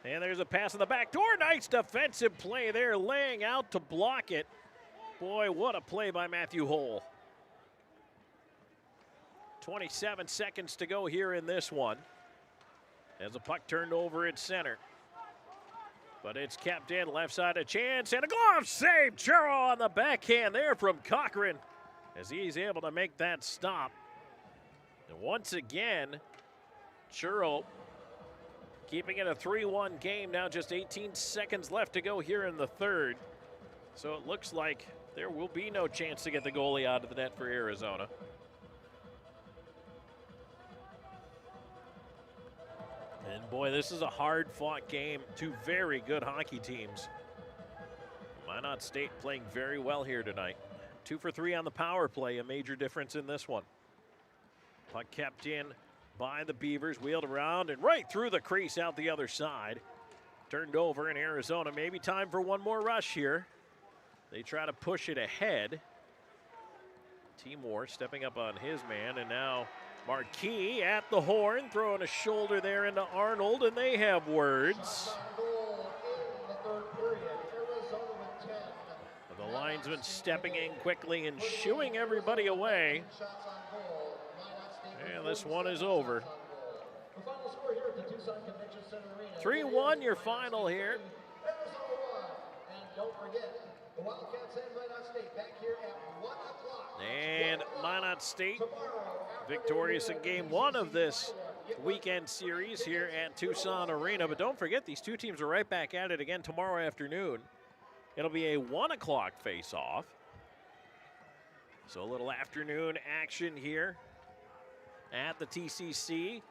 And there's a pass in the back door. Nice defensive play there, laying out to block it. Boy, what a play by Matthew Hole. 27 seconds to go here in this one. as the puck turned over at center. But it's kept in, left side a chance, and a glove save. Churro on the backhand there from Cochran as he's able to make that stop. And once again, Churro keeping it a 3-1 game. Now just 18 seconds left to go here in the third. So it looks like there will be no chance to get the goalie out of the net for Arizona. And boy, this is a hard-fought game. Two very good hockey teams. Minot State playing very well here tonight. 2 for 3 on the power play, a major difference in this one. Puck kept in by the Beavers, wheeled around and right through the crease out the other side. Turned over in Arizona. Maybe time for one more rush here. They try to push it ahead. Timor stepping up on his man, and now Marquis at the horn, throwing a shoulder there into Arnold, and they have words. The linesman stepping in quickly and shooing everybody away. And this one is over. 3-1 your final here. And Minot State victorious in game 1 of this weekend series here at Tucson Arena. But don't forget, these two teams are right back at it again tomorrow afternoon. It'll be a 1 o'clock face-off. So a little afternoon action here at the TCC.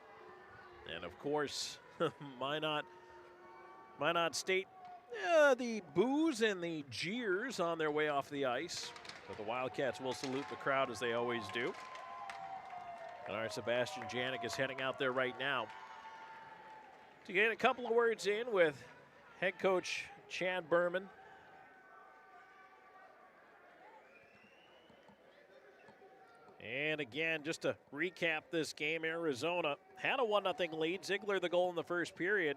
And of course, Minot State, the boos and the jeers on their way off the ice. But the Wildcats will salute the crowd as they always do. And our Sebastian Janik is heading out there right now to get a couple of words in with head coach Chad Berman. And again, just to recap this game, Arizona had a 1-0 lead. Ziegler the goal in the first period.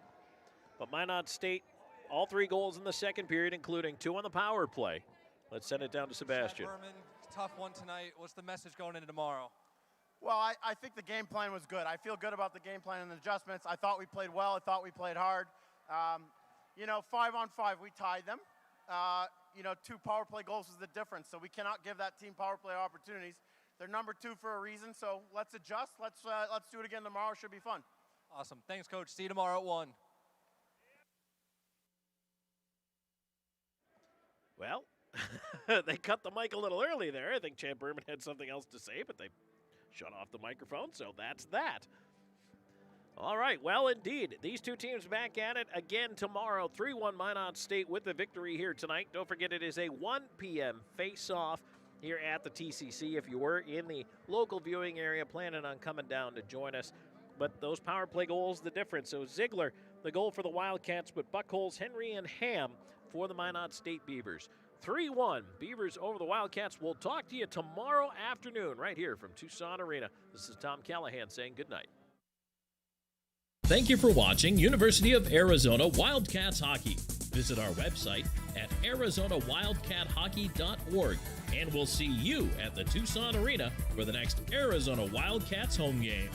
But Minot State, all 3 goals in the second period, including 2 on the power play. Let's send it down to Sebastian. Berman, tough one tonight. What's the message going into tomorrow? Well, I think the game plan was good. I feel good about the game plan and the adjustments. I thought we played well. I thought we played hard. 5-on-5, we tied them. 2 power play goals is the difference. So we cannot give that team power play opportunities. They're number 2 for a reason. So let's adjust. Let's do it again tomorrow. Should be fun. Awesome. Thanks, Coach. See you tomorrow at 1. Well, they cut the mic a little early there. I think Chad Berman had something else to say, but they shut off the microphone, so that's that. All right, well, indeed, these two teams back at it again tomorrow. 3-1 Minot State with the victory here tonight. Don't forget, it is a 1 p.m. face-off here at the TCC. If you were in the local viewing area planning on coming down to join us. But those power play goals, the difference. So Ziegler, the goal for the Wildcats, but Buckholz, Henry, and Ham for the Minot State Beavers. 3-1 Beavers over the Wildcats. We'll talk to you tomorrow afternoon right here from Tucson Arena. This is Tom Callahan saying good night. Thank you for watching University of Arizona Wildcats Hockey. Visit our website at ArizonaWildcatHockey.org, and we'll see you at the Tucson Arena for the next Arizona Wildcats home game.